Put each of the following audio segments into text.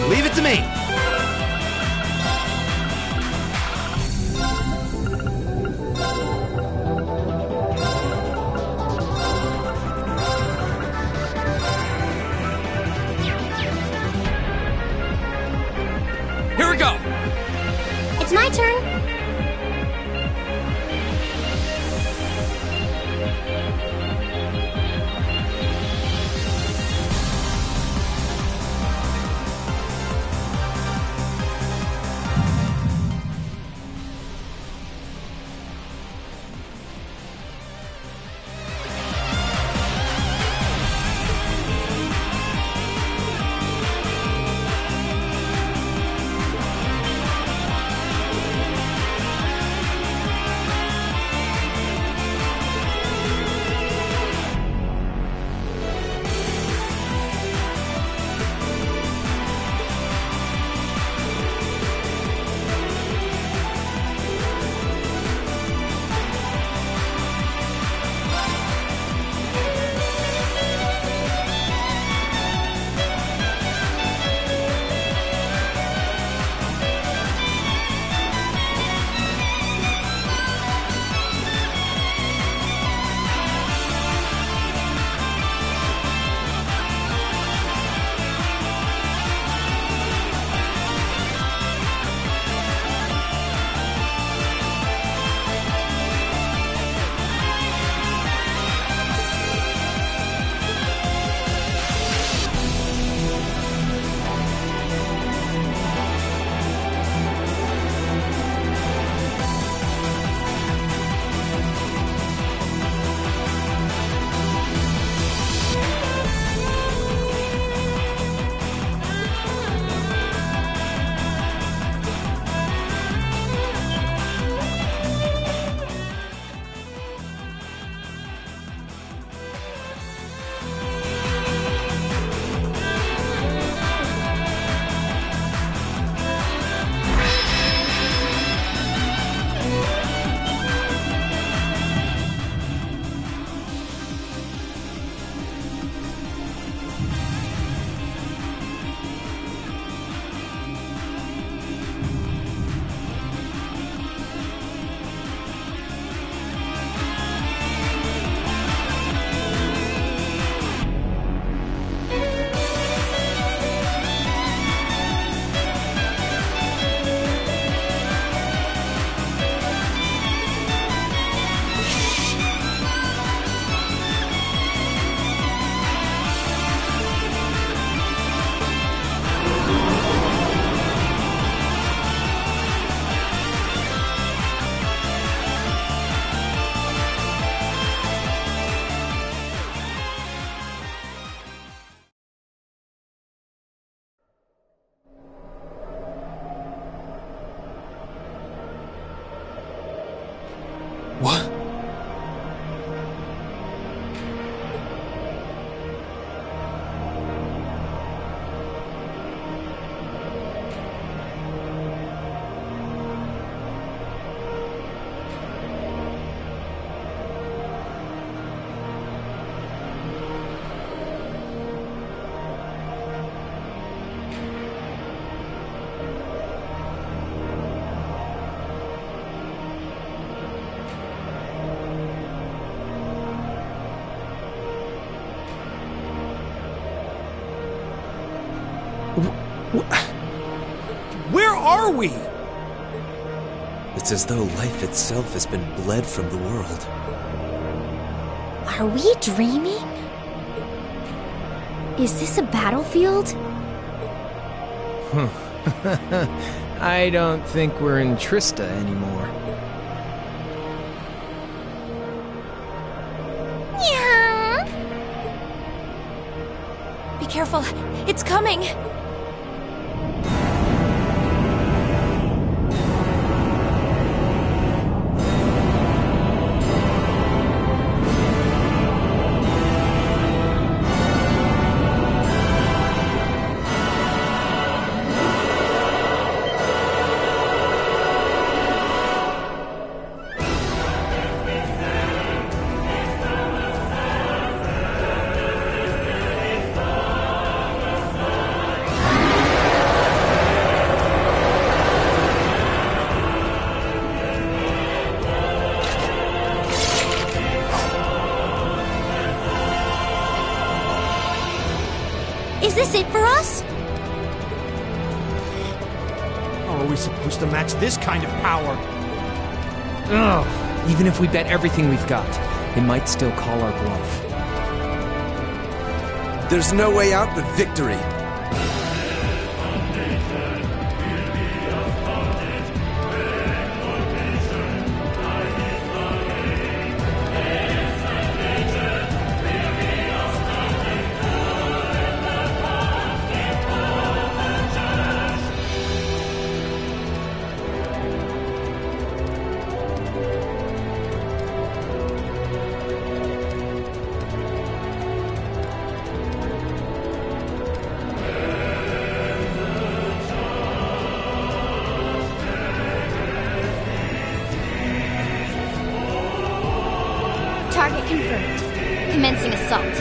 Leave it to me. Here we go. It's my turn. What? Where are we? It's as though life itself has been bled from the world. Are we dreaming? Is this a battlefield? I don't think we're in Trista anymore. Yeah. Be careful, it's coming! Is this it for us? How are we supposed to match this kind of power? Ugh. Even if we bet everything we've got, they might still call our bluff. There's no way out but victory. Target confirmed. Commencing assault.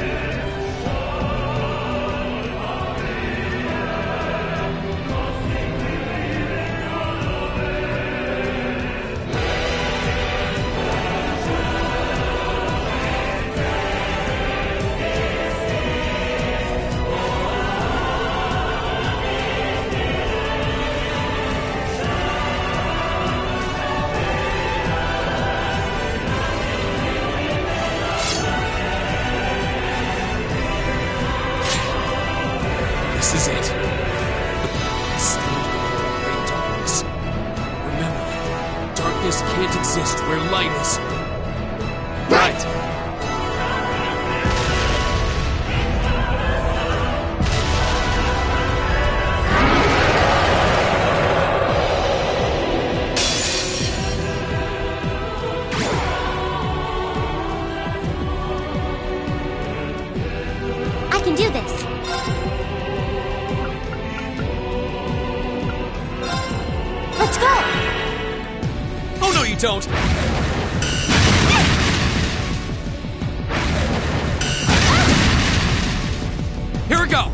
This is it. Stand before great darkness. Remember, darkness can't exist where light is. Right! I can do this. Let's go! Oh no, you don't! Here we go!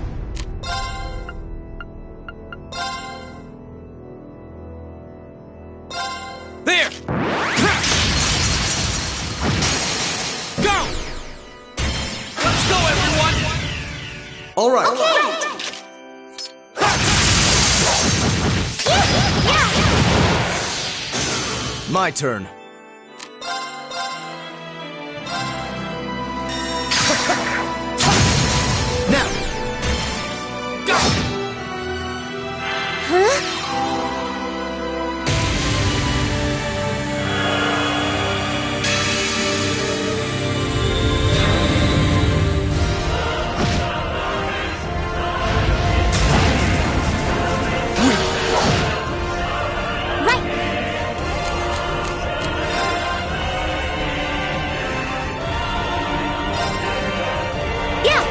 There! Go! Let's go, everyone! All right. My turn. Now. Go! Right! Yeah!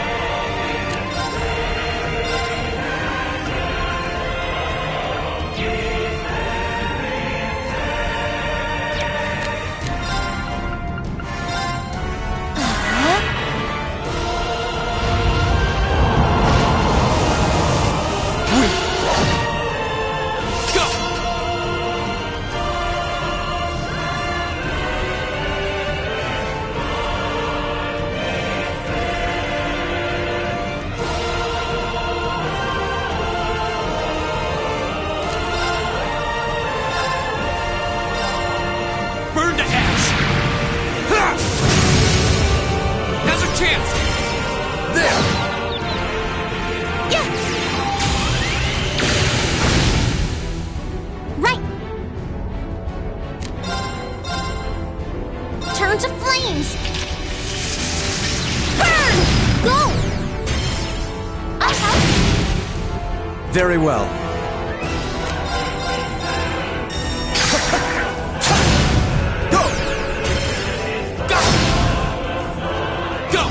Go! Burn to ash! Ha! Now's our chance! There. Yeah! Right! Turn to flames! Burn! Go! I'll help! Very well. Go! Go! Go!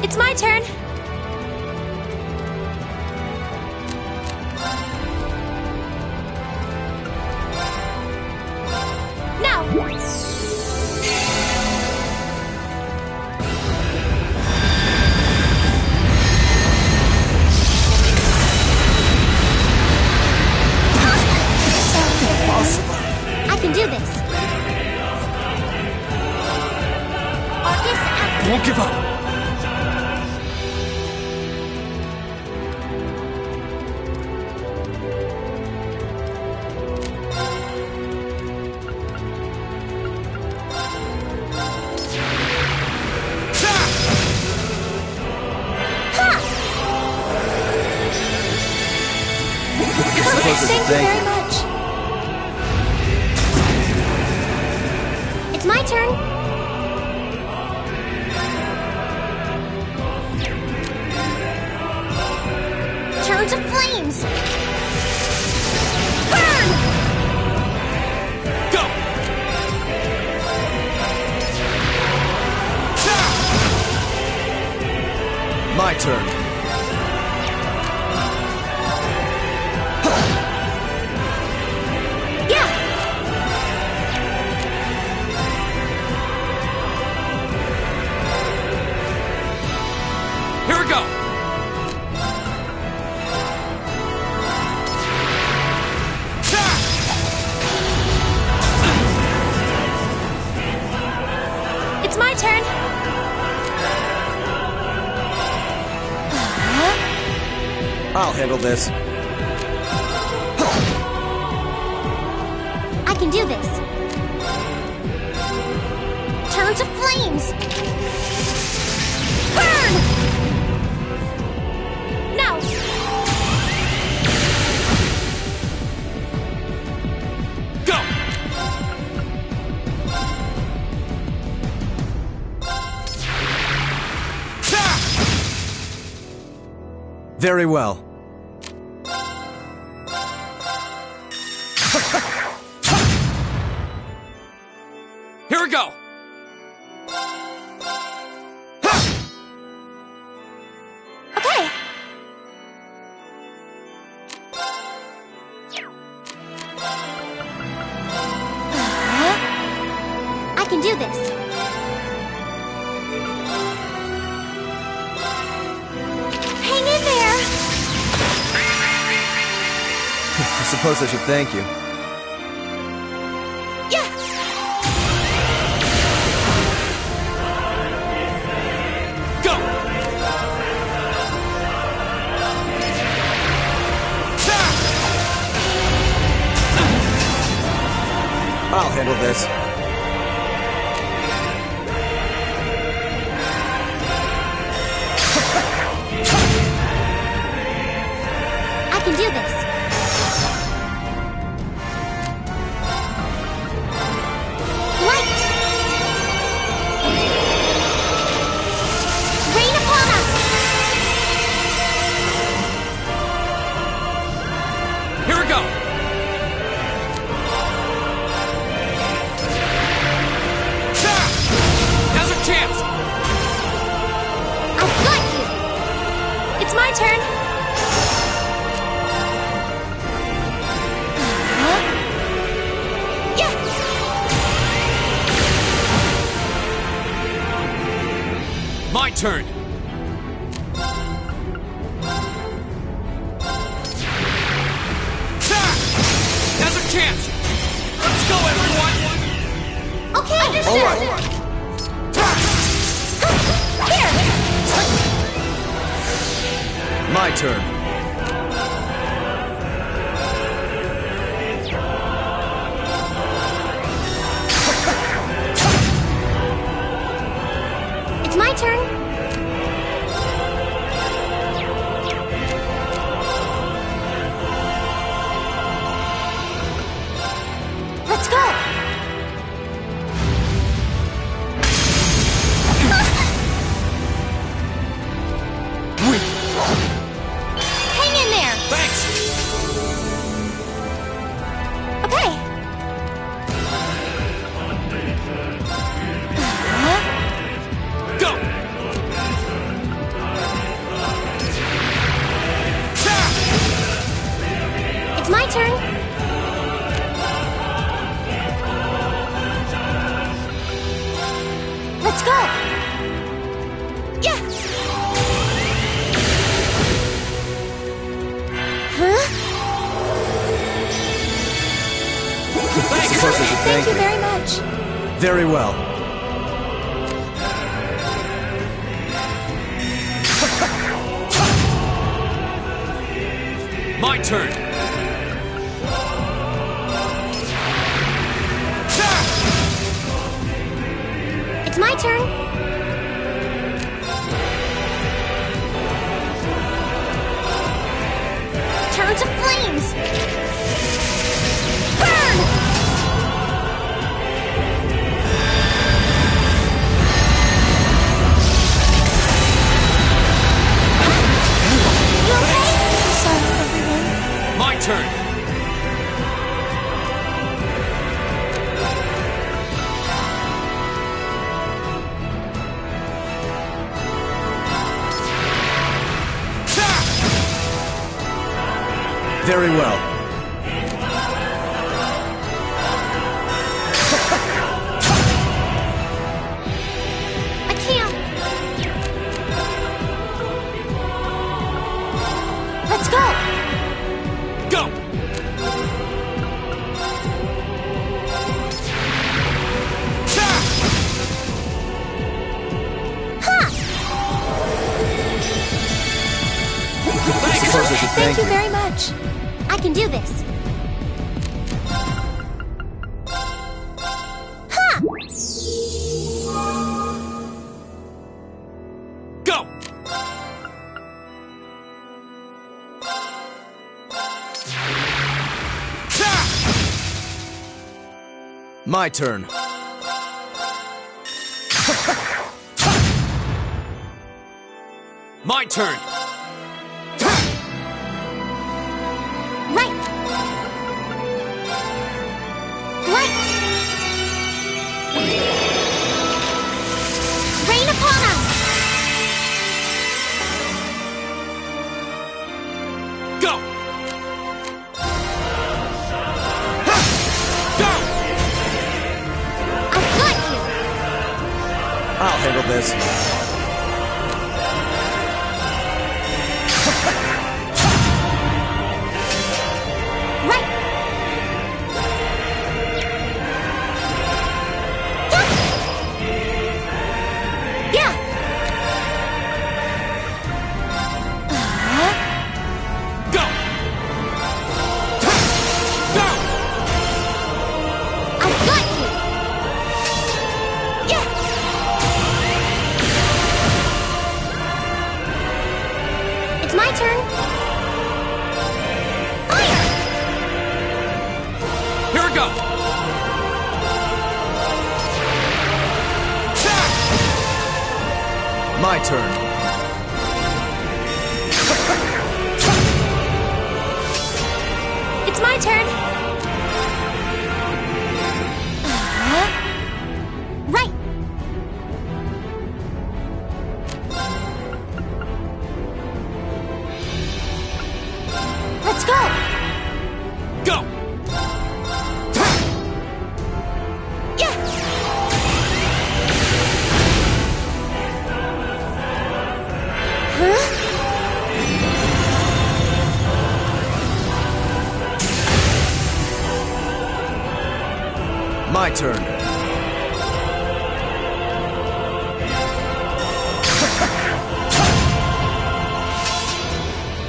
It's my turn! suppose I should Thank you thank very you. much. It's my turn. Turn to flames. Burn! Go! My turn. Yeah! Here we go! It's my turn. I'll handle this. I can do this. Turn to flames. Burn! No. Go! Very well. Here we go! Okay. I can do this. Hang in there! I suppose I should thank you. Yeah. Go! I'll handle this. I can do this. Light! Rain upon us! Here we go! Now's our chance! I've got you! It's my turn. Yeah. My turn! Now's our chance! Let's go, everyone! Okay! Understood. All right. Here. My turn. It's my turn. Let's go! Hang in there! Thanks! Okay. Go! It's my turn. Let's go! Yeah. Huh? I suppose I should Thank thank you you. very much. Very well. My turn! It's my turn. Turn to flames. turn. Very well. I can't. Let's go. Go! Thank you very much. I can do this. Ha! Go! My turn. My turn! Right. Right. Rain upon us. Go! Go! I've got you. I'll handle this. Right. Yeah. Go! Go! I've got you. Yeah. It's my turn. Fire. Here we go! My turn. It's my turn. Right. Let's go. Go! Yeah. Huh? My turn.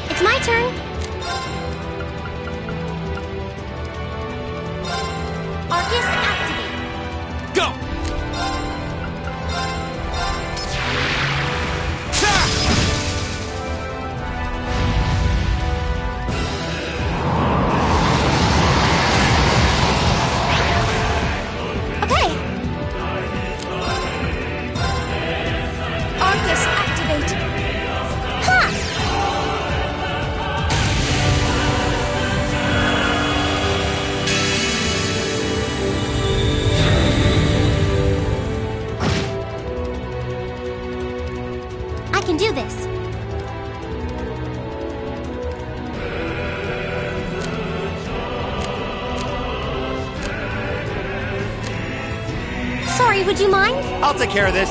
It's my turn. Arcus activate. Go! Okay. Arcus activate. Ha! I can do this. Sorry, would you mind? I'll take care of this.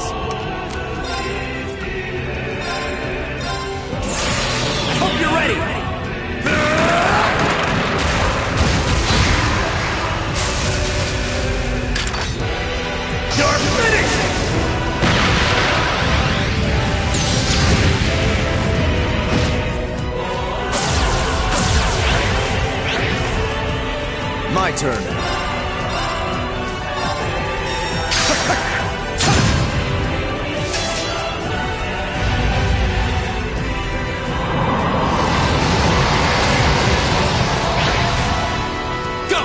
I hope you're ready. You're finished! My turn. Go!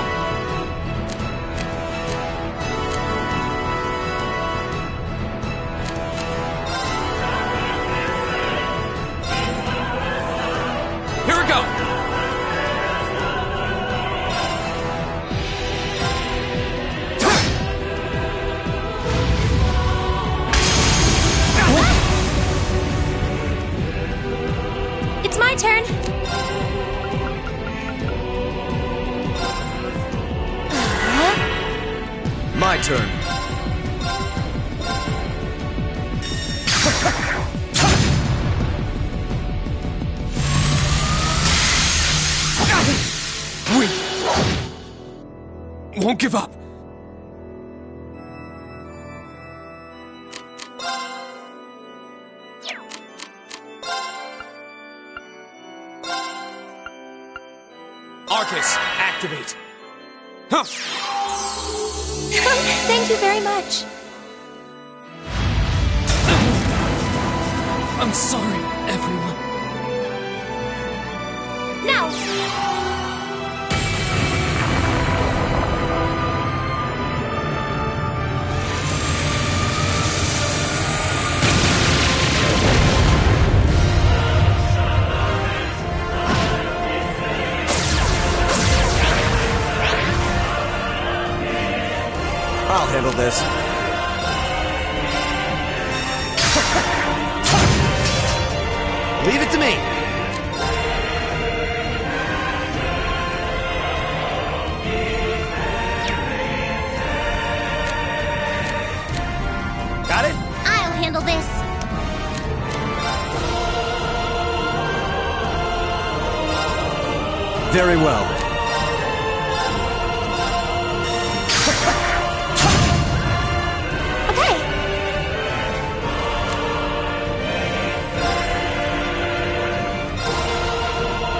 Here we go! turn. We won't give up. Arcus, activate. Huh. Thank you very much. I'm sorry, everyone. Now! I'll handle this. Leave it to me. Got it? I'll handle this. Very well. Okay.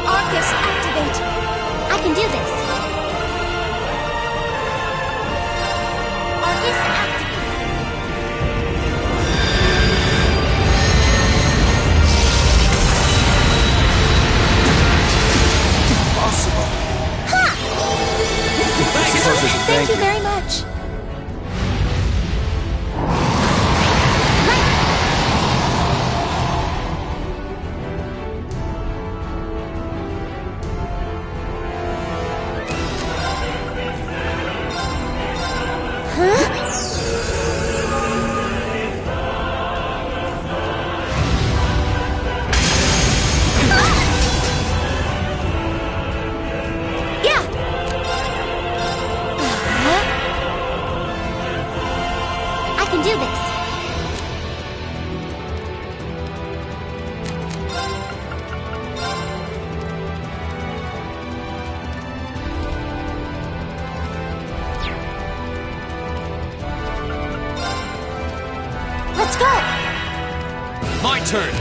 Arcus, activate. I can do this. Arcus, activate. Possible. Thank Thank you you. very much. Yeah! I can do this. Let's go! My turn.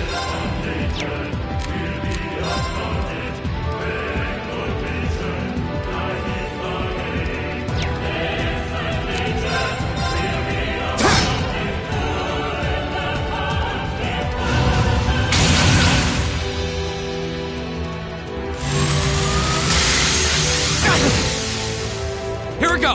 Here we go.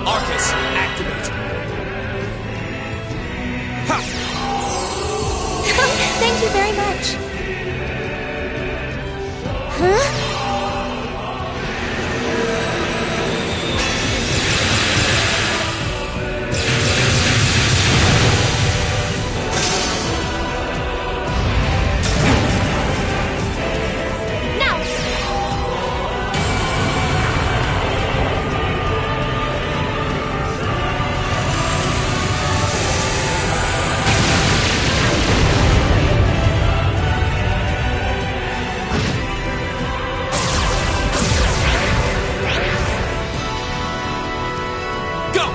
Arcus, activate. Ha! Thank you very much. Huh? Now! Go!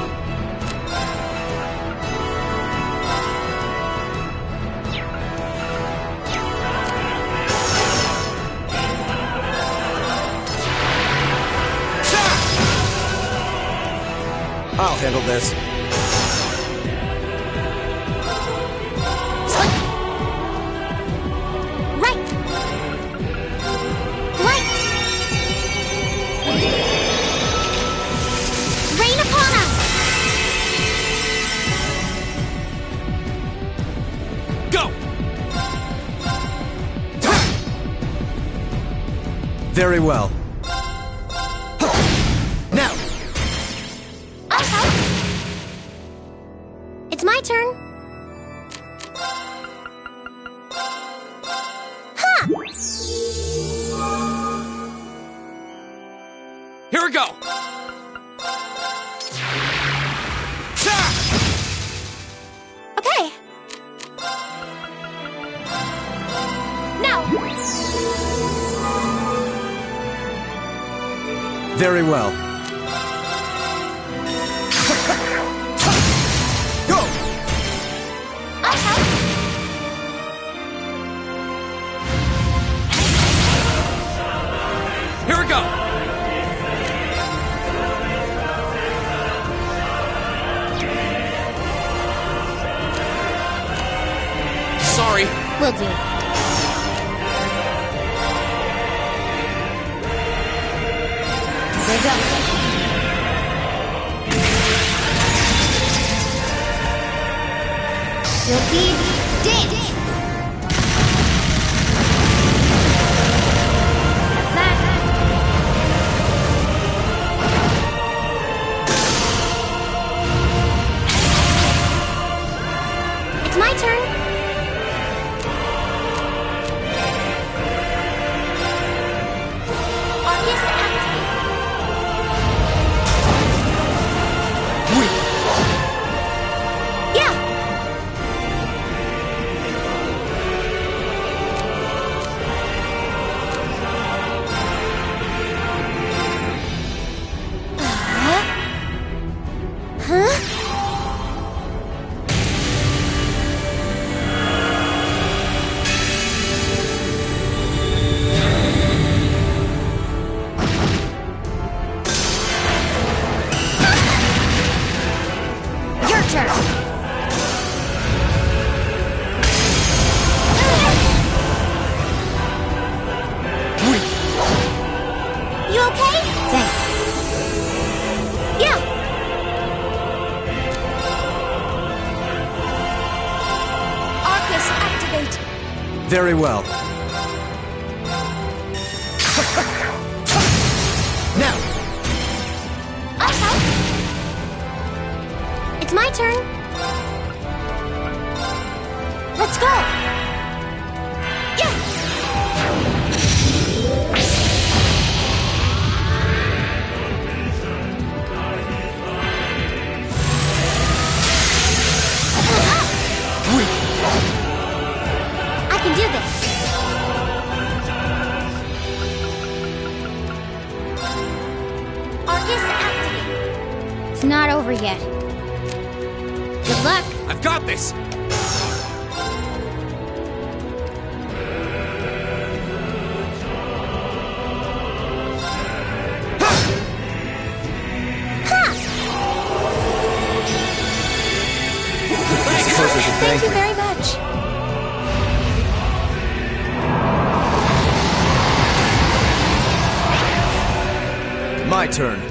I'll handle this. Right! Right! Rain upon us! Go! Very well. Now! I'll help. It's my turn. we go! Okay. Now. Very well. Go! I'll help. Here we go! Sorry. Will do. There you go. Silky dance. That's that. It's my turn. Arcus activate. Yeah. Huh? Your turn. You okay? Thanks. Yeah. Arcus activate. Very well. Now! I'll help. It's my turn. Let's go. Yeah. I can do this. Arcus activate. It's not over yet. Good luck. I've got this! Thank you very much. My turn.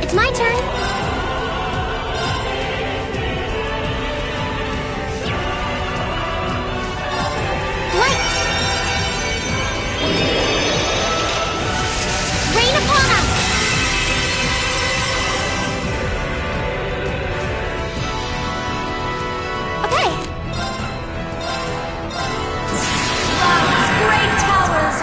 It's my turn. Light. Rain upon us. Okay. Great towers.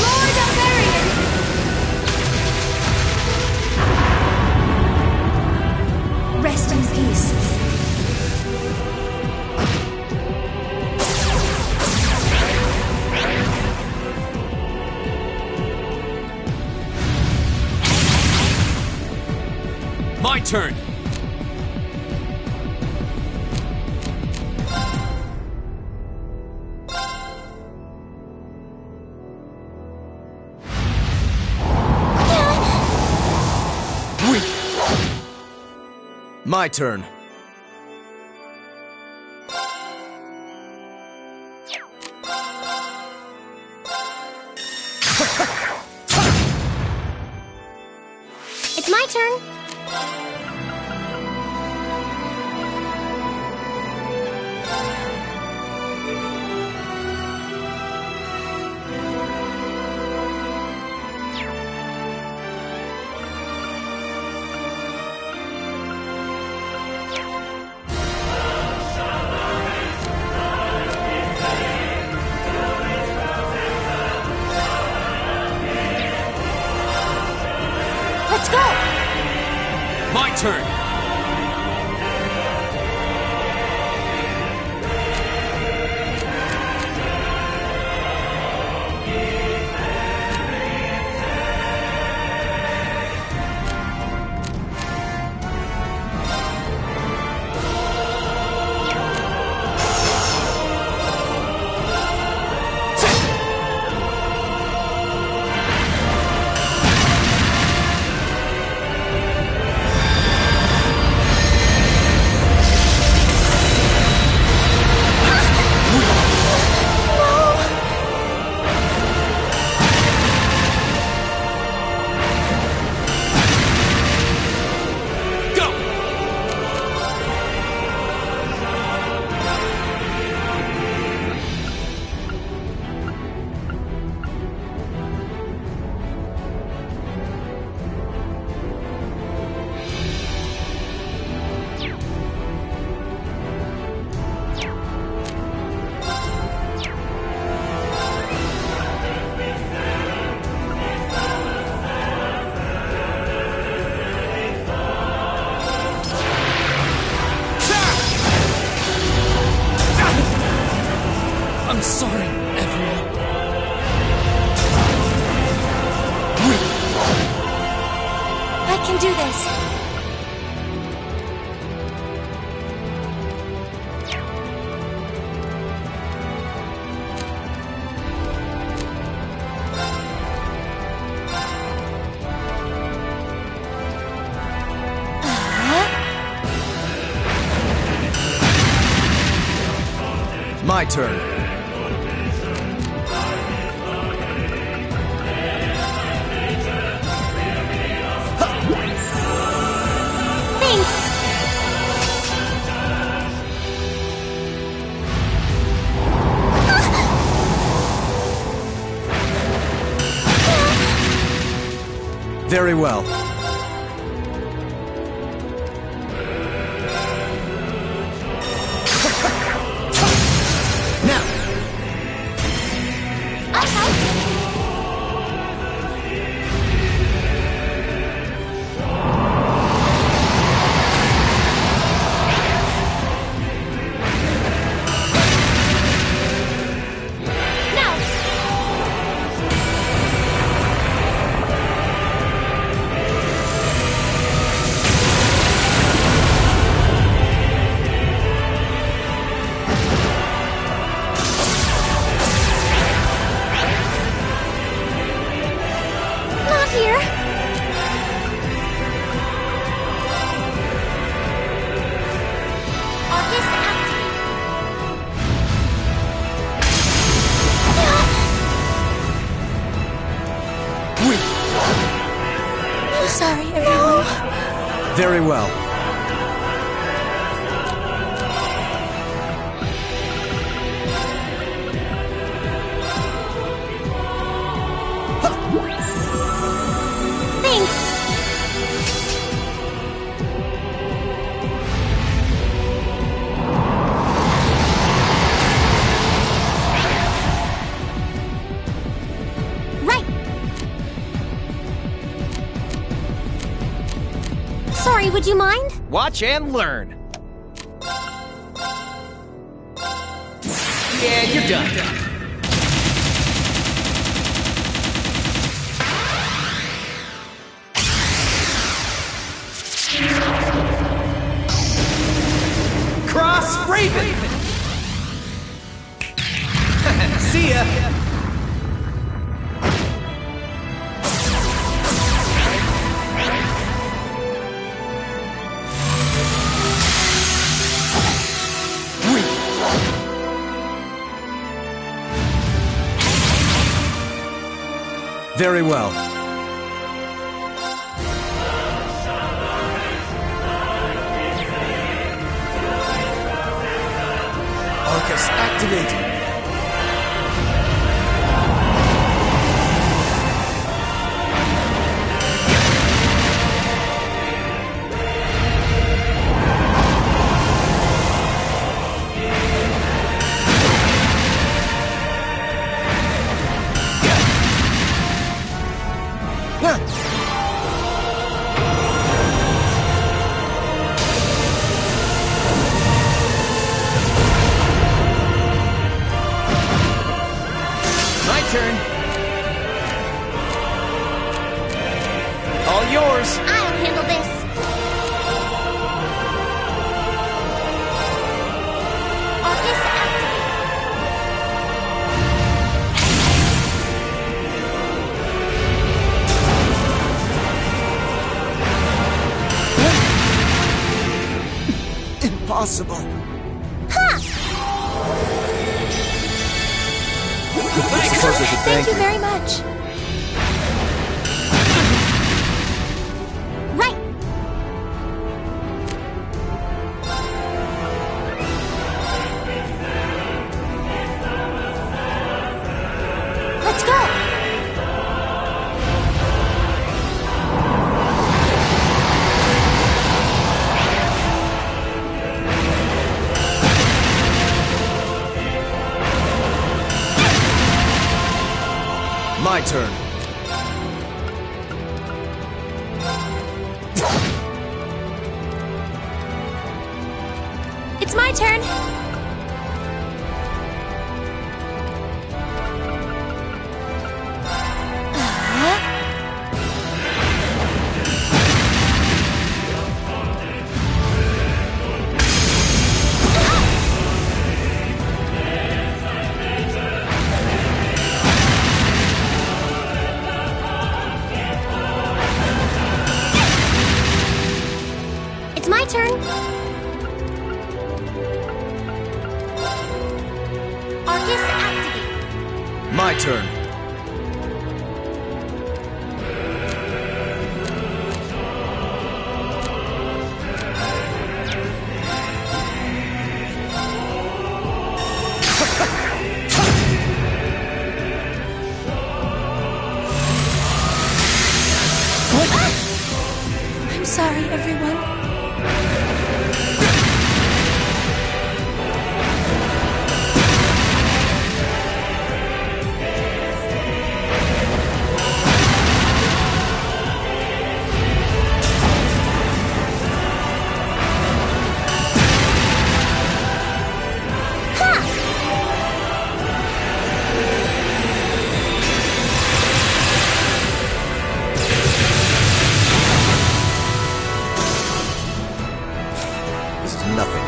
Lord of Varian. Rest in peace. My turn! My turn. It's my turn. My turn. Thanks. Very well. Now! Sorry, everyone. Very well. Thanks. Right. Sorry, would you mind? Watch and learn. Yeah, you're done. Cross Raven! See ya! Very well. Arcus activated. My turn. All yours. I'll handle this. Arcus activated. Impossible. Thank you very much. Right. Let's go. My turn. It's my turn. It's my turn. My turn. I'm sorry, everyone. This is nothing.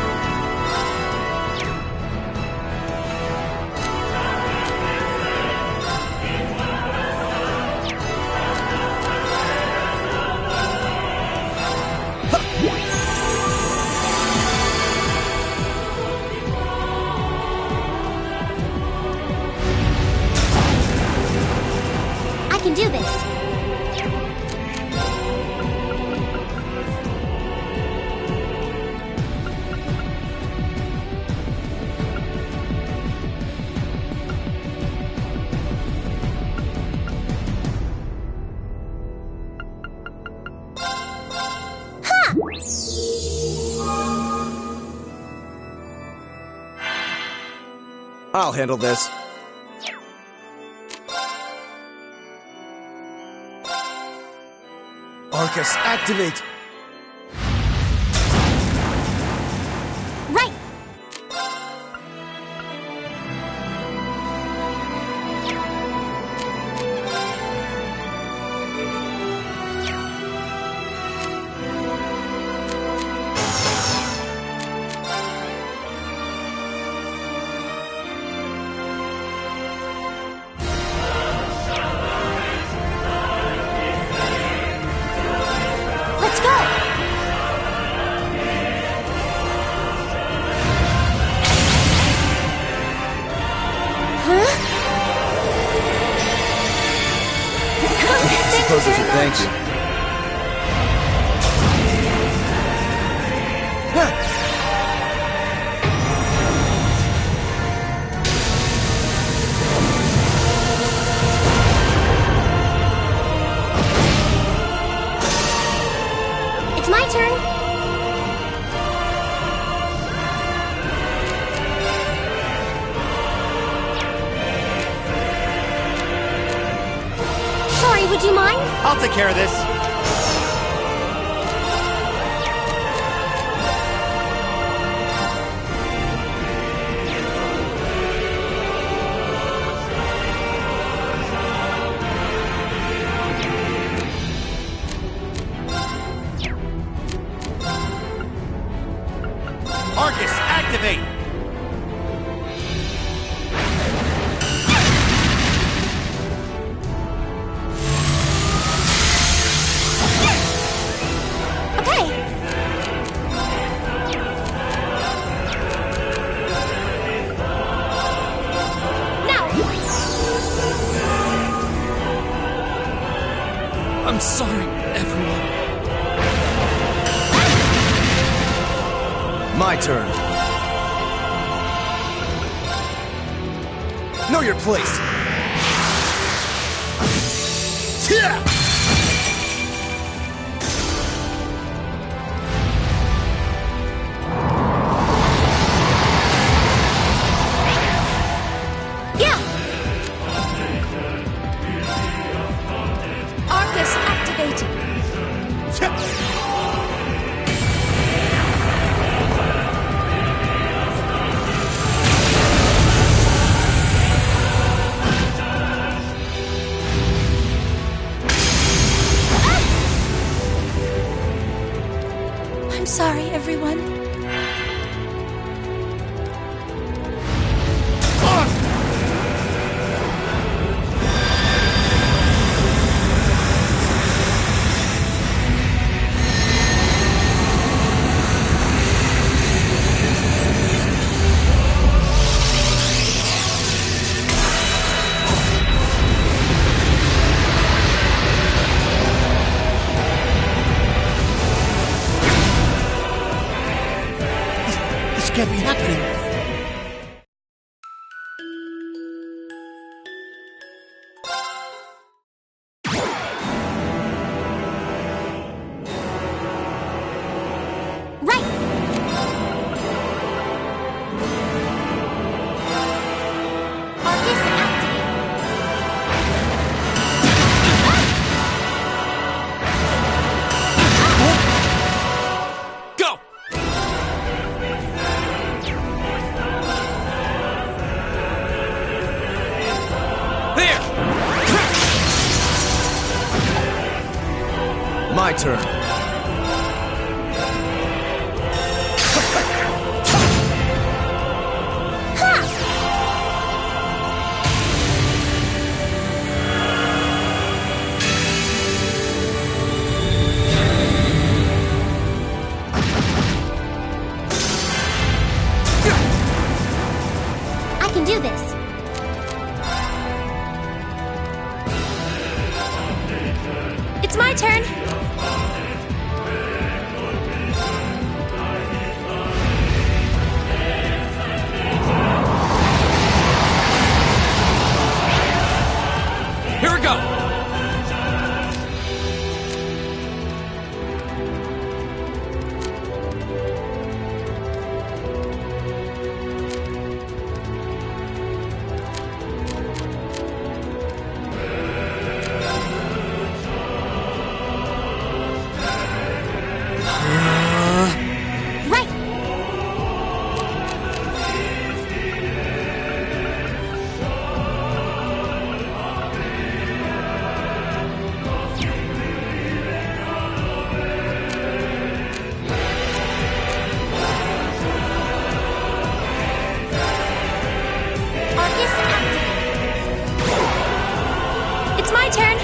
I can do this. I'll handle this. Arcus, activate! Right. Let's go. I suppose I should thank you. It's my turn. Sorry, would you mind? I'll take care of this. Arcus, activate! Okay. Now. I'm sorry, everyone. My turn. Know your place. Yeah! Yeah. Arcus activated. can't be happening. Right! Arcus activate. Go! There! My turn. I can do this. It's my turn. Here we go! Right! Arcus activate. It's my turn.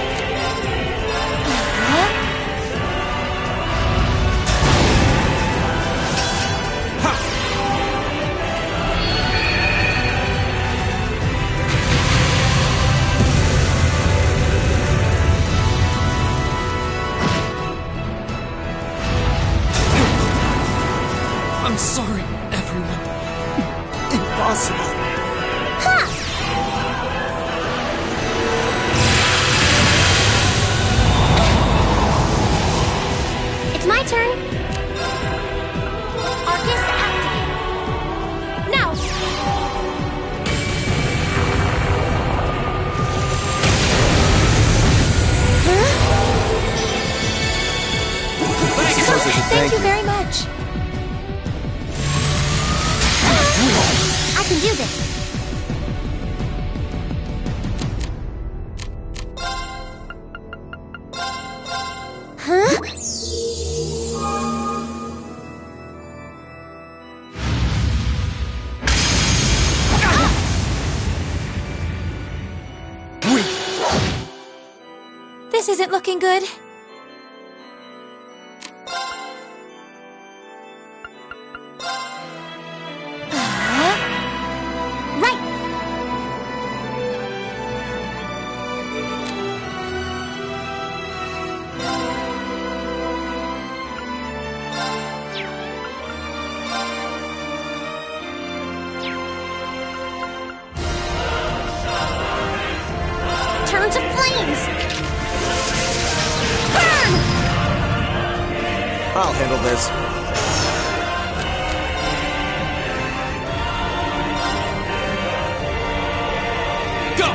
I'm sorry, everyone. Impossible. It's my turn. Arcus activate. Now. Thank you. Suppose I should Thank you very much. I can do this. Huh? This isn't looking good. Right! Turn to flames! Burn! I'll handle this. Go!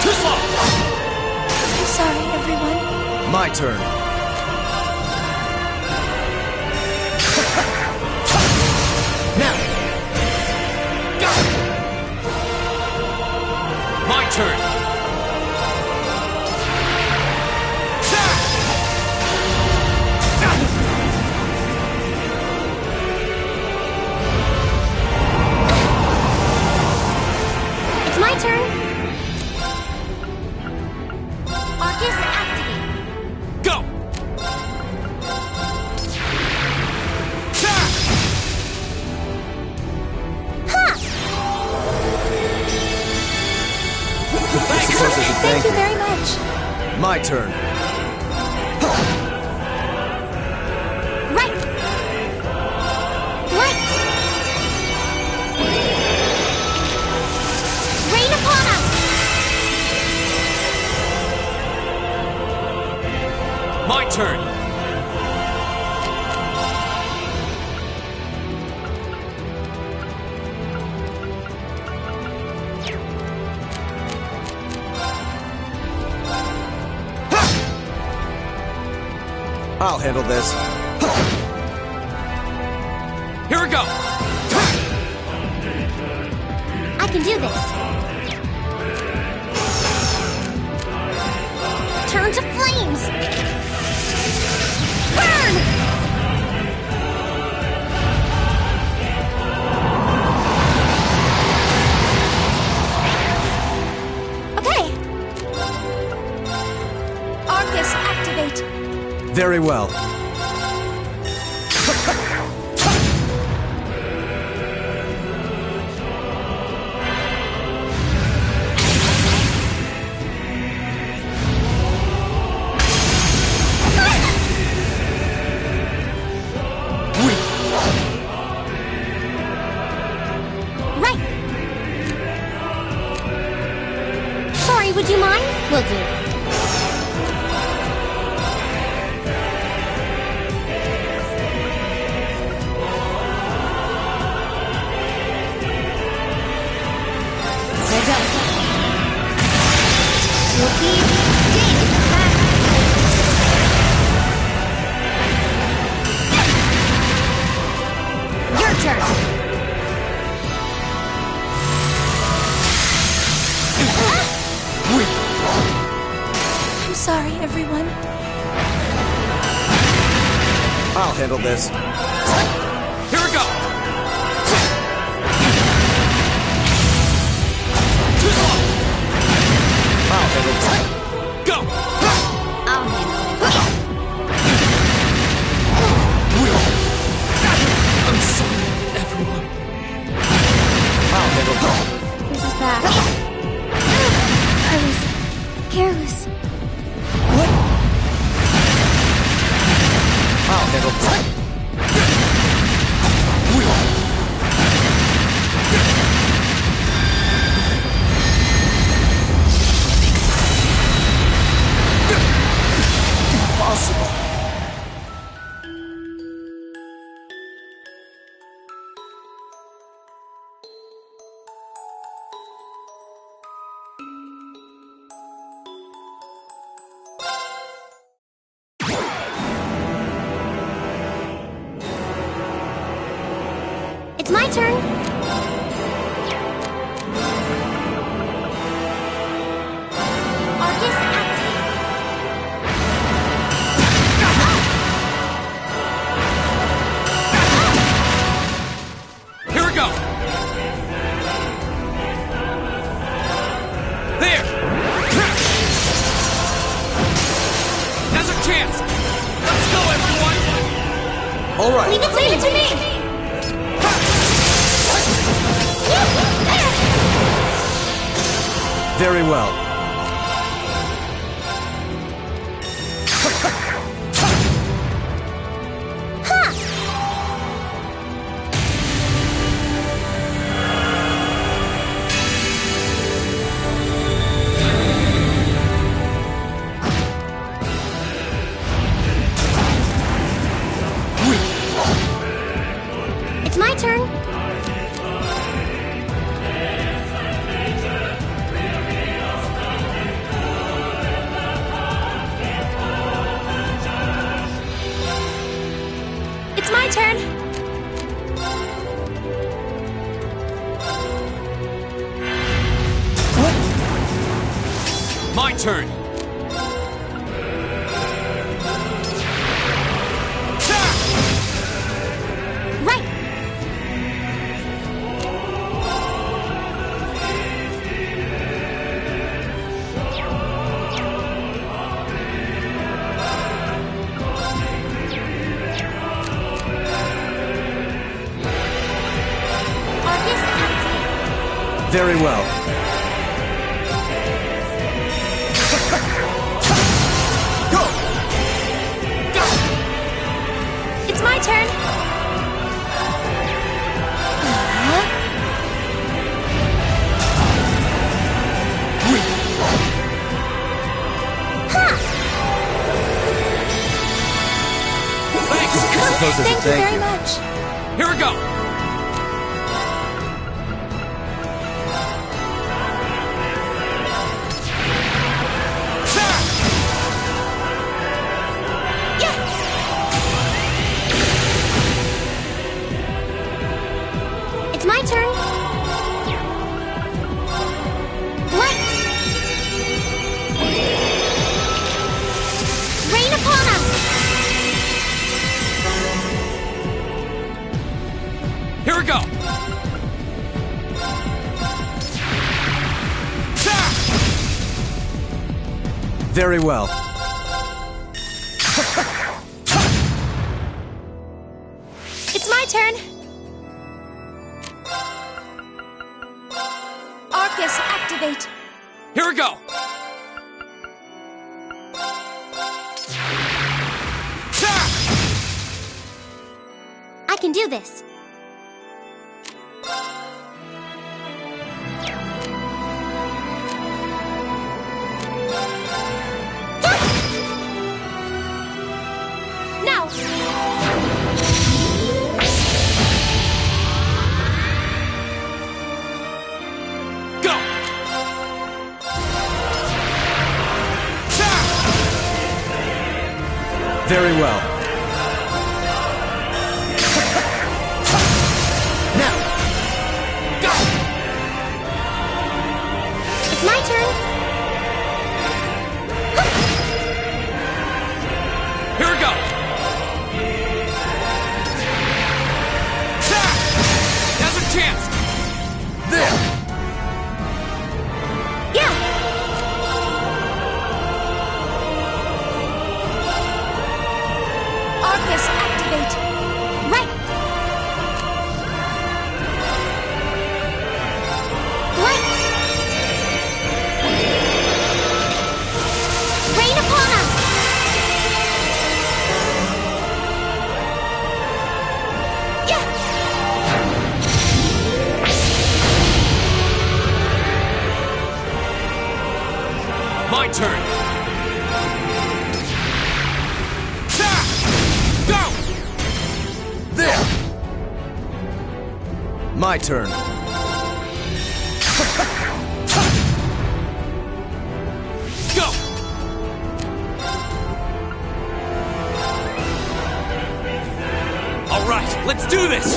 Too slow! I'm sorry, everyone. My turn. you very much. My turn. Right! Right! Rain upon us! My turn. I'll handle this. Here we go! I can do this. Turn to flames! Burn! Okay. Arcus, activate. Very well. Right. Sorry, would you mind? Will do. Your turn. I'm sorry, everyone. I'll handle this. Here we go! Too slow! I'll handle this. Go! I'll handle I'm sorry, everyone. I'll handle this. it. This is bad. I was careless. I'll handle this. Impossible. It's my turn. Arcus, activate. Here we go! There! Now's our chance! Let's go, everyone! All right. Leave it to me. Very well. It's my turn. It's my turn. My turn. Right. Arcus, activate. Very well. as Thank a you thank very you. much. Here we go! It's my turn. Light. Rain upon us. Here we go! Very well. It's my turn. Arcus, activate. Here we go! I can do this. Now. Go! Very well. Go! It's my turn. Here we go! Now's our chance! There! Yeah. Arcus, activate. Right. Light. Rain upon us. Yeah. My turn! Go! There! My turn. Go! All right, let's do this!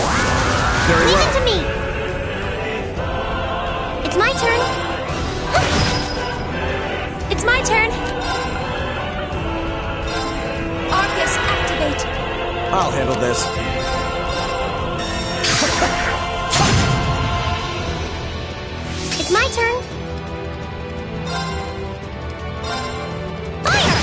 Very Leave well. it to me. It's my turn. It's my turn. Arcus, activate. I'll handle this. It's my turn. Fire!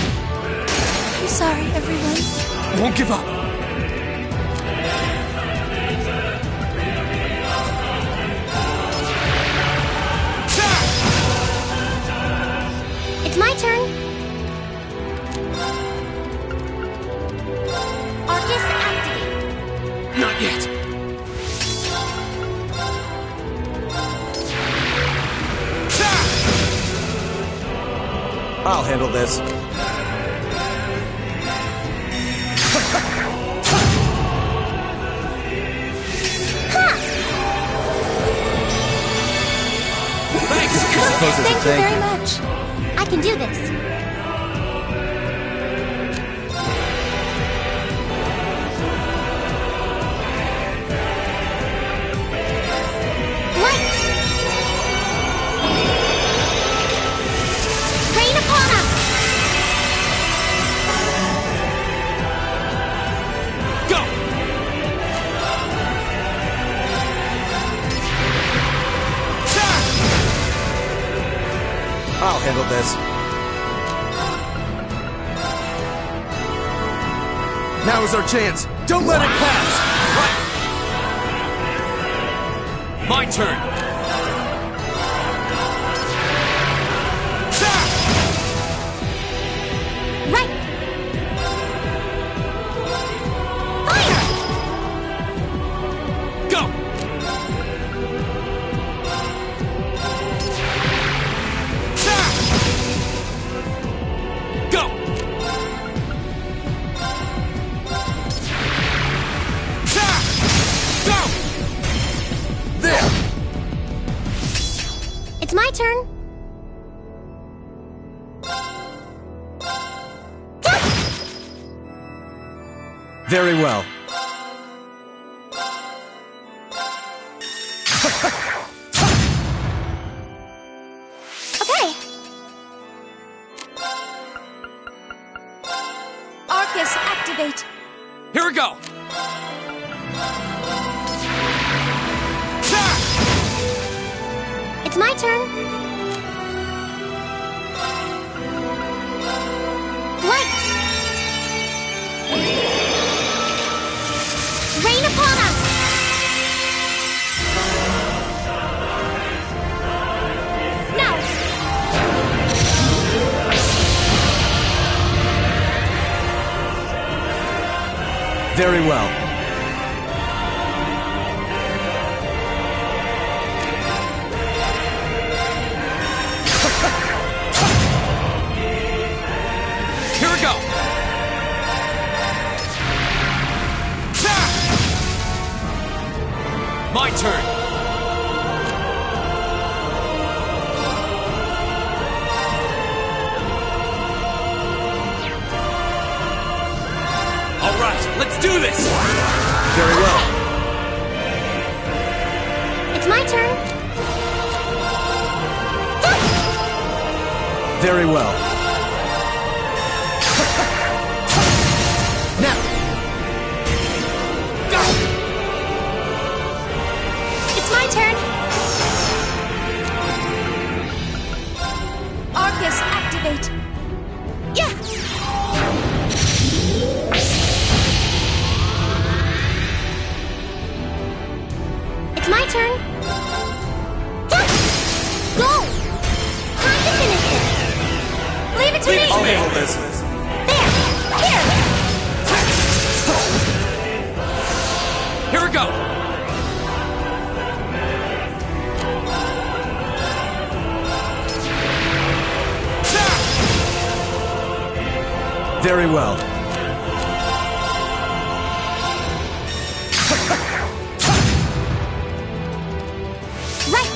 I'm sorry, everyone. Won't give up! It's my turn. Arcus, activate. Not yet! I'll handle this. Thanks! I suppose as a Thank you thank very you. much. I can do this. Light! Rain upon us! Go! I'll handle this. Now is our chance. Don't let it pass. My turn! Right! Fire! Very well. Okay. Arcus, activate. Here we go! It's my turn. Light. Rain upon us. Now. Very well. Here we go! My turn! All right, let's do this! Very well. It's my turn. Very well. Now! Go! It's my turn. Arcus, activate. Yeah. It's my turn. Go! Time to finish this. Leave it to me. I'll handle this. There. Here. Here we go! Very well. Right.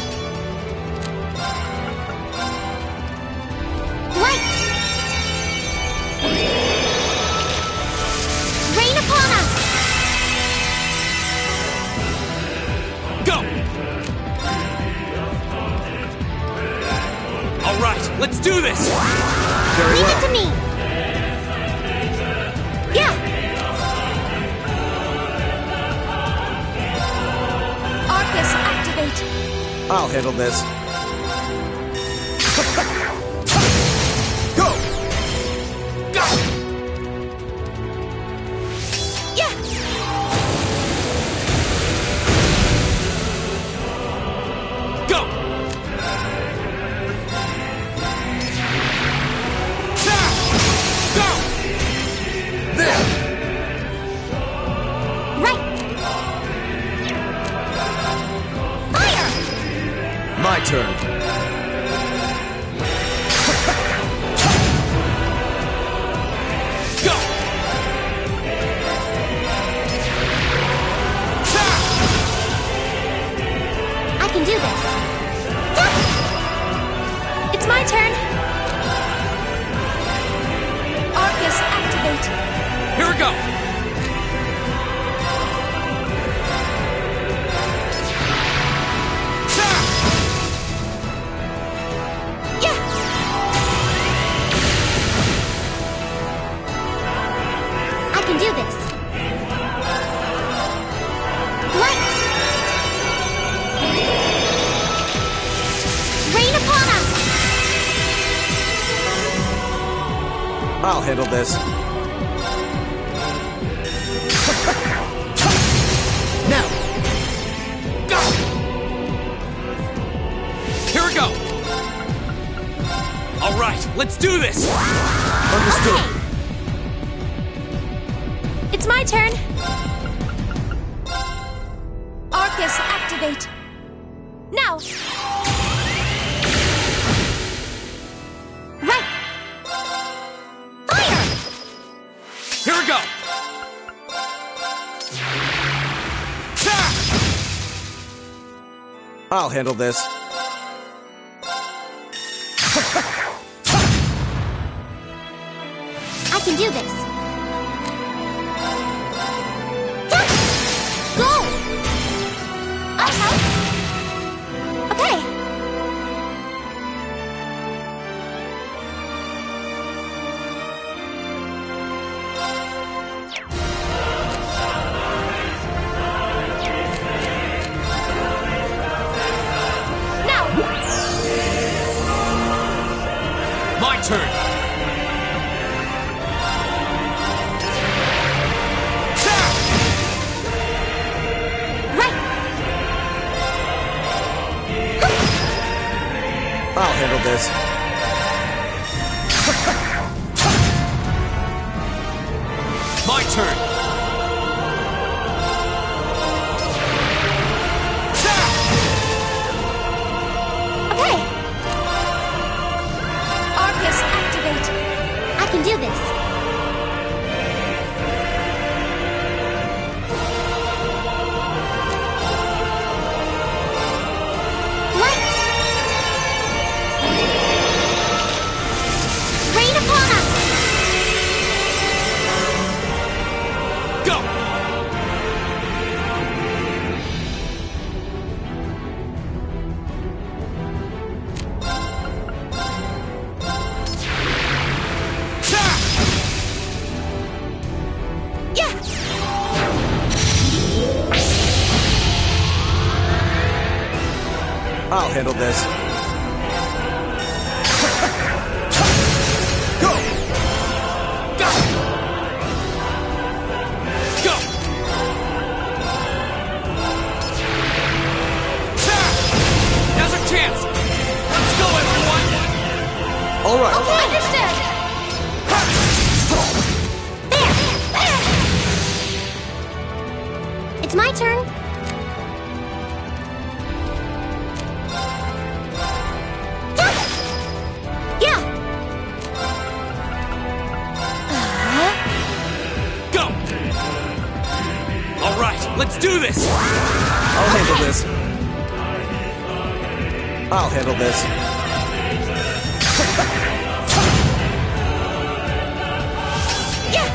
Light. Rain upon us. Go! All right, let's do this! Very Leave well. it to me. Yeah. Arcus, activate. I'll handle this. Go! Go! Yeah. Go! Go! There! Right. Fire. My turn. Go! I can do this. It's my turn. Arcus, activate. Here we go! Yeah. I can do this. Light. Rain upon us. I'll handle this. Now! Go! Here we go! All right, let's do this! Understood. Okay. It's my turn. Arcus, activate. Now. Right. Fire. Here we go! I'll handle this. I can do this. this. My turn. Okay. Arcus, activate. I can do this. Light. Rain upon us. Go! Yeah. I'll handle this. Go! Go! Go! Now's our chance! Let's go, everyone! All right. Okay, understood. There. It's my turn. Yeah. Go! All right, let's do this! I'll handle this. I'll handle this. Yeah.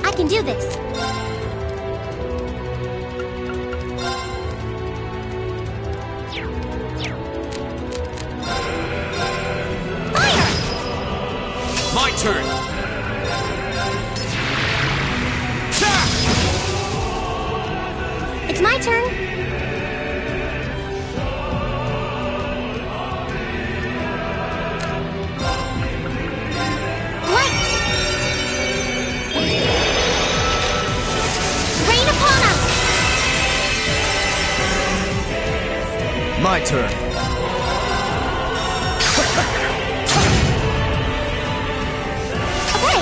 I can do this. Fire! My turn! It's my turn. Light. Rain upon us. My turn. Okay.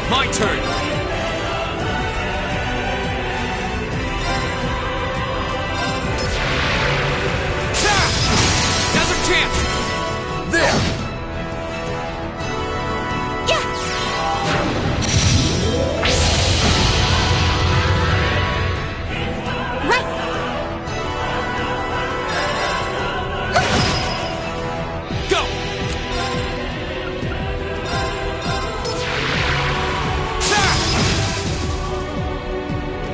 My turn! Now's our chance! There! Yeah. Right. Go!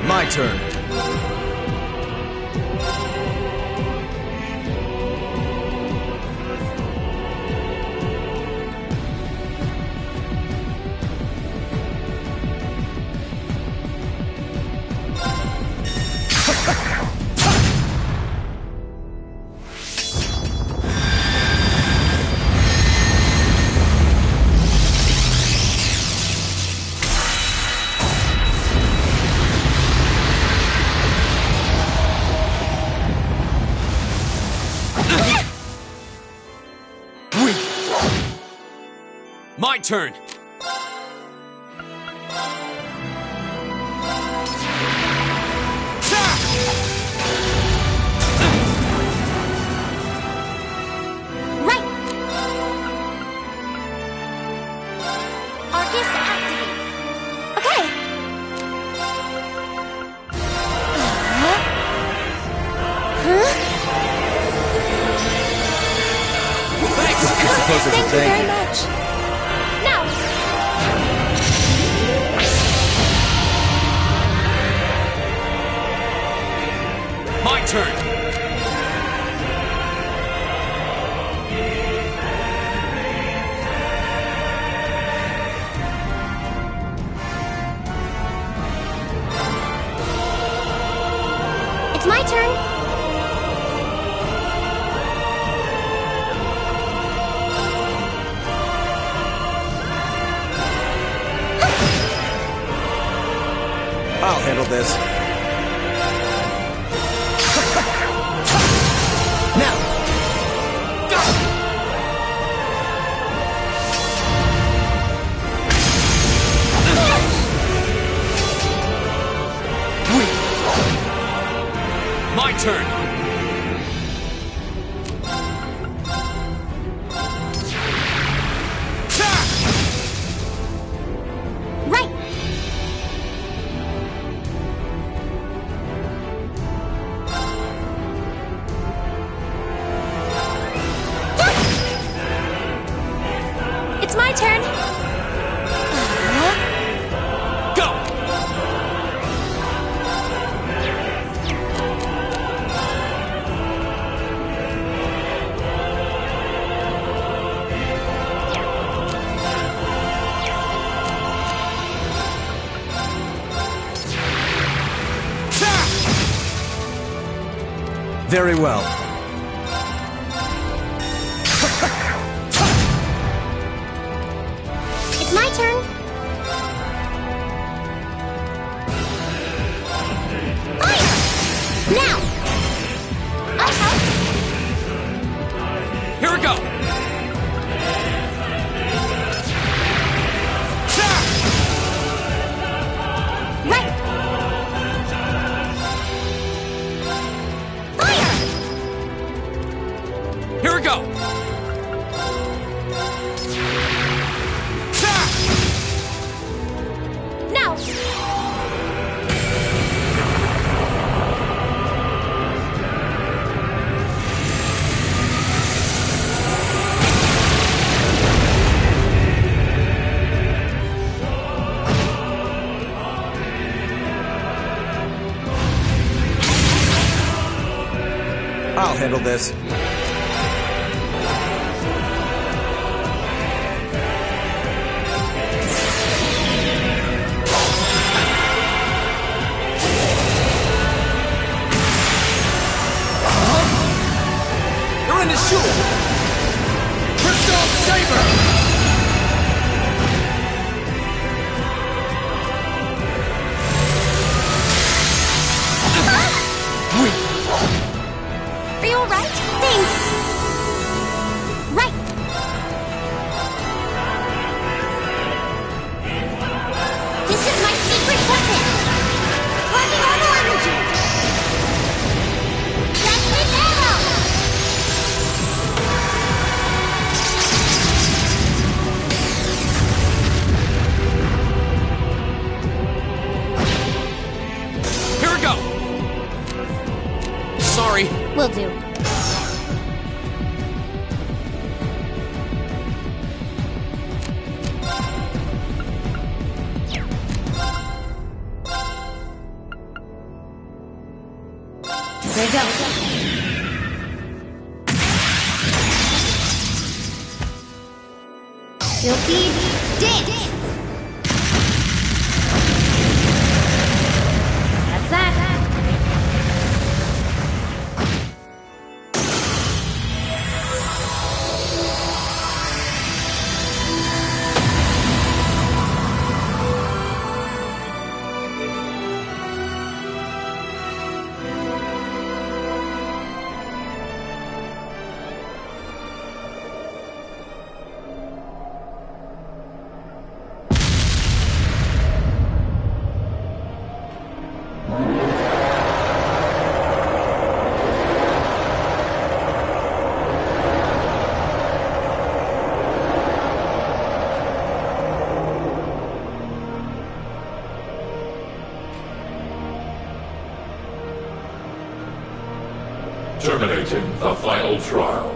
My turn. My turn! Right. Arcus activate. Okay. Thanks! I suppose it's a Thank you thing. very much. Now. My turn! It's my turn. I'll handle this. Now! My turn! Right! It's my turn! Go! Very well. It's my turn! Fire! Now! I'll help! Here we go! Right! Fire! Here we go! Now! I'll handle this. You're in the shoe! Crystal Saber! Are you alright? Thanks! Right! This is my secret weapon! Working normal energy! Detonate arrow! Here we go! Sorry. Will do. There you go. Silky dance! That's that! Terminating the final trial.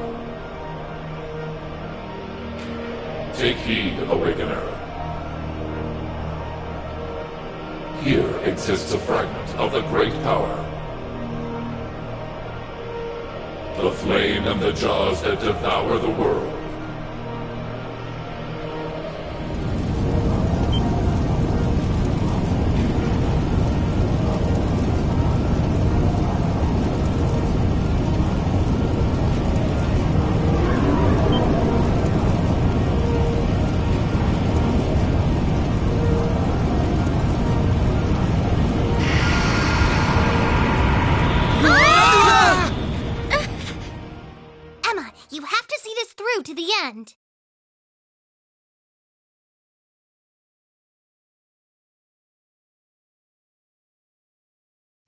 Take heed, Awakener. Here exists a fragment of the great power. The flame and the jaws that devour the world.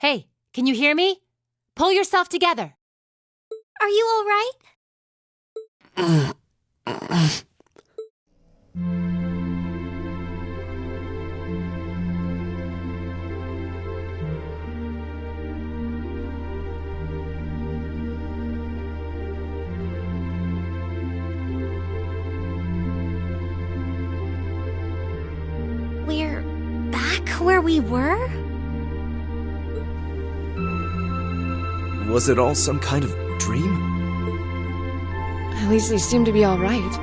Hey, can you hear me? Pull yourself together. Are you all right? We're back where we were? Was it all some kind of dream? At least they seem to be all right.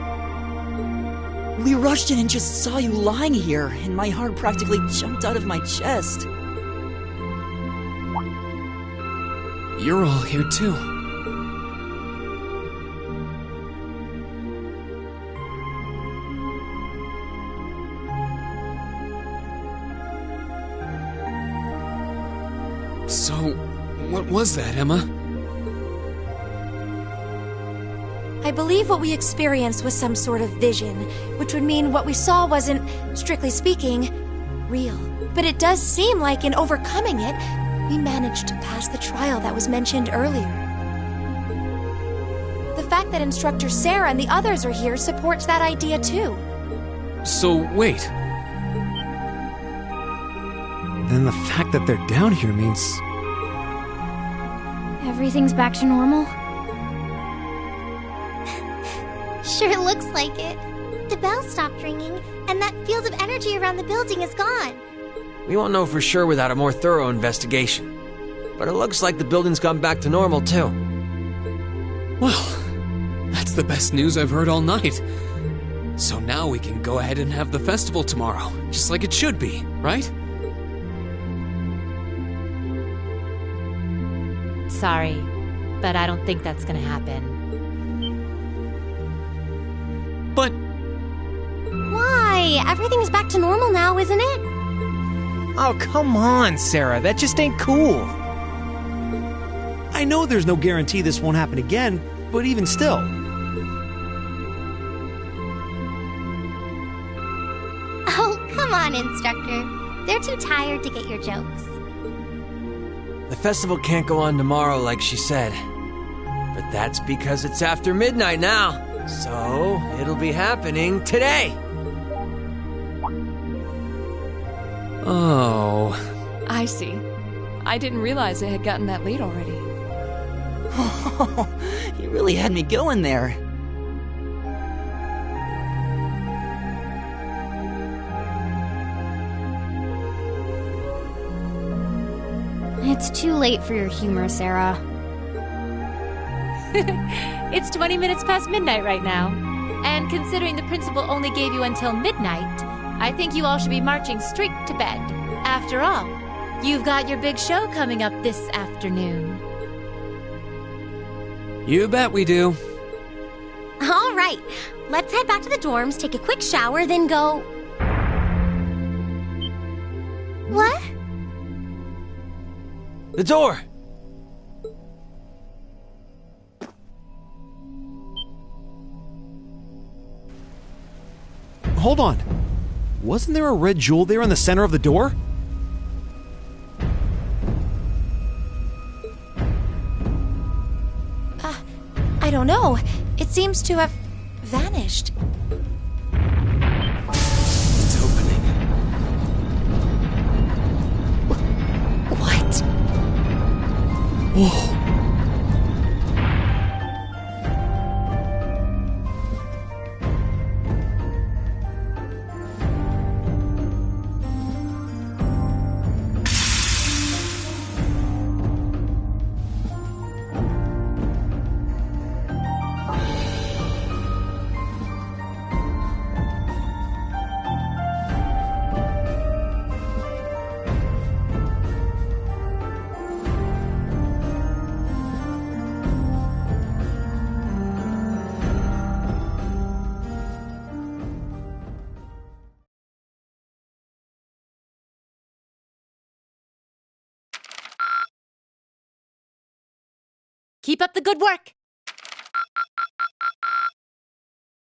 We rushed in and just saw you lying here, and my heart practically jumped out of my chest. You're all here too. So, what was that, Emma? I believe what we experienced was some sort of vision, which would mean what we saw wasn't, strictly speaking, real. But it does seem like in overcoming it, we managed to pass the trial that was mentioned earlier. The fact that Instructor Sarah and the others are here supports that idea too. So, wait. Then the fact that they're down here means... Everything's back to normal? Sure looks like it. The bell stopped ringing, and that field of energy around the building is gone. We won't know for sure without a more thorough investigation. But it looks like the building's gone back to normal, too. Well, that's the best news I've heard all night. So now we can go ahead and have the festival tomorrow, just like it should be, right? Sorry, but I don't think that's gonna happen. But... Why? Everything's back to normal now, isn't it? Oh, come on, Sarah. That just ain't cool. I know there's no guarantee this won't happen again, but even still. Oh, come on, Instructor. They're too tired to get your jokes. The festival can't go on tomorrow like she said. But that's because it's after midnight now. So, it'll be happening today. Oh... I see. I didn't realize it had gotten that late already. You really had me going there. It's too late for your humor, Sarah. It's 20 minutes past midnight right now. And considering the principal only gave you until midnight, I think you all should be marching straight to bed. After all, you've got your big show coming up this afternoon. You bet we do. All right, let's head back to the dorms, take a quick shower, then go... What? The door! Hold on. Wasn't there a red jewel there in the center of the door? I don't know. It seems to have vanished. It's opening. What? Whoa. Keep up the good work.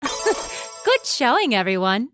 Good showing, everyone.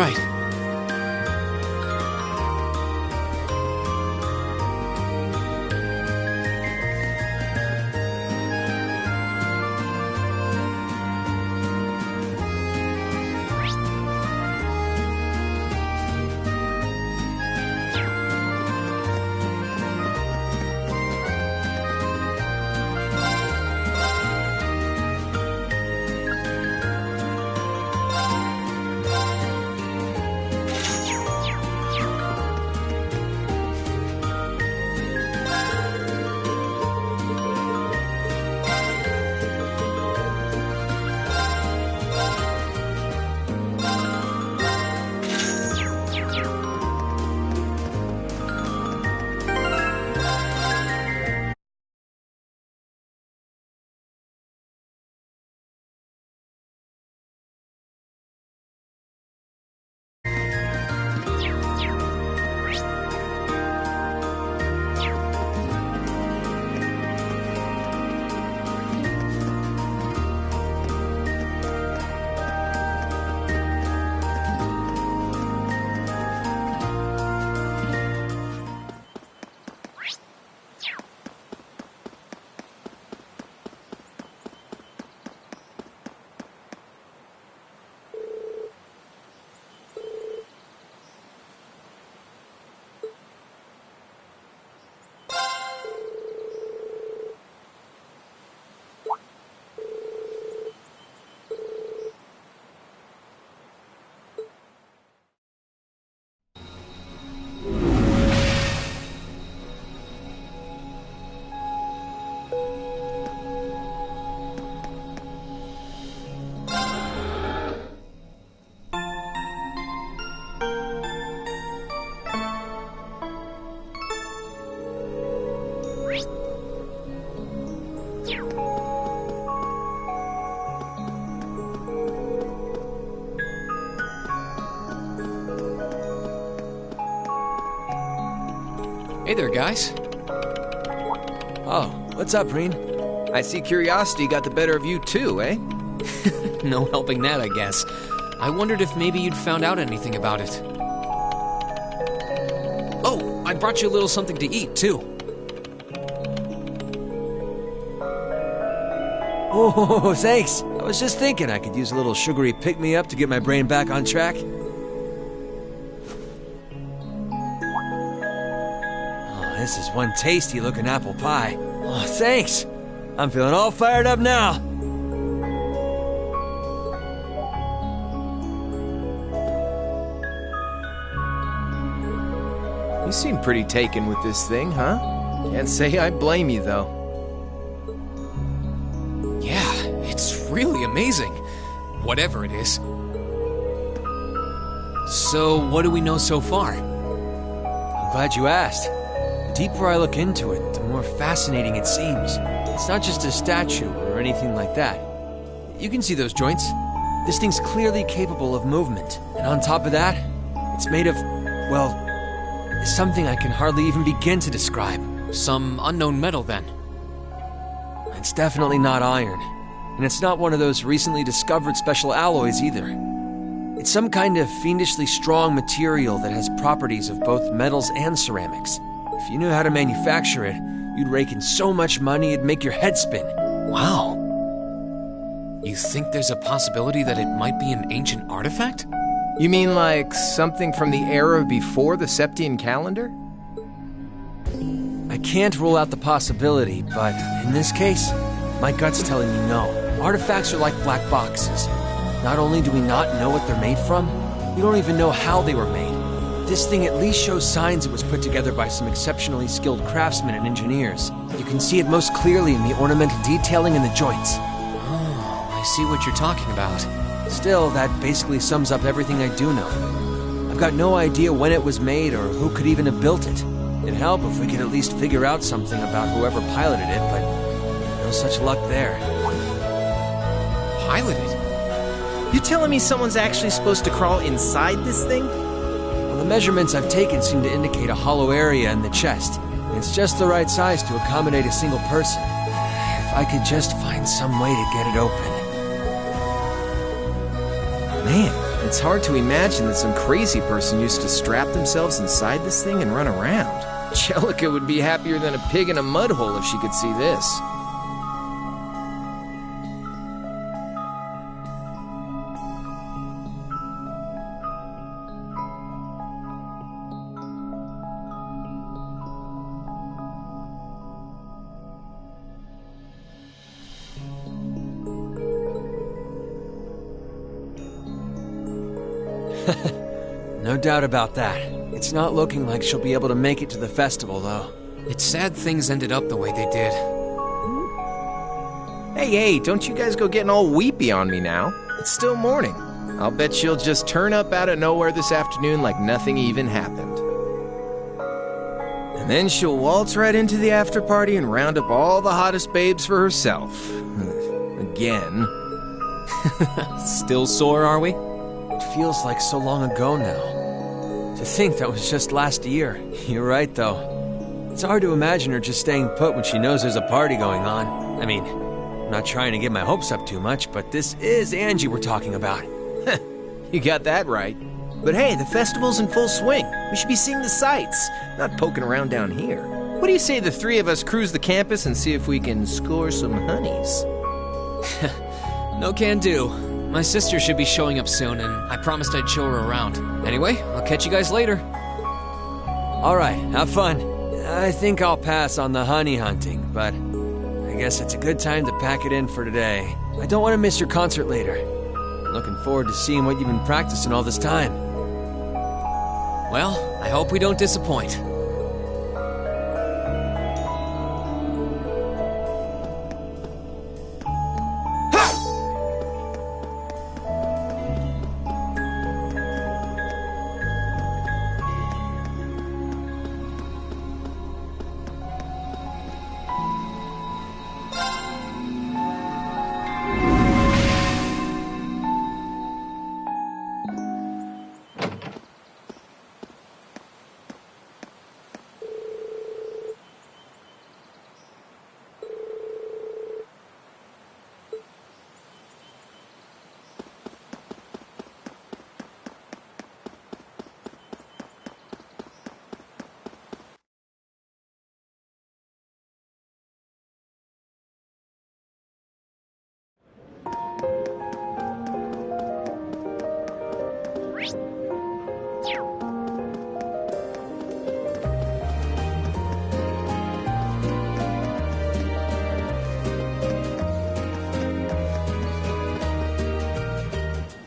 Right. Hey there, guys. Oh, what's up, Reen? I see curiosity got the better of you too, eh? No helping that, I guess. I wondered if maybe you'd found out anything about it. Oh, I brought you a little something to eat, too. Oh, thanks. I was just thinking I could use a little sugary pick-me-up to get my brain back on track. Oh, this is one tasty-looking apple pie. Oh, thanks. I'm feeling all fired up now. You seem pretty taken with this thing, huh? Can't say I blame you, though. Yeah, it's really amazing. Whatever it is. So, what do we know so far? I'm glad you asked. The deeper I look into it, the more fascinating it seems. It's not just a statue or anything like that. You can see those joints. This thing's clearly capable of movement. And on top of that, it's made of, well, something I can hardly even begin to describe. Some unknown metal, then? It's definitely not iron. And it's not one of those recently discovered special alloys either. It's some kind of fiendishly strong material that has properties of both metals and ceramics. If you knew how to manufacture it, you'd rake in so much money it'd make your head spin. Wow. You think there's a possibility that it might be an ancient artifact? You mean like something from the era before the Septian calendar? I can't rule out the possibility, but in this case, my gut's telling me no. Artifacts are like black boxes. Not only do we not know what they're made from, we don't even know how they were made. This thing at least shows signs it was put together by some exceptionally skilled craftsmen and engineers. You can see it most clearly in the ornamental detailing in the joints. Oh, I see what you're talking about. Still, that basically sums up everything I do know. I've got no idea when it was made or who could even have built it. It'd help if we could at least figure out something about whoever piloted it, but no such luck there. Piloted? You telling me someone's actually supposed to crawl inside this thing? Well, the measurements I've taken seem to indicate a hollow area in the chest. And it's just the right size to accommodate a single person. If I could just find some way to get it open. Man, It's hard to imagine that some crazy person used to strap themselves inside this thing and run around. Jellica would be happier than a pig in a mud hole if she could see this. No doubt about that. It's not looking like she'll be able to make it to the festival, though. It's sad things ended up the way they did. Hey, don't you guys go getting all weepy on me now. It's still morning. I'll bet she'll just turn up out of nowhere this afternoon like nothing even happened. And then she'll waltz right into the after party and round up all the hottest babes for herself. Again. Still sore, are we? It feels like so long ago now. To think that was just last year. You're right, though. It's hard to imagine her just staying put when she knows there's a party going on. I mean, I'm not trying to get my hopes up too much, but this is Angie we're talking about. You got that right. But hey, the festival's in full swing. We should be seeing the sights, not poking around down here. What do you say the three of us cruise the campus and see if we can score some honeys? No can do. My sister should be showing up soon, and I promised I'd show her around. Anyway, I'll catch you guys later. All right, have fun. I think I'll pass on the honey hunting, but I guess it's a good time to pack it in for today. I don't want to miss your concert later. I'm looking forward to seeing what you've been practicing all this time. Well, I hope we don't disappoint.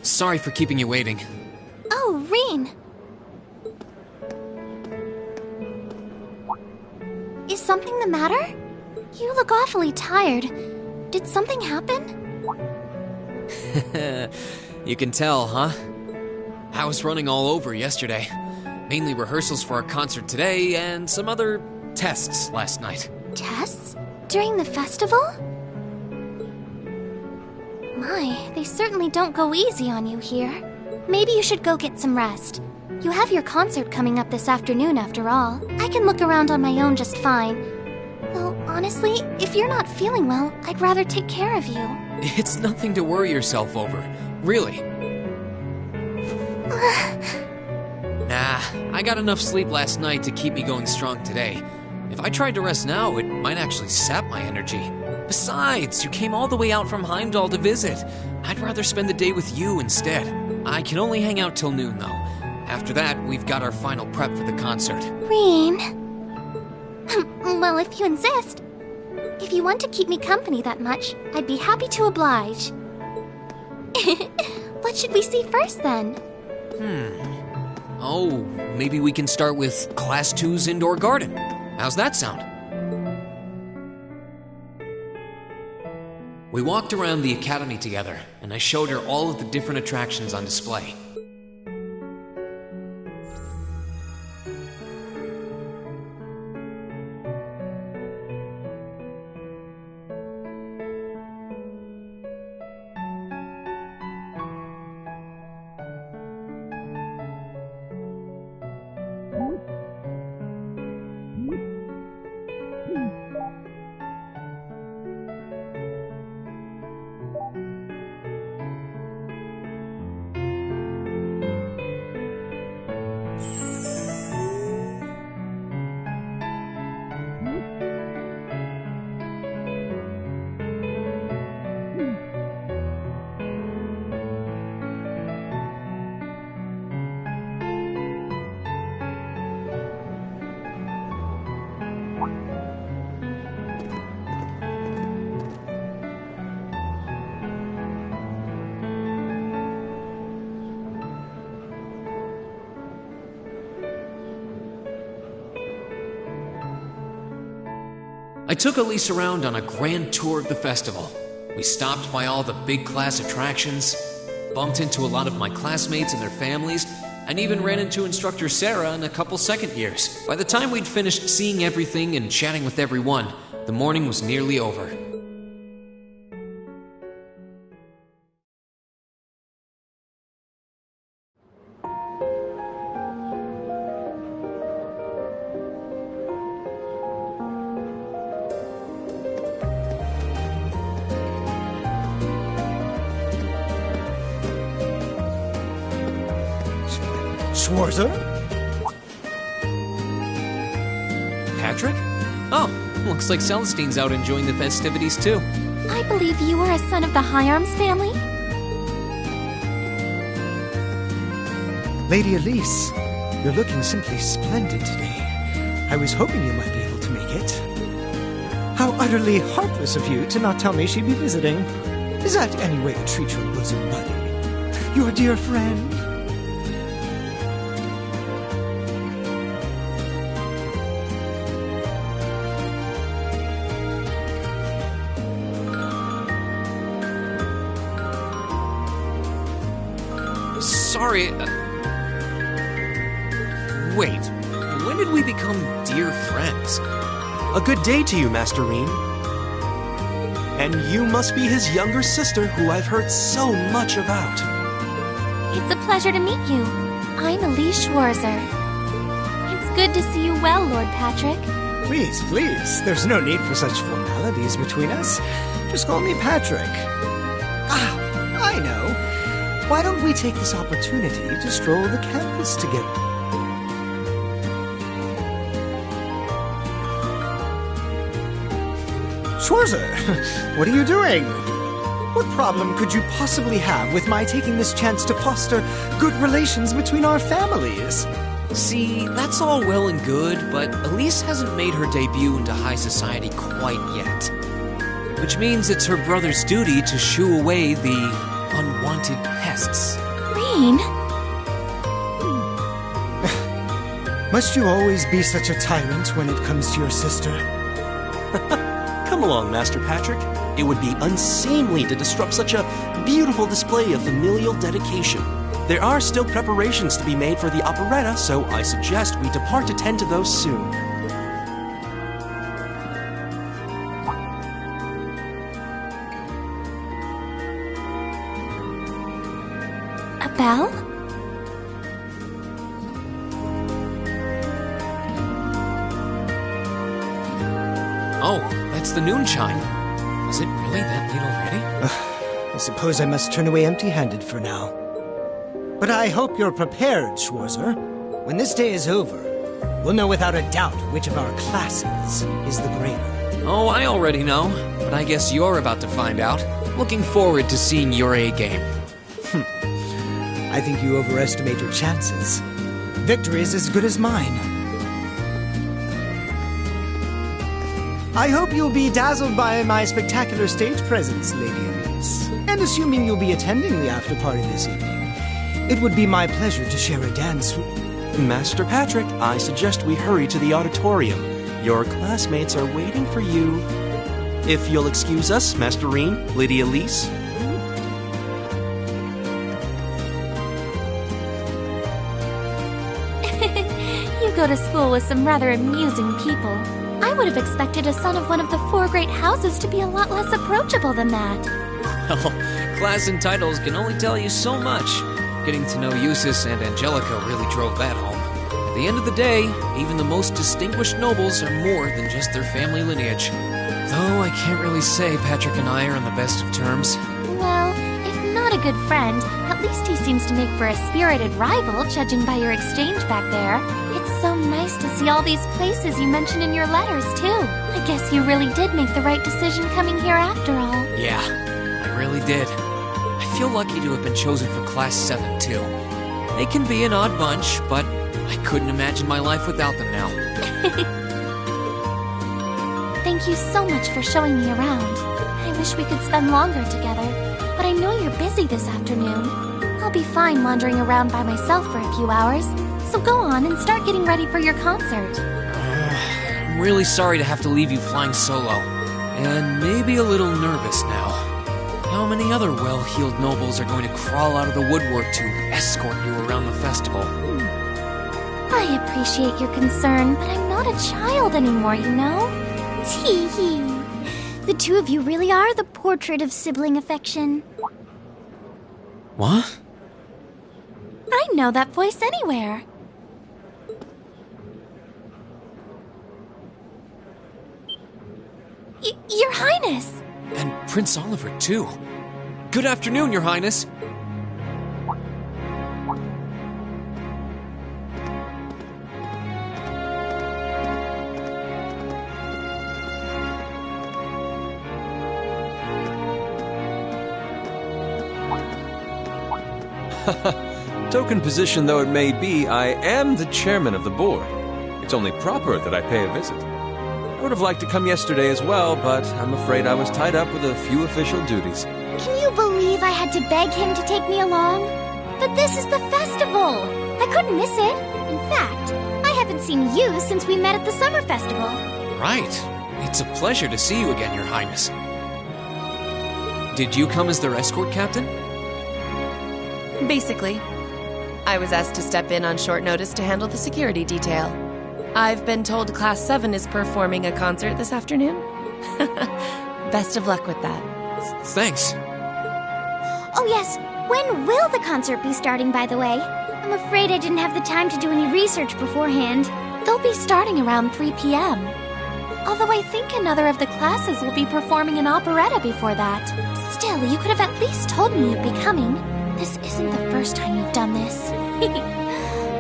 Sorry for keeping you waiting. Oh, Rean! Is something the matter? You look awfully tired. Did something happen? You can tell, huh? I was running all over yesterday. Mainly rehearsals for our concert today and some other tests last night. Tests? During the festival? My, they certainly don't go easy on you here. Maybe you should go get some rest. You have your concert coming up this afternoon after all. I can look around on my own just fine. Well, honestly, if you're not feeling well, I'd rather take care of you. It's nothing to worry yourself over. Really. Nah, I got enough sleep last night to keep me going strong today. If I tried to rest now, it might actually sap my energy. Besides, you came all the way out from Heimdall to visit. I'd rather spend the day with you instead. I can only hang out till noon, though. After that, we've got our final prep for the concert. Rean. Well, if you insist. If you want to keep me company that much, I'd be happy to oblige. What should we see first, then? Oh, maybe we can start with Class 2's indoor garden. How's that sound? We walked around the academy together, and I showed her all of the different attractions on display. I took Elise around on a grand tour of the festival. We stopped by all the big class attractions, bumped into a lot of my classmates and their families, and even ran into instructor Sarah and a couple second years. By the time we'd finished seeing everything and chatting with everyone, the morning was nearly over. Schwarzer? Patrick? Oh, looks like Celestine's out enjoying the festivities too. I believe you are a son of the High Arms family? Lady Elise, you're looking simply splendid today. I was hoping you might be able to make it. How utterly heartless of you to not tell me she'd be visiting. Is that any way to treat your bosom buddy? Your dear friend? Sorry. Wait, when did we become dear friends? A good day to you, Master Rean. And you must be his younger sister, who I've heard so much about. It's a pleasure to meet you. I'm Elise Schwarzer. It's good to see you well, Lord Patrick. Please, please. There's no need for such formalities between us. Just call me Patrick. Ah, I know. Why don't we take this opportunity to stroll the campus together? Schwarzer, what are you doing? What problem could you possibly have with my taking this chance to foster good relations between our families? See, that's all well and good, but Elise hasn't made her debut into high society quite yet. Which means it's her brother's duty to shoo away the unwanted pests. Rean? Must you always be such a tyrant when it comes to your sister? Come along, Master Patrick. It would be unseemly to disrupt such a beautiful display of familial dedication. There are still preparations to be made for the operetta, so I suggest we depart to tend to those soon. A bell? Oh, that's the noon chime. Is it really that late already? I suppose I must turn away empty-handed for now. But I hope you're prepared, Schwarzer. When this day is over, we'll know without a doubt which of our classes is the greater. Oh, I already know, but I guess you're about to find out. Looking forward to seeing your A-game. I think you overestimate your chances. Victory is as good as mine. I hope you'll be dazzled by my spectacular stage presence, Lady Elise. And assuming you'll be attending the after-party this evening, it would be my pleasure to share a dance with... Master Patrick, I suggest we hurry to the auditorium. Your classmates are waiting for you. If you'll excuse us, Master Rean, Lady Elise. You go to school with some rather amusing people. I would have expected a son of one of the 4 great houses to be a lot less approachable than that. Well, class and titles can only tell you so much. Getting to know Eustace and Angelica really drove that home. At the end of the day, even the most distinguished nobles are more than just their family lineage. Though I can't really say Patrick and I are on the best of terms. Well, if not a good friend, at least he seems to make for a spirited rival, judging by your exchange back there. It's so nice to see all these places you mentioned in your letters, too. I guess you really did make the right decision coming here after all. Yeah, I really did. I feel lucky to have been chosen for Class 7, too. They can be an odd bunch, but I couldn't imagine my life without them now. Thank you so much for showing me around. I wish we could spend longer together, but I know you're busy this afternoon. I'll be fine wandering around by myself for a few hours, so go on and start getting ready for your concert. I'm really sorry to have to leave you flying solo. And maybe a little nervous now. How many other well-heeled nobles are going to crawl out of the woodwork to escort you around the festival? I appreciate your concern, but I'm not a child anymore, you know? Tee-hee. The two of you really are the portrait of sibling affection. What? I know that voice anywhere. Your Highness! And Prince Oliver, too. Good afternoon, Your Highness. Token position though it may be, I am the chairman of the board. It's only proper that I pay a visit. I would have liked to come yesterday as well, but I'm afraid I was tied up with a few official duties. Can you believe I had to beg him to take me along? But this is the festival! I couldn't miss it. In fact, I haven't seen you since we met at the summer festival. Right. It's a pleasure to see you again, Your Highness. Did you come as their escort captain? Basically. I was asked to step in on short notice to handle the security detail. I've been told Class 7 is performing a concert this afternoon. Best of luck with that. Thanks. Oh yes, when will the concert be starting, by the way? I'm afraid I didn't have the time to do any research beforehand. They'll be starting around 3 p.m. Although I think another of the classes will be performing an operetta before that. Still, you could have at least told me you'd be coming. This isn't the first time you've done this.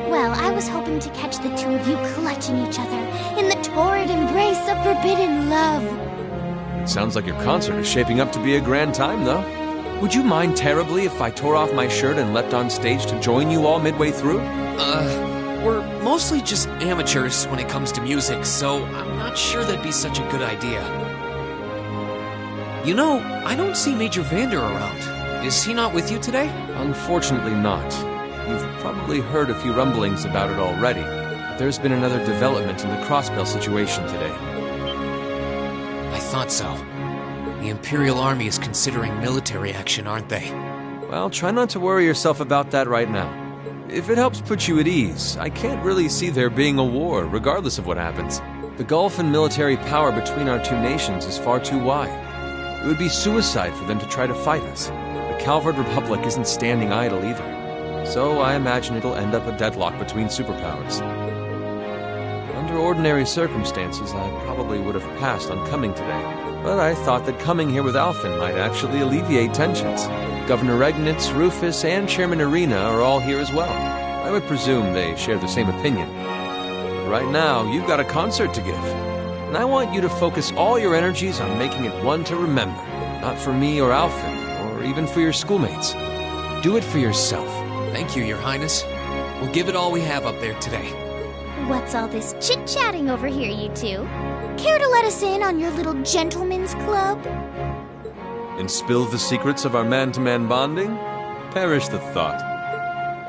Well, I was hoping to catch the two of you clutching each other in the torrid embrace of forbidden love. Sounds like your concert is shaping up to be a grand time, though. Would you mind terribly if I tore off my shirt and leapt on stage to join you all midway through? We're mostly just amateurs when it comes to music, so I'm not sure that'd be such a good idea. You know, I don't see Major Vander around. Is he not with you today? Unfortunately not. You've probably heard a few rumblings about it already. There's been another development in the Crossbell situation today. I thought so. The Imperial Army is considering military action, aren't they? Well, try not to worry yourself about that right now. If it helps put you at ease, I can't really see there being a war, regardless of what happens. The gulf in military power between our two nations is far too wide. It would be suicide for them to try to fight us. The Calvard Republic isn't standing idle either. So I imagine it'll end up a deadlock between superpowers. Under ordinary circumstances, I probably would have passed on coming today. But I thought that coming here with Alphen might actually alleviate tensions. Governor Regnitz, Rufus, and Chairman Arena are all here as well. I would presume they share the same opinion. Right now, you've got a concert to give. And I want you to focus all your energies on making it one to remember. Not for me or Alphen, or even for your schoolmates. Do it for yourself. Thank you, Your Highness. We'll give it all we have up there today. What's all this chit-chatting over here, you two? Care to let us in on your little gentleman's club? And spill the secrets of our man-to-man bonding? Perish the thought.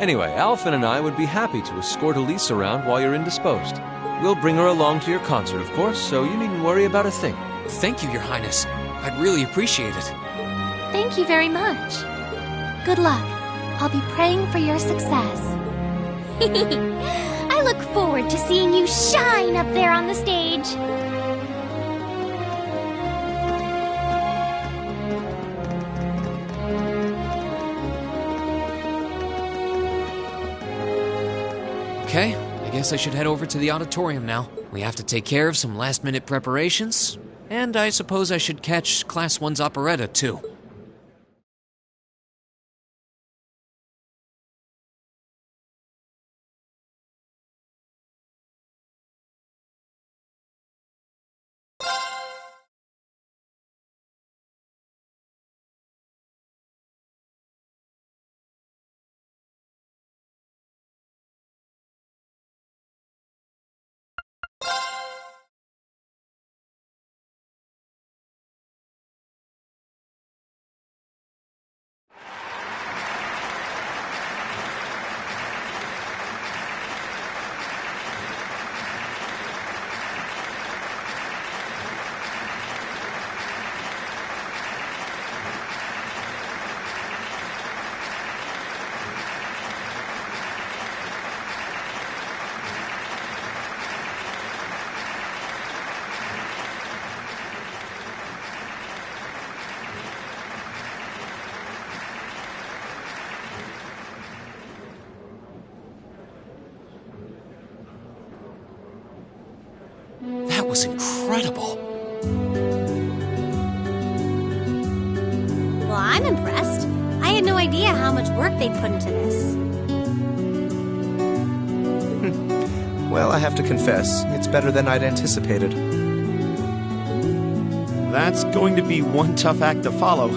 Anyway, Alphen and I would be happy to escort Elise around while you're indisposed. We'll bring her along to your concert, of course, so you needn't worry about a thing. Thank you, Your Highness. I'd really appreciate it. Thank you very much. Good luck. I'll be praying for your success. I look forward to seeing you shine up there on the stage. Okay, I guess I should head over to the auditorium now. We have to take care of some last-minute preparations, and I suppose I should catch Class 1's operetta, too. incredible. Well, I'm impressed. I had no idea how much work they'd put into this. Well, I have to confess, it's better than I'd anticipated. That's going to be one tough act to follow.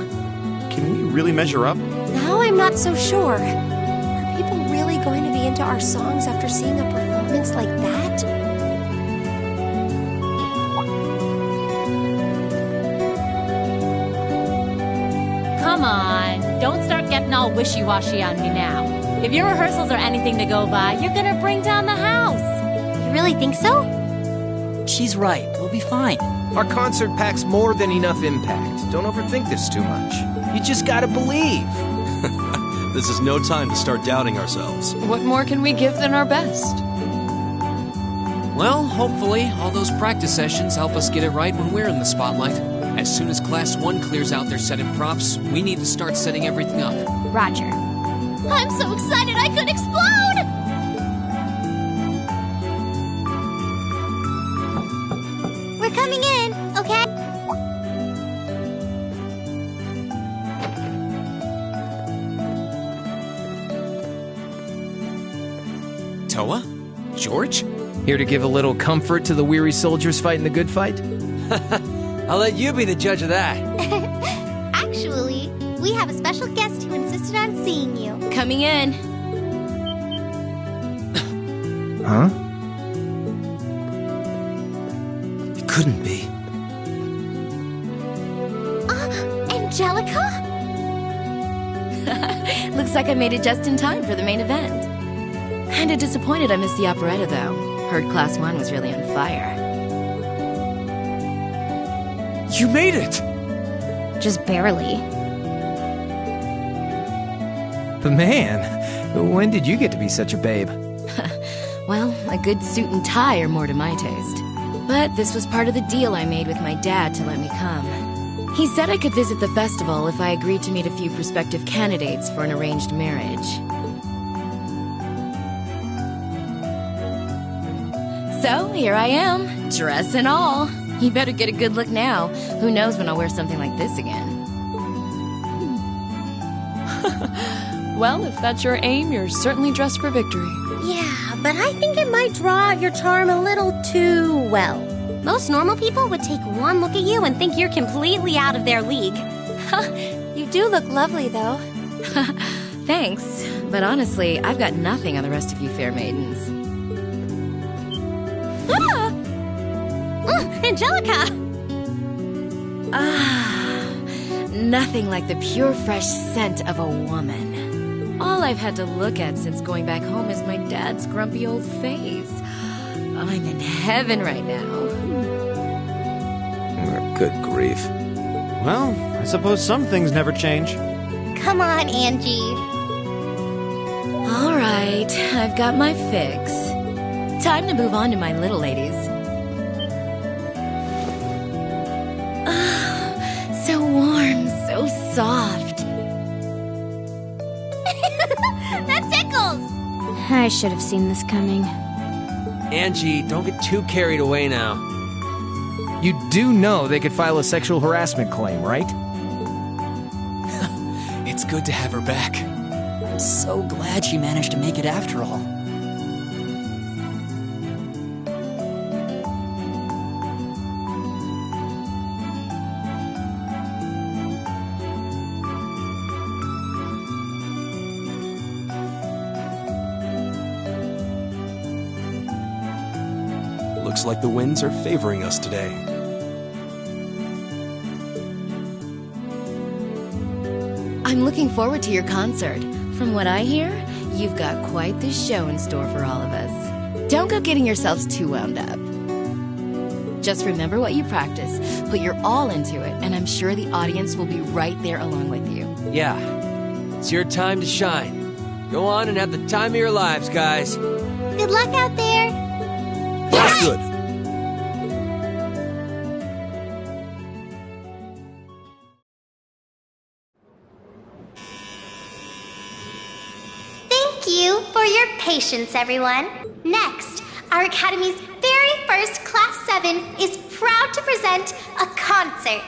Can we really measure up? Now I'm not so sure. Are people really going to be into our songs after seeing a performance like that? Come on, don't start getting all wishy-washy on me now. If your rehearsals are anything to go by, you're gonna bring down the house. You really think so? She's right. We'll be fine. Our concert packs more than enough impact. Don't overthink this too much. You just gotta believe. This is no time to start doubting ourselves. What more can we give than our best? Well, hopefully, all those practice sessions help us get it right when we're in the spotlight. As soon as Class 1 clears out their set and props, we need to start setting everything up. Roger. I'm so excited I could explode! We're coming in, okay? Toa? George? Here to give a little comfort to the weary soldiers fighting the good fight? I'll let you be the judge of that. Actually, we have a special guest who insisted on seeing you. Coming in. Huh? It couldn't be. Angelica? Looks like I made it just in time for the main event. Kinda disappointed I missed the operetta, though. Heard Class 1 was really on fire. You made it! Just barely. But man, when did you get to be such a babe? Well, a good suit and tie are more to my taste. But this was part of the deal I made with my dad to let me come. He said I could visit the festival if I agreed to meet a few prospective candidates for an arranged marriage. So, here I am, dress and all. You better get a good look now. Who knows when I'll wear something like this again. Well, if that's your aim, you're certainly dressed for victory. Yeah, but I think it might draw out your charm a little too well. Most normal people would take one look at you and think you're completely out of their league. You do look lovely, though. Thanks, but honestly, I've got nothing on the rest of you fair maidens. Ah! Angelica! Nothing like the pure, fresh scent of a woman. All I've had to look at since going back home is my dad's grumpy old face. I'm in heaven right now. Good grief. Well, I suppose some things never change. Come on, Angie. All right, I've got my fix. Time to move on to my little ladies. So warm, so soft. That tickles! I should have seen this coming. Angie, don't get too carried away now. You do know they could file a sexual harassment claim, right? It's good to have her back. I'm so glad she managed to make it after all. Looks like the winds are favoring us today. I'm looking forward to your concert. From what I hear, you've got quite the show in store for all of us. Don't go getting yourselves too wound up. Just remember what you practice, put your all into it, and I'm sure the audience will be right there along with you. Yeah, it's your time to shine. Go on and have the time of your lives, guys. Good luck out there. That's good. Thank you for your patience, everyone. Next, our Academy's very 31st Class 7 is proud to present a concert.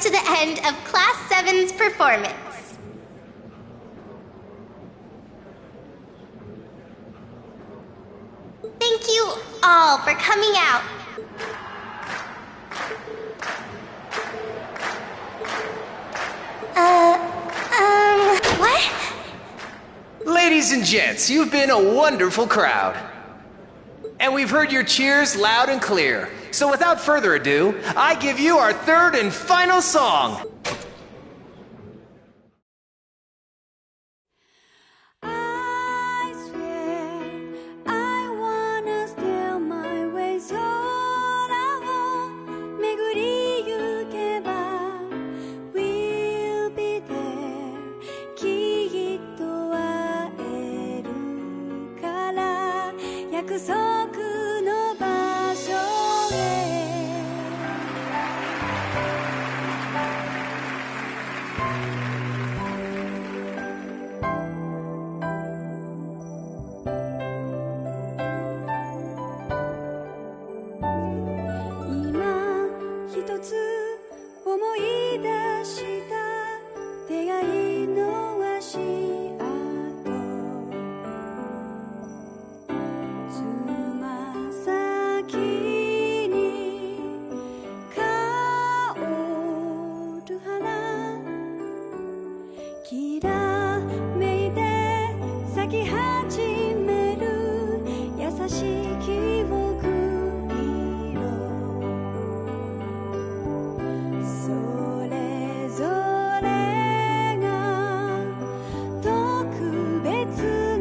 To the end of Class 7's performance. Thank you all for coming out. What? Ladies and gents, you've been a wonderful crowd. And we've heard your cheers loud and clear. So without further ado, I give you our third and final song.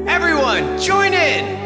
Everyone, join in!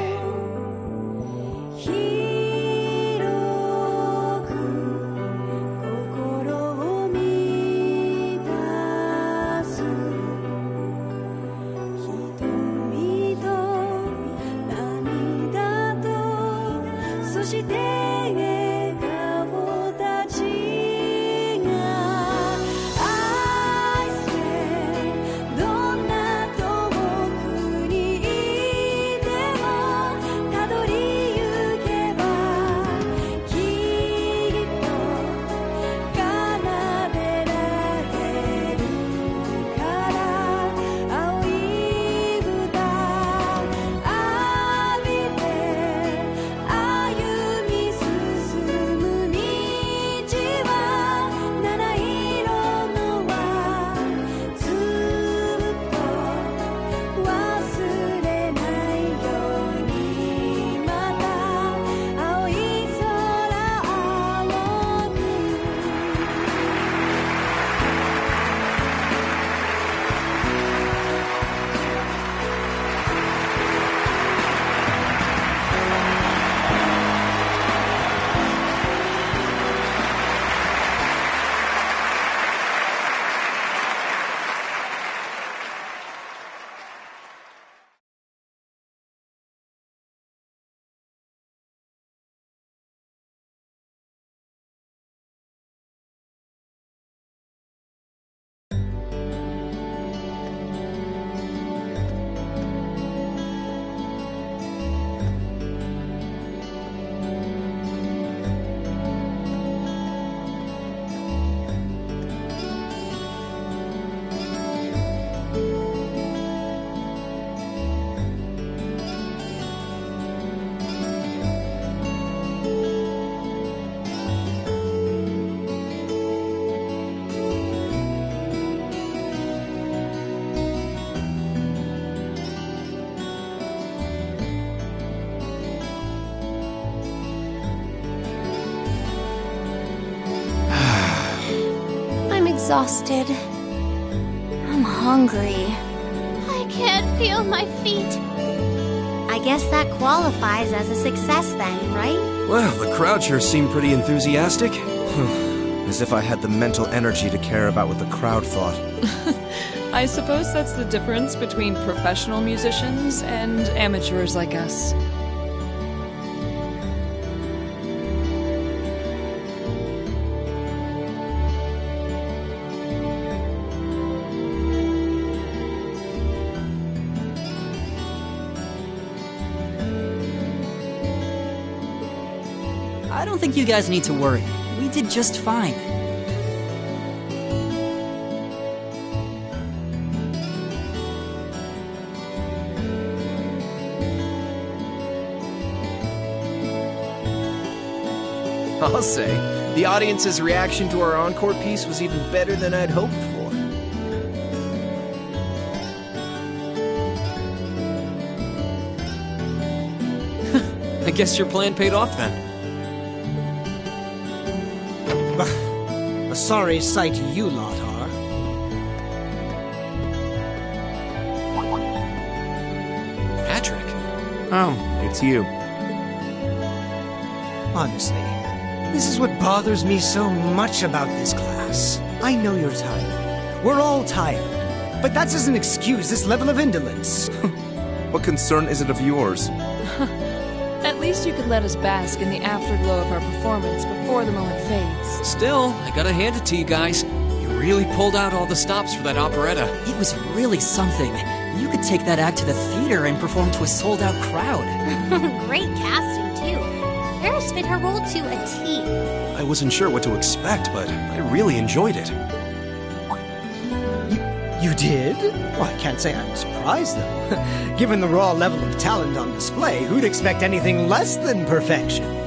exhausted. I'm hungry. I can't feel my feet. I guess that qualifies as a success then, right? Well, the crowd sure seemed pretty enthusiastic. As if I had the mental energy to care about what the crowd thought. I suppose that's the difference between professional musicians and amateurs like us. I don't think you guys need to worry. We did just fine. I'll say, the audience's reaction to our encore piece was even better than I'd hoped for. I guess your plan paid off then. A sorry sight you lot are. Patrick. Oh, it's you. Honestly, this is what bothers me so much about this class. I know you're tired. We're all tired. But that doesn't excuse this level of indolence. What concern is it of yours? At least you could let us bask in the afterglow of our performance before the moment fades. Still, I gotta hand it to you guys. You really pulled out all the stops for that operetta. It was really something. You could take that act to the theater and perform to a sold-out crowd. Great casting, too. Paris fit her role to a T. I wasn't sure what to expect, but I really enjoyed it. You did? Well, I can't say I'm surprised, though. Given the raw level of talent on display, who'd expect anything less than perfection?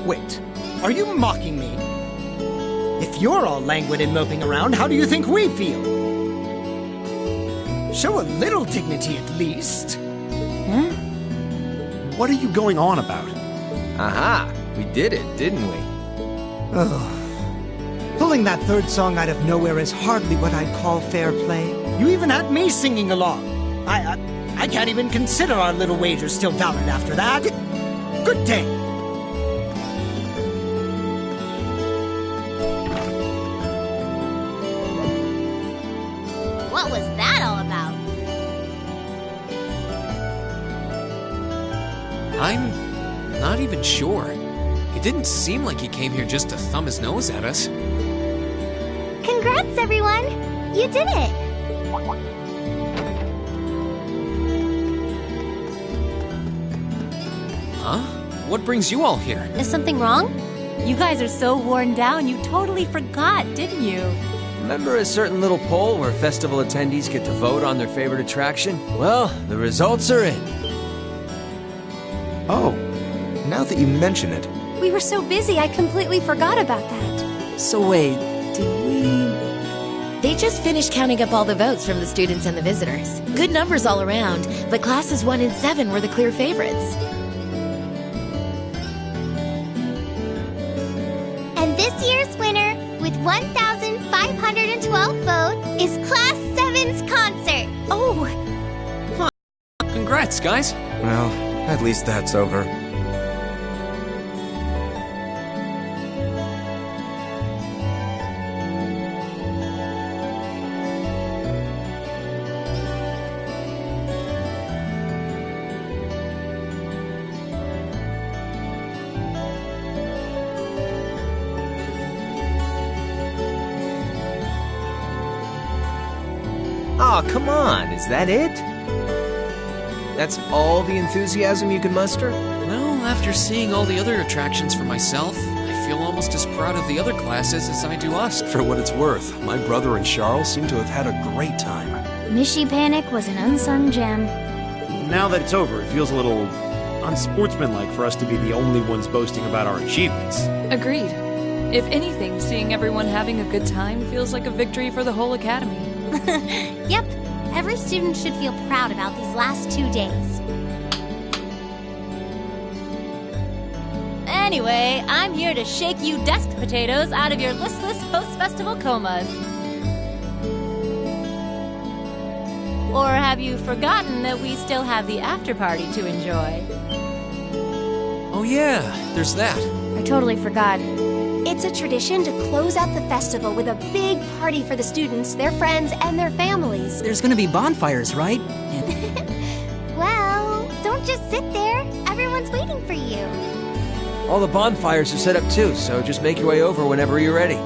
Wait, are you mocking me? If you're all languid and moping around, how do you think we feel? Show a little dignity at least. What are you going on about? Aha! We did it, didn't we? Oh. Pulling that third song out of nowhere is hardly what I'd call fair play. You even had me singing along. I can't even consider our little wager still valid after that. Good day. What was that all about? I'm not even sure. It didn't seem like he came here just to thumb his nose at us. Congrats, everyone! You did it! Huh? What brings you all here? Is something wrong? You guys are so worn down, you totally forgot, didn't you? Remember a certain little poll where festival attendees get to vote on their favorite attraction? Well, the results are in. Oh, now that you mention it. We were so busy, I completely forgot about that. So wait, did we... They just finished counting up all the votes from the students and the visitors. Good numbers all around, but classes 1 and 7 were the clear favorites. And this year's winner, with 1,512 votes, is Class 7's concert. Oh! Congrats, guys. Well, at least that's over. Aw, come on, is that it? That's all the enthusiasm you can muster? Well, after seeing all the other attractions for myself, I feel almost as proud of the other classes as I do us. For what it's worth, my brother and Charles seem to have had a great time. Mishy Panic was an unsung gem. Now that it's over, it feels a little unsportsmanlike for us to be the only ones boasting about our achievements. Agreed. If anything, seeing everyone having a good time feels like a victory for the whole academy. Yep, every student should feel proud about these last 2 days. Anyway, I'm here to shake you desk potatoes out of your listless post-festival comas. Or have you forgotten that we still have the after-party to enjoy? Oh yeah, there's that. I totally forgot. It's a tradition to close out the festival with a big party for the students, their friends, and their families. There's gonna be bonfires, right? Well, don't just sit there. Everyone's waiting for you. All the bonfires are set up too, so just make your way over whenever you're ready.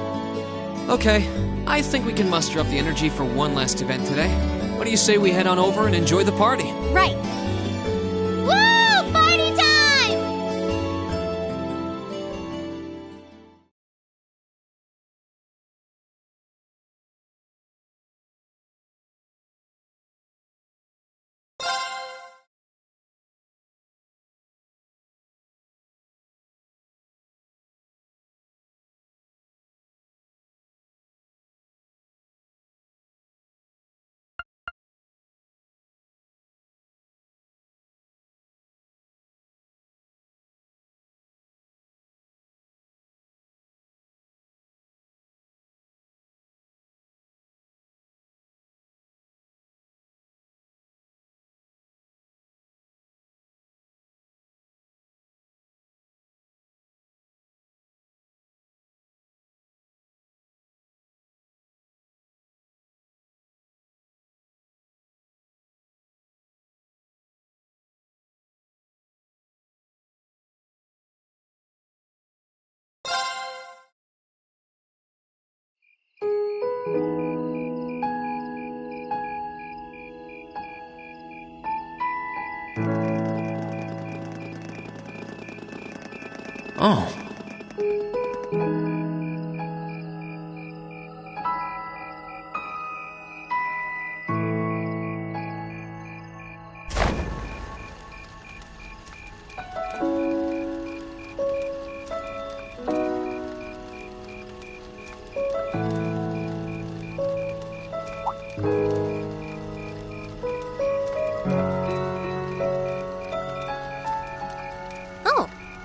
Okay, I think we can muster up the energy for one last event today. What do you say we head on over and enjoy the party? Right. Woo! Party time! Oh.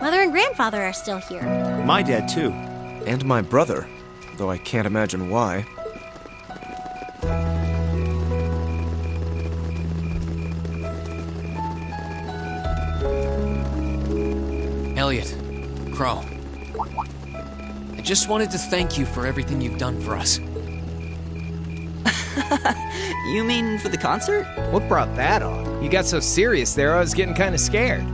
Mother and grandfather are still here. My dad, too. And my brother, though I can't imagine why. Elliot, Crow. I just wanted to thank you for everything you've done for us. You mean for the concert? What brought that on? You got so serious there, I was getting kind of scared.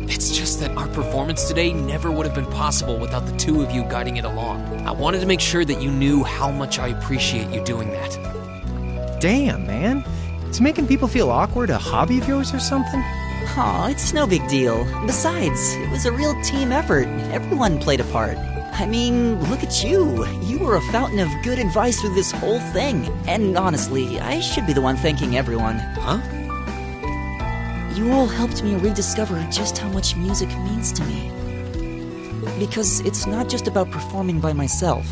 It's just that our performance today never would have been possible without the two of you guiding it along. I wanted to make sure that you knew how much I appreciate you doing that. Damn, man. Is making people feel awkward a hobby of yours or something? Aw, it's no big deal. Besides, it was a real team effort. Everyone played a part. I mean, look at you. You were a fountain of good advice through this whole thing. And honestly, I should be the one thanking everyone. Huh? You all helped me rediscover just how much music means to me. Because it's not just about performing by myself.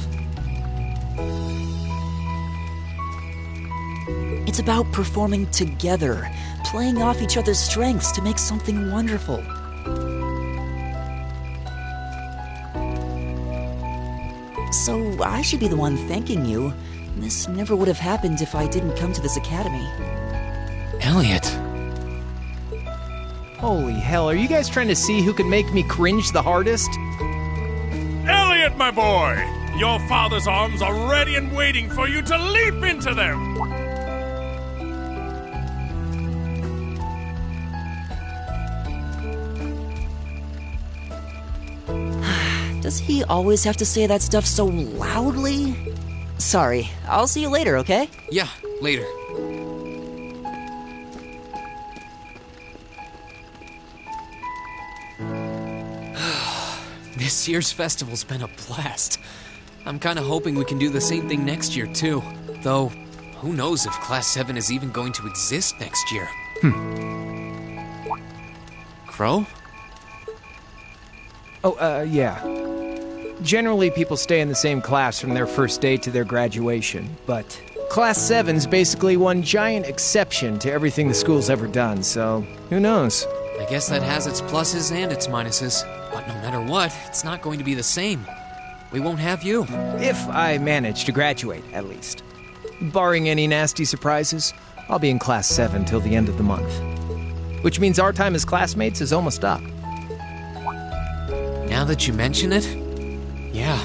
It's about performing together, playing off each other's strengths to make something wonderful. So I should be the one thanking you. This never would have happened if I didn't come to this academy. Elliot. Holy hell, are you guys trying to see who can make me cringe the hardest? Elliot, my boy! Your father's arms are ready and waiting for you to leap into them! Does he always have to say that stuff so loudly? Sorry, I'll see you later, okay? Yeah, later. This year's festival's been a blast. I'm kinda hoping we can do the same thing next year, too. Though, who knows if Class 7 is even going to exist next year. Crow? Oh, yeah. Generally, people stay in the same class from their first day to their graduation, but Class 7's basically one giant exception to everything the school's ever done, so who knows? I guess that has its pluses and its minuses, but no matter what, it's not going to be the same. We won't have you. If I manage to graduate, at least. Barring any nasty surprises, I'll be in Class 7 till the end of the month. Which means our time as classmates is almost up. Now that you mention it, yeah.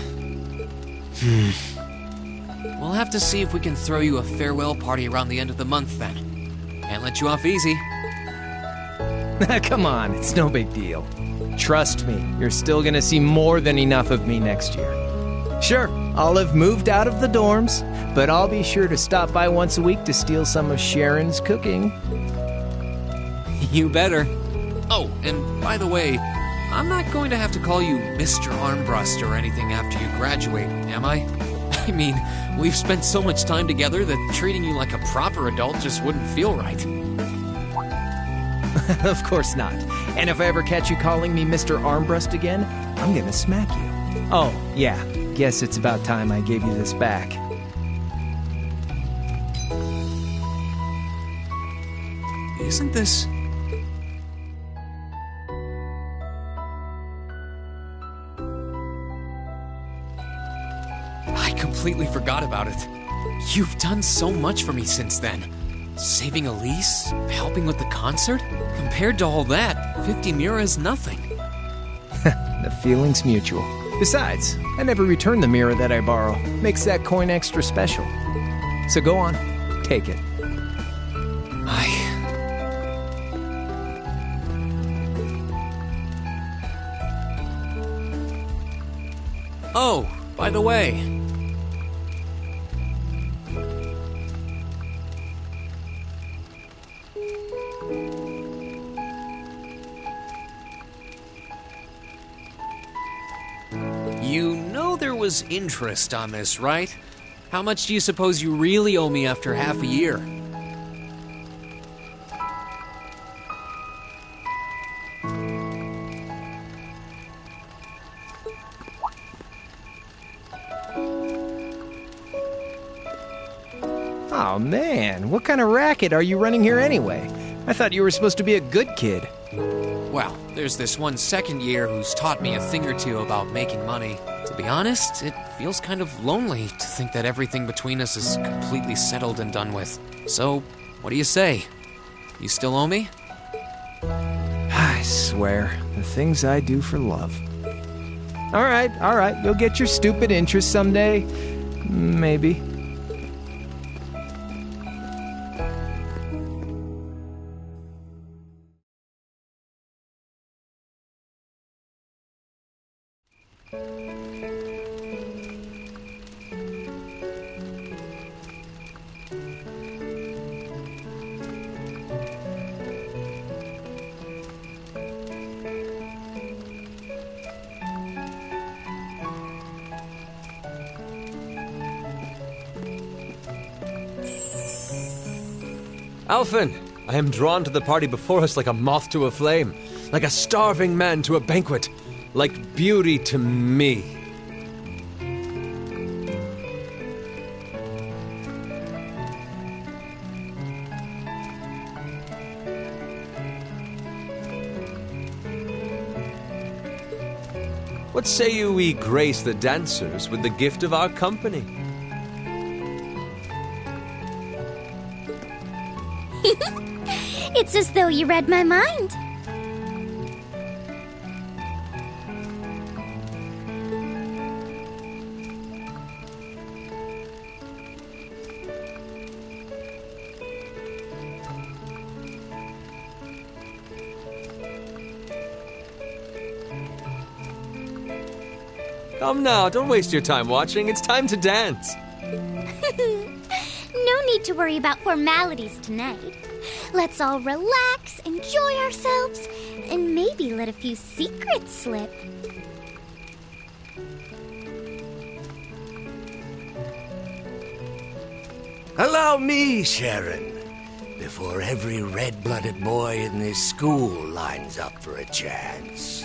We'll have to see if we can throw you a farewell party around the end of the month then. Can't let you off easy. Come on, it's no big deal. Trust me, you're still gonna see more than enough of me next year. Sure, I'll have moved out of the dorms, but I'll be sure to stop by once a week to steal some of Sharon's cooking. You better. Oh, and by the way, I'm not going to have to call you Mr. Armbrust or anything after you graduate, am I? I mean, we've spent so much time together that treating you like a proper adult just wouldn't feel right. Of course not. And if I ever catch you calling me Mr. Armbrust again, I'm gonna smack you. Oh, yeah. Guess it's about time I gave you this back. Isn't this... I completely forgot about it. You've done so much for me since then. Saving Elise, helping with the concert. Compared to all that, 50 Mira is nothing. The feeling's mutual. Besides, I never return the mirror that I borrow. Makes that coin extra special. So go on, take it. Oh, by the way... You know there was interest on this, right? How much do you suppose you really owe me after half a year? Oh man, what kind of racket are you running here anyway? I thought you were supposed to be a good kid. Well, there's this one second year who's taught me a thing or two about making money. To be honest, it feels kind of lonely to think that everything between us is completely settled and done with. So, what do you say? You still owe me? I swear, the things I do for love. All right, you'll get your stupid interest someday. Maybe. Alphen, I am drawn to the party before us like a moth to a flame, like a starving man to a banquet, like beauty to me. What say you we grace the dancers with the gift of our company? It's as though you read my mind. Come now, don't waste your time watching. It's time to dance. No need to worry about formalities tonight. Let's all relax, enjoy ourselves, and maybe let a few secrets slip. Allow me, Sharon. before every red-blooded boy in this school lines up for a chance.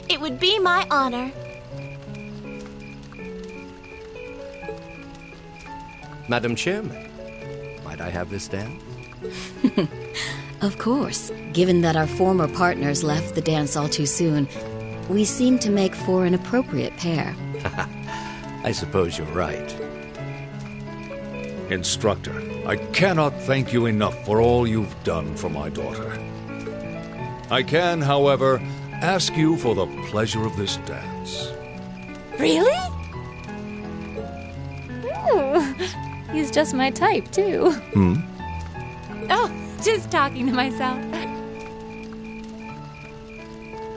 It would be my honor. Madam Chairman, might I have this dance? Of course. Given that our former partners left the dance all too soon, we seem to make for an appropriate pair. I suppose you're right. Instructor, I cannot thank you enough for all you've done for my daughter. I can, however, ask you for the pleasure of this dance. Really? Ooh, he's just my type, too. Oh, just talking to myself.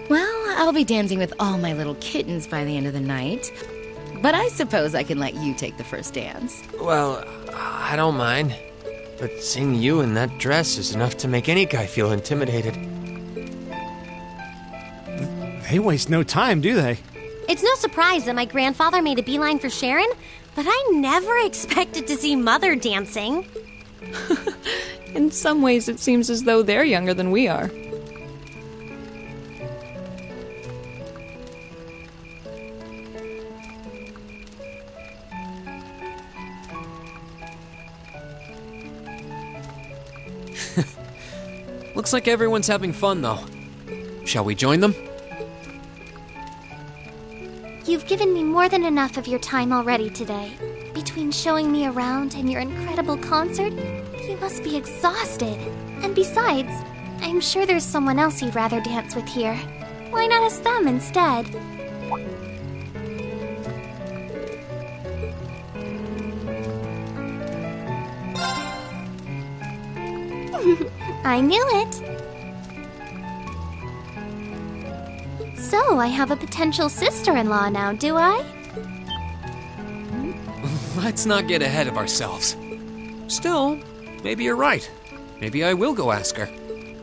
Well, I'll be dancing with all my little kittens by the end of the night. But I suppose I can let you take the first dance. Well, I don't mind. But seeing you in that dress is enough to make any guy feel intimidated. They waste no time, do they? It's no surprise that my grandfather made a beeline for Sharon, but I never expected to see Mother dancing. In some ways, it seems as though they're younger than we are. Looks like everyone's having fun, though. Shall we join them? You've given me more than enough of your time already today. Between showing me around and your incredible concert, you must be exhausted. And besides, I'm sure there's someone else you'd rather dance with here. Why not ask them instead? I knew it! So, I have a potential sister-in-law now, do I? Let's not get ahead of ourselves. Still, maybe you're right. Maybe I will go ask her.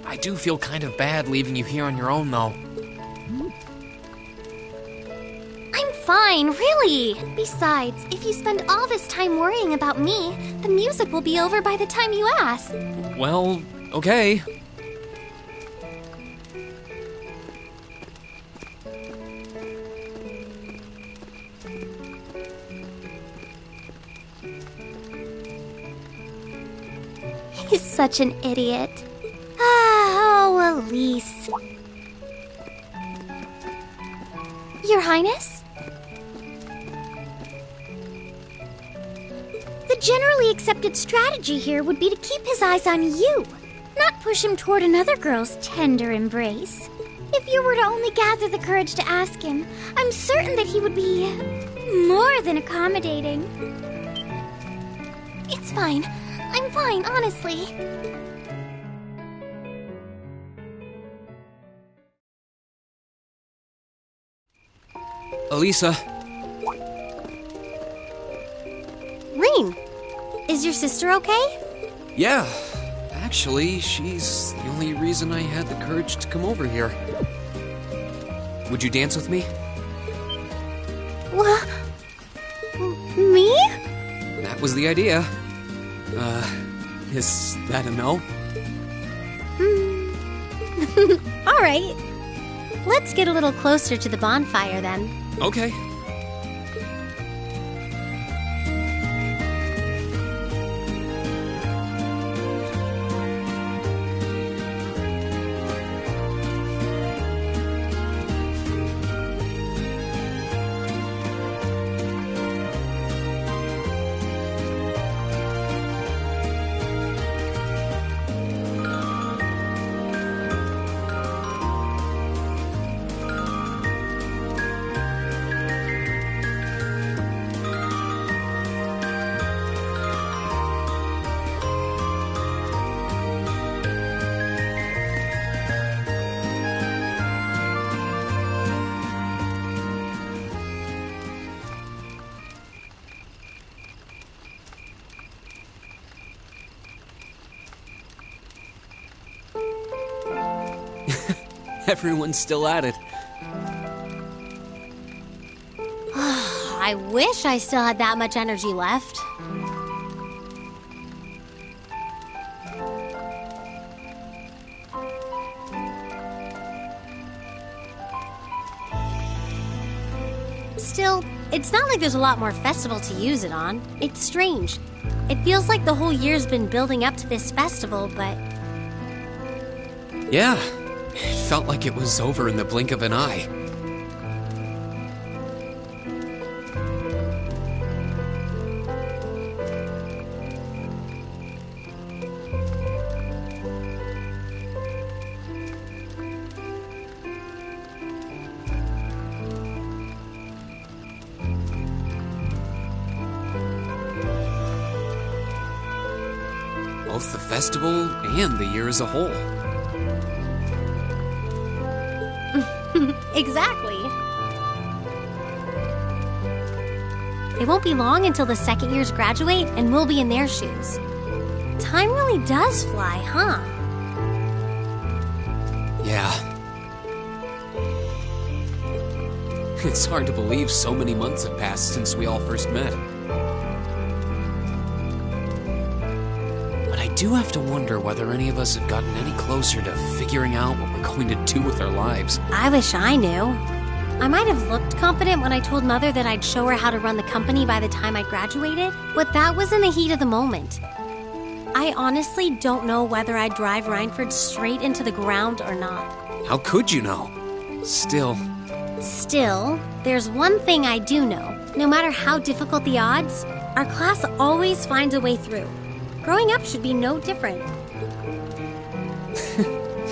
I do feel kind of bad leaving you here on your own, though. I'm fine, really! Besides, if you spend all this time worrying about me, the music will be over by the time you ask. Well, okay. He's such an idiot. Oh, Elise. Your Highness? The generally accepted strategy here would be to keep his eyes on you, not push him toward another girl's tender embrace. If you were to only gather the courage to ask him, I'm certain that he would be more than accommodating. It's fine. I'm fine, honestly. Elisa. Rean, is your sister okay? Yeah. Actually, she's the only reason I had the courage to come over here. Would you dance with me? What? Me? That was the idea. Is that a no? All right. Let's get a little closer to the bonfire then. Okay. Everyone's still at it. I wish I still had that much energy left. Still, it's not like there's a lot more festival to use it on. It's strange. It feels like the whole year's been building up to this festival, but... Yeah, it felt like it was over in the blink of an eye. Both the festival and the year as a whole. Exactly. It won't be long until the second years graduate, and we'll be in their shoes. Time really does fly, huh? Yeah. It's hard to believe so many months have passed since we all first met. But I do have to wonder whether any of us have gotten any closer to figuring out what we're going to do with our lives. I wish I knew. I might have looked confident when I told Mother that I'd show her how to run the company by the time I graduated, but that was in the heat of the moment. I honestly don't know whether I'd drive Rhineford straight into the ground or not. How could you know? Still, there's one thing I do know. No matter how difficult the odds, our class always finds a way through. Growing up should be no different.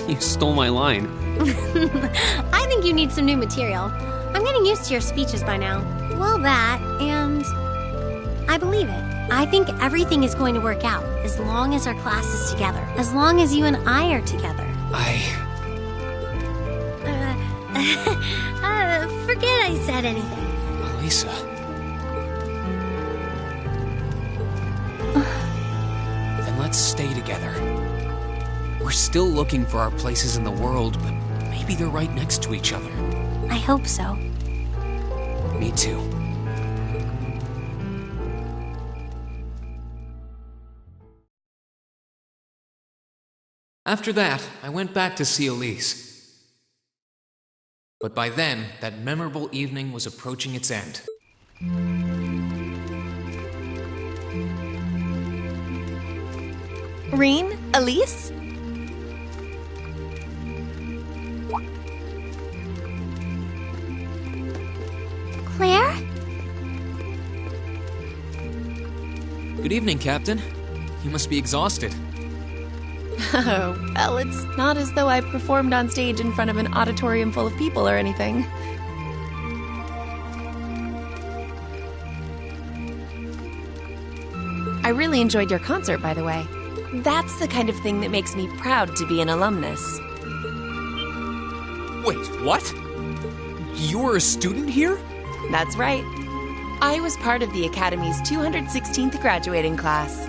you stole my line. I think you need some new material. I'm getting used to your speeches by now. Well, that, and I believe it. I think everything is going to work out as long as our class is together. As long as you and I are together. Forget I said anything. Elisa. Then let's stay together. We're still looking for our places in the world, but maybe they're right next to each other. I hope so. Me too. After that, I went back to see Elise. But by then, that memorable evening was approaching its end. Reen? Elise? Claire? Good evening, Captain. You must be exhausted. Oh, well, it's not as though I performed on stage in front of an auditorium full of people or anything. I really enjoyed your concert, by the way. That's the kind of thing that makes me proud to be an alumnus. Wait, what? You were a student here? That's right. I was part of the Academy's 216th graduating class.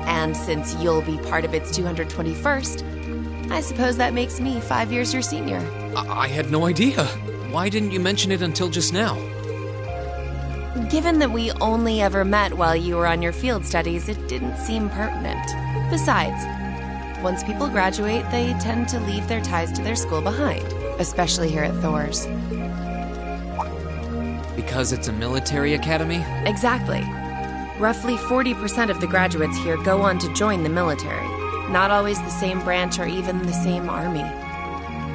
And since you'll be part of its 221st, I suppose that makes me 5 years your senior. I had no idea. Why didn't you mention it until just now? Given that we only ever met while you were on your field studies, it didn't seem pertinent. Besides, once people graduate, they tend to leave their ties to their school behind, especially here at Thor's. Because it's a military academy? Exactly. Roughly 40% of the graduates here go on to join the military. Not always the same branch or even the same army.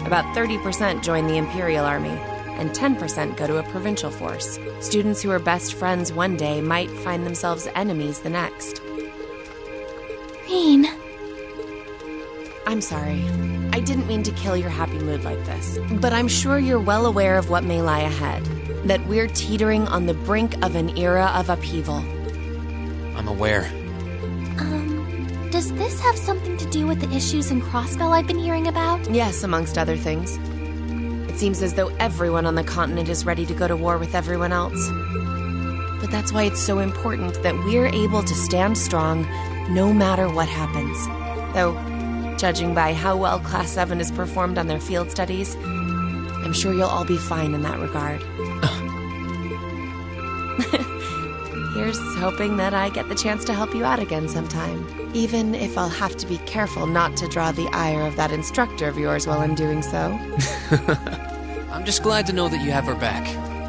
About 30% join the Imperial Army, and 10% go to a provincial force. Students who are best friends one day might find themselves enemies the next. Reen. I'm sorry. I didn't mean to kill your happy mood like this, but I'm sure you're well aware of what may lie ahead. That we're teetering on the brink of an era of upheaval. I'm aware. Does this have something to do with the issues in Crossbell I've been hearing about? Yes, amongst other things. It seems as though everyone on the continent is ready to go to war with everyone else. But that's why it's so important that we're able to stand strong no matter what happens. Though, judging by how well Class 7 has performed on their field studies, I'm sure you'll all be fine in that regard. Here's hoping that I get the chance to help you out again sometime. Even if I'll have to be careful not to draw the ire of that instructor of yours while I'm doing so. I'm just glad to know that you have her back.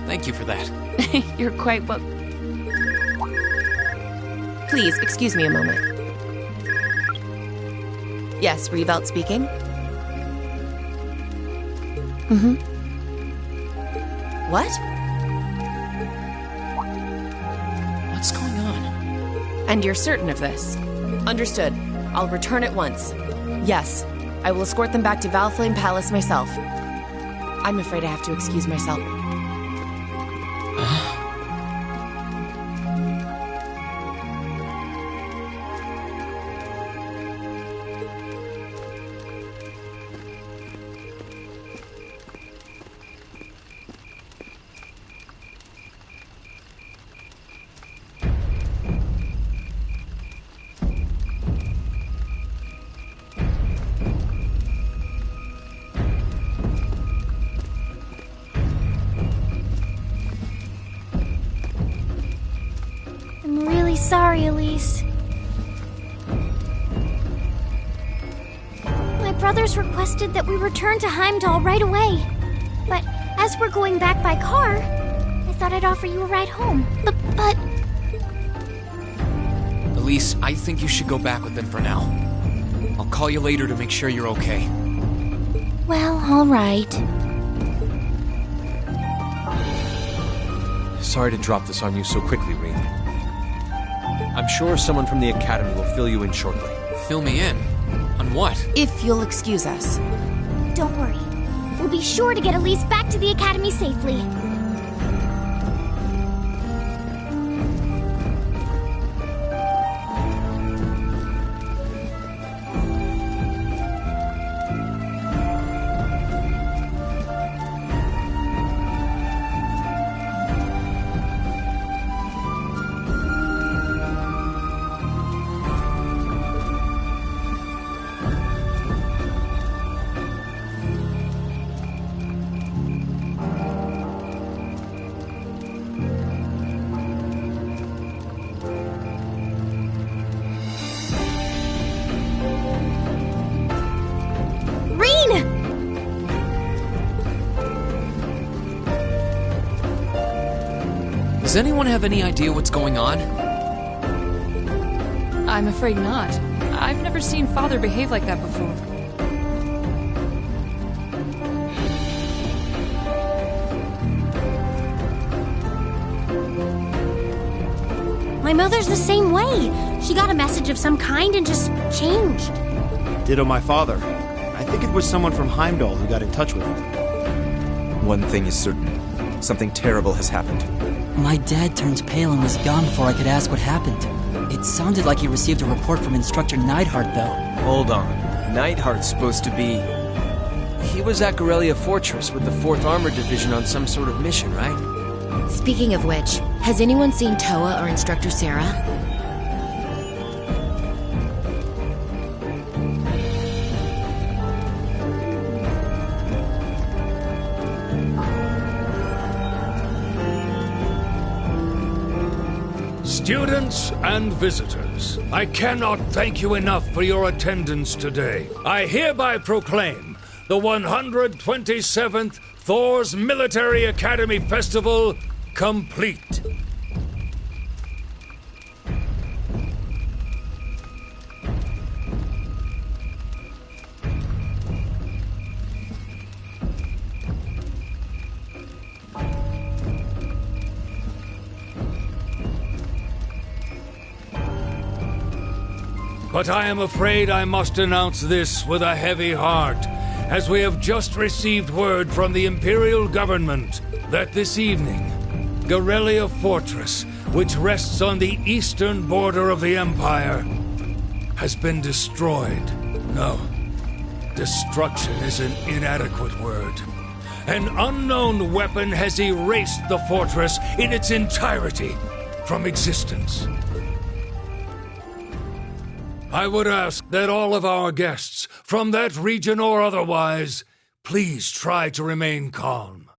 Thank you for that. You're quite well. Please, excuse me a moment. Yes, Revelt speaking. Mm-hmm. What? What's going on? And you're certain of this? Understood. I'll return at once. Yes, I will escort them back to Valflame Palace myself. I'm afraid I have to excuse myself. Sorry, Elise. My brothers requested that we return to Heimdall right away. But as we're going back by car, I thought I'd offer you a ride home. But... Elise, I think you should go back with them for now. I'll call you later to make sure you're okay. Well, all right. Sorry to drop this on you so quickly, Rean. I'm sure someone from the Academy will fill you in shortly. Fill me in? On what? If you'll excuse us. Don't worry. We'll be sure to get Elise back to the Academy safely. Does anyone have any idea what's going on? I'm afraid not. I've never seen Father behave like that before. My mother's the same way. She got a message of some kind and just changed. Ditto my father. I think it was someone from Heimdall who got in touch with him. One thing is certain. Something terrible has happened. My dad turned pale and was gone before I could ask what happened. It sounded like he received a report from Instructor Neidhart, though. Hold on. Neidhart's supposed to be... He was at Gorelia Fortress with the 4th Armored Division on some sort of mission, right? Speaking of which, has anyone seen Toa or Instructor Sarah? Students and visitors, I cannot thank you enough for your attendance today. I hereby proclaim the 127th Thor's Military Academy Festival complete. But I am afraid I must announce this with a heavy heart, as we have just received word from the Imperial Government that this evening, Gorelia Fortress, which rests on the eastern border of the Empire, has been destroyed. No, destruction is an inadequate word. An unknown weapon has erased the fortress in its entirety from existence. I would ask that all of our guests, from that region or otherwise, please try to remain calm.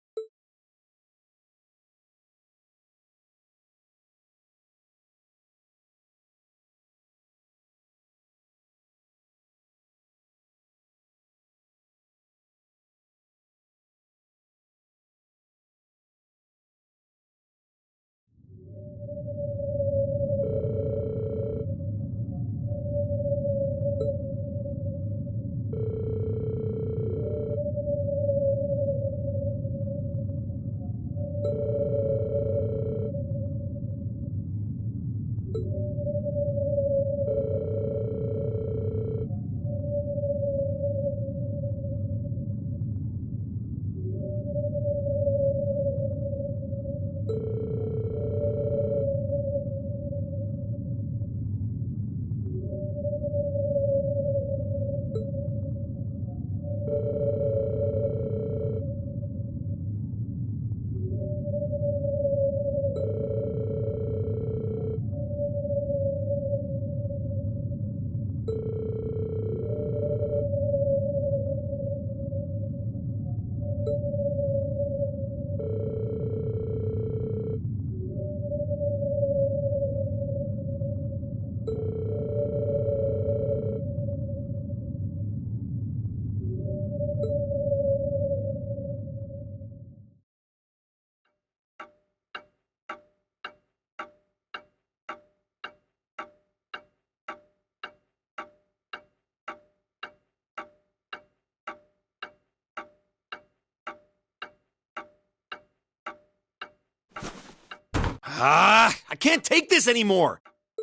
I can't take this anymore.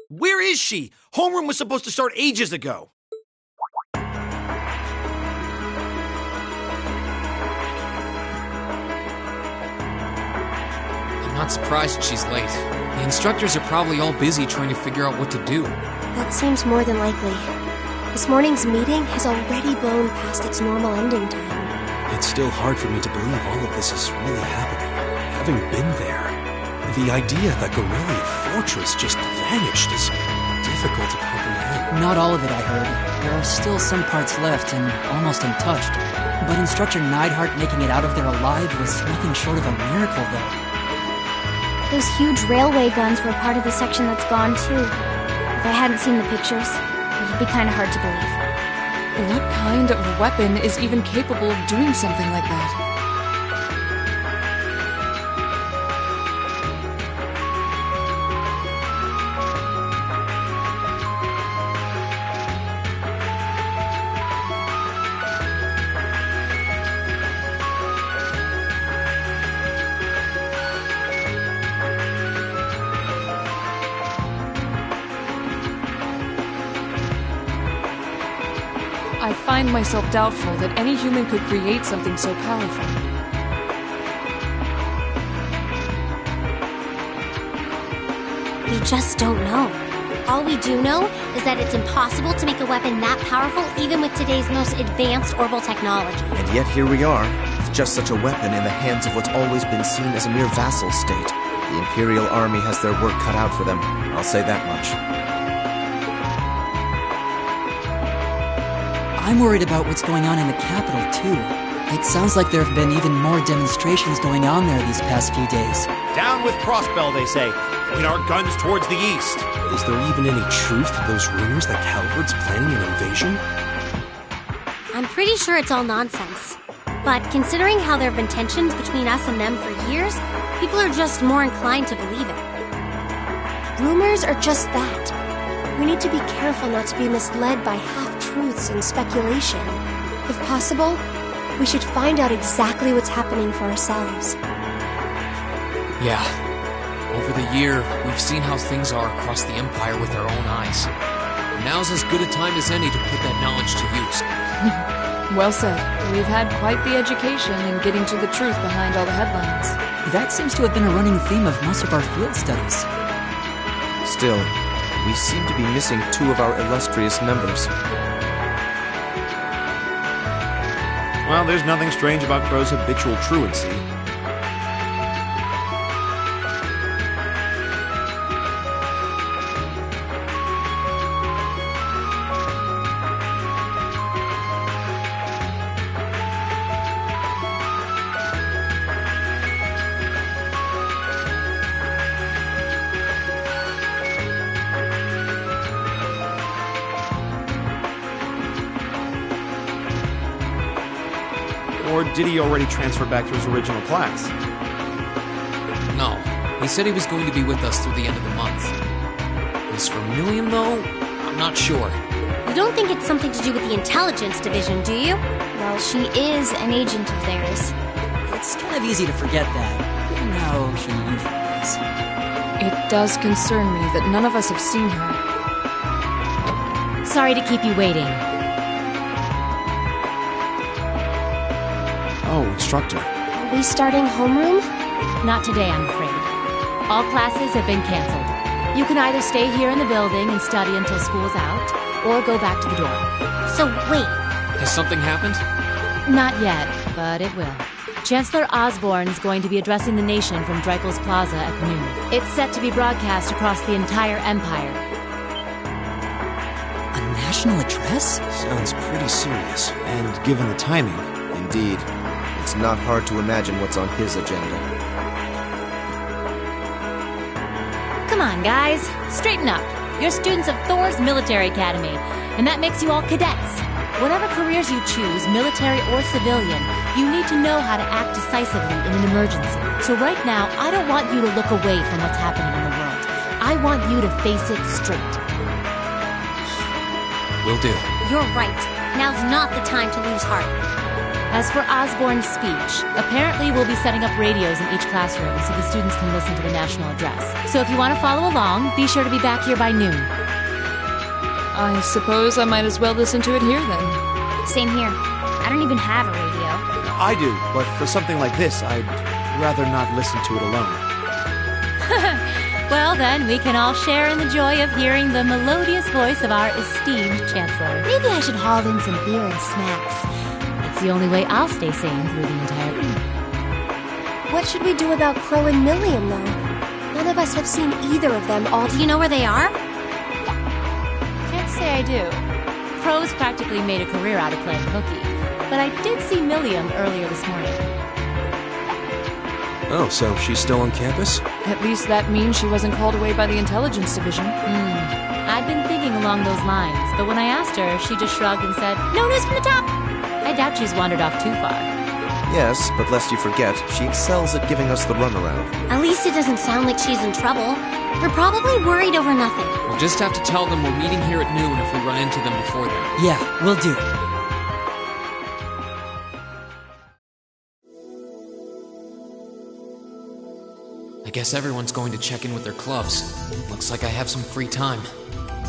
Where is she? Homeroom was supposed to start ages ago. I'm not surprised she's late. The instructors are probably all busy trying to figure out what to do. That seems more than likely. This morning's meeting has already blown past its normal ending time. It's still hard for me to believe all of this is really happening. Having been there, the idea that Garrelia Fortress just vanished is difficult to comprehend. Not all of it, I heard. There are still some parts left and almost untouched. But Instructor Neidhart making it out of there alive was nothing short of a miracle, though. Those huge railway guns were part of the section that's gone, too. If I hadn't seen the pictures, it would be kind of hard to believe. What kind of weapon is even capable of doing something like that? I find myself doubtful that any human could create something so powerful. We just don't know. All we do know is that it's impossible to make a weapon that powerful even with today's most advanced orbital technology. And yet here we are, with just such a weapon in the hands of what's always been seen as a mere vassal state. The Imperial Army has their work cut out for them, I'll say that much. I'm worried about what's going on in the capital, too. It sounds like there have been even more demonstrations going on there these past few days. Down with Crossbell, they say. Point our guns towards the east. Is there even any truth to those rumors that Calvard's planning an invasion? I'm pretty sure it's all nonsense. But considering how there have been tensions between us and them for years, people are just more inclined to believe it. Rumors are just that. We need to be careful not to be misled by half-truths and speculation. If possible, we should find out exactly what's happening for ourselves. Yeah. Over the year, we've seen how things are across the Empire with our own eyes. Now's as good a time as any to put that knowledge to use. Well said. We've had quite the education in getting to the truth behind all the headlines. That seems to have been a running theme of most of our field studies. Still, we seem to be missing two of our illustrious members. Well, there's nothing strange about Crow's habitual truancy. Or did he already transfer back to his original class? No. He said he was going to be with us through the end of the month. As for Milliam, though, I'm not sure. You don't think it's something to do with the intelligence division, do you? Well, she is an agent of theirs. It's kind of easy to forget that, given how she usually is. It does concern me that none of us have seen her. Sorry to keep you waiting. Oh, instructor. Are we starting homeroom? Not today, I'm afraid. All classes have been canceled. You can either stay here in the building and study until school's out, or go back to the dorm. So wait. Has something happened? Not yet, but it will. Chancellor Osborne's going to be addressing the nation from Dreikel's Plaza at noon. It's set to be broadcast across the entire Empire. A national address? Sounds pretty serious. And given the timing. Indeed. It's not hard to imagine what's on his agenda. Come on, guys. Straighten up. You're students of Thor's Military Academy, and that makes you all cadets. Whatever careers you choose, military or civilian, you need to know how to act decisively in an emergency. So right now, I don't want you to look away from what's happening in the world. I want you to face it straight. Will do. You're right. Now's not the time to lose heart. As for Osborne's speech, apparently we'll be setting up radios in each classroom so the students can listen to the national address. So if you want to follow along, be sure to be back here by noon. I suppose I might as well listen to it here then. Same here. I don't even have a radio. I do, but for something like this, I'd rather not listen to it alone. Well, then, we can all share in the joy of hearing the melodious voice of our esteemed Chancellor. Maybe I should haul in some beer and snacks. That's the only way I'll stay sane through the entire... What should we do about Crow and Milliam, though? None of us have seen either of them all. Do you know where they are? Can't say I do. Crow's practically made a career out of playing hooky, but I did see Milliam earlier this morning. Oh, so she's still on campus? At least that means she wasn't called away by the intelligence division. I'd been thinking along those lines, but when I asked her, she just shrugged and said, "No news from the top!" I doubt she's wandered off too far. Yes, but lest you forget, she excels at giving us the runaround. At least it doesn't sound like she's in trouble. We're probably worried over nothing. We'll just have to tell them we're meeting here at noon if we run into them before then. Yeah, will do. I guess everyone's going to check in with their clubs. Looks like I have some free time.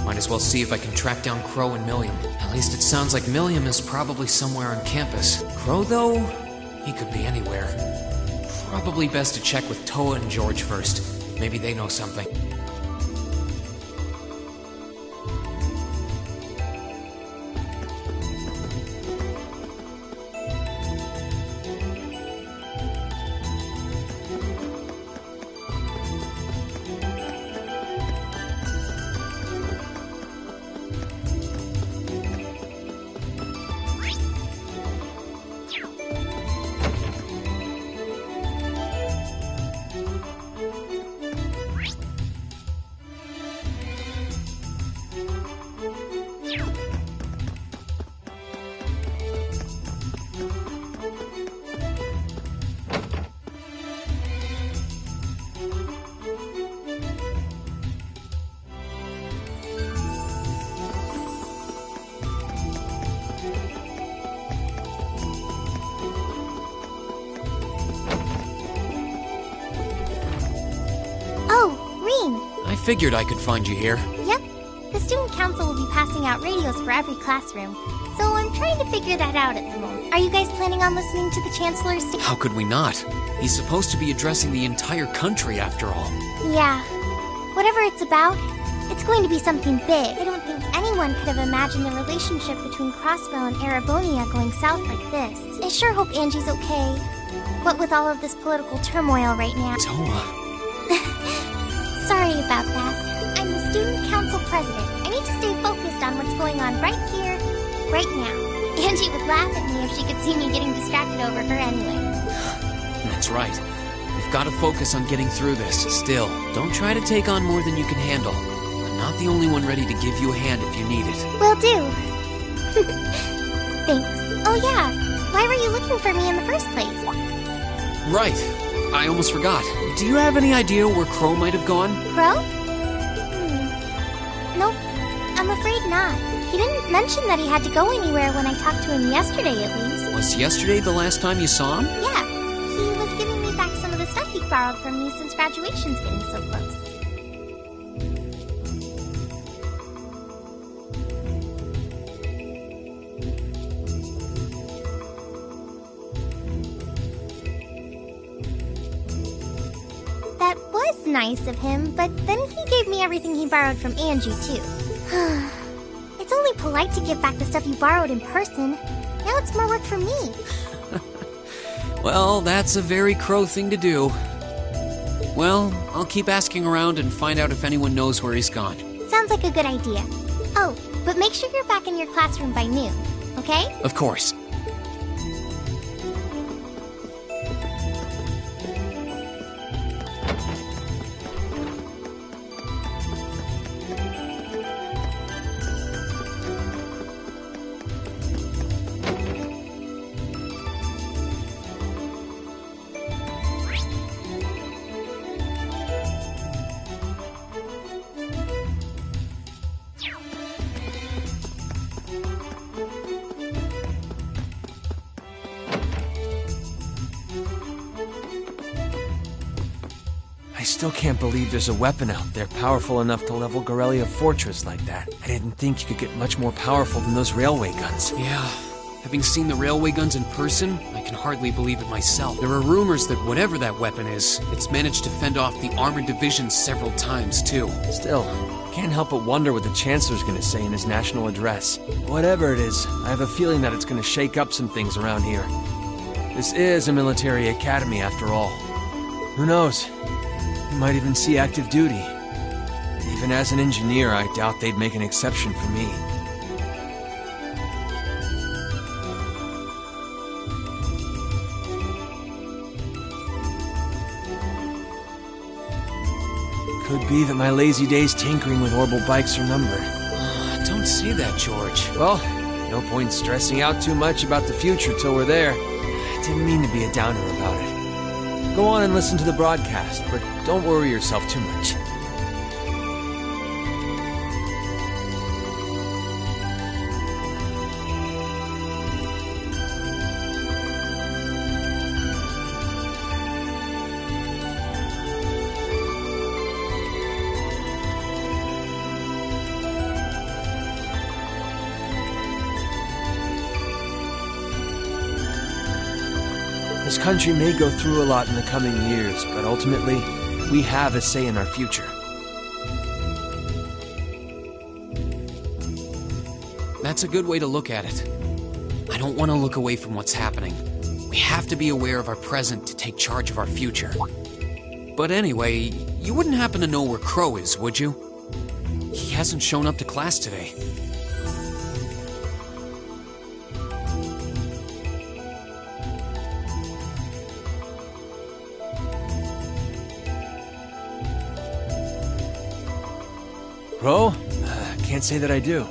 Might as well see if I can track down Crow and Milliam. At least it sounds like Milliam is probably somewhere on campus. Crow, though, he could be anywhere. Probably best to check with Toa and George first. Maybe they know something. I figured I could find you here. Yep. The student council will be passing out radios for every classroom, so I'm trying to figure that out at the moment. Are you guys planning on listening to the Chancellor's statement? How could we not? He's supposed to be addressing the entire country, after all. Yeah. Whatever it's about, it's going to be something big. I don't think anyone could have imagined the relationship between Crossbell and Arabonia going south like this. I sure hope Angie's okay. What with all of this political turmoil right now. Toa. Sorry about that. I'm the student council president. I need to stay focused on what's going on right here, right now. Angie would laugh at me if she could see me getting distracted over her anyway. That's right. We've got to focus on getting through this. Still, don't try to take on more than you can handle. I'm not the only one ready to give you a hand if you need it. Will do. Thanks. Oh yeah, why were you looking for me in the first place? Right. I almost forgot. Do you have any idea where Crow might have gone? Crow? Nope. I'm afraid not. He didn't mention that he had to go anywhere when I talked to him yesterday, at least. Was yesterday the last time you saw him? Yeah. He was giving me back some of the stuff he borrowed from me since graduation's getting so close. That was nice of him, but then he gave me everything he borrowed from Angie, too. It's only polite to give back the stuff you borrowed in person. Now it's more work for me. Well, that's a very Crow thing to do. Well, I'll keep asking around and find out if anyone knows where he's gone. Sounds like a good idea. Oh, but make sure you're back in your classroom by noon, okay? Of course. still can't believe there's a weapon out there powerful enough to level Garrelia Fortress like that. I didn't think you could get much more powerful than those railway guns. Yeah. Having seen the railway guns in person, I can hardly believe it myself. There are rumors that whatever that weapon is, it's managed to fend off the armored divisions several times, too. Still, can't help but wonder what the Chancellor's gonna say in his national address. Whatever it is, I have a feeling that it's gonna shake up some things around here. This is a military academy, after all. Who knows? You might even see active duty. Even as an engineer, I doubt they'd make an exception for me. Could be that my lazy days tinkering with orbital bikes are numbered. Don't say that, George. Well, no point stressing out too much about the future till we're there. I didn't mean to be a downer about it. Go on and listen to the broadcast, but don't worry yourself too much. This country may go through a lot in the coming years, but ultimately, we have a say in our future. That's a good way to look at it. I don't want to look away from what's happening. We have to be aware of our present to take charge of our future. But anyway, you wouldn't happen to know where Crow is, would you? He hasn't shown up to class today. Crow? Can't say that I do.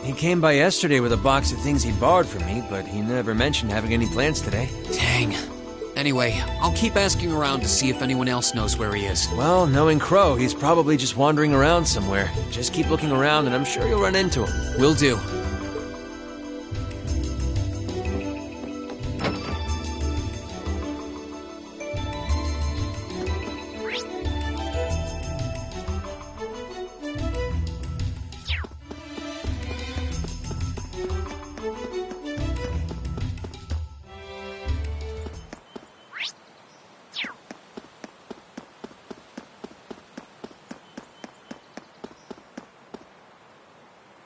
He came by yesterday with a box of things he borrowed from me, but he never mentioned having any plans today. Dang. Anyway, I'll keep asking around to see if anyone else knows where he is. Well, knowing Crow, he's probably just wandering around somewhere. Just keep looking around and I'm sure you'll run into him. Will do.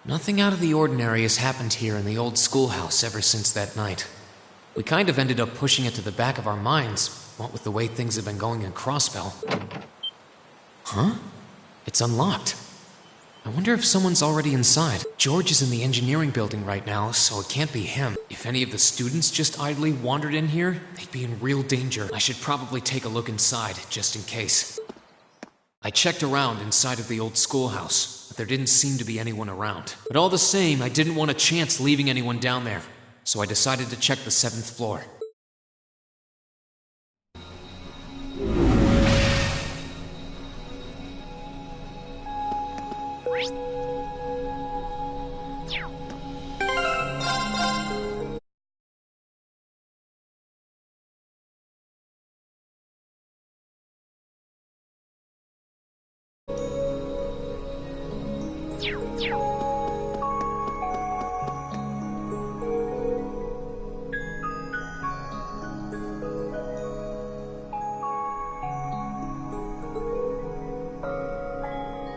Nothing out of the ordinary has happened here in the old schoolhouse ever since that night. We kind of ended up pushing it to the back of our minds, what with the way things have been going in Crossbell. Huh? It's unlocked. I wonder if someone's already inside. George is in the engineering building right now, so it can't be him. If any of the students just idly wandered in here, they'd be in real danger. I should probably take a look inside, just in case. I checked around inside of the old schoolhouse, but there didn't seem to be anyone around. But all the same, I didn't want a chance leaving anyone down there, so I decided to check the 7th floor.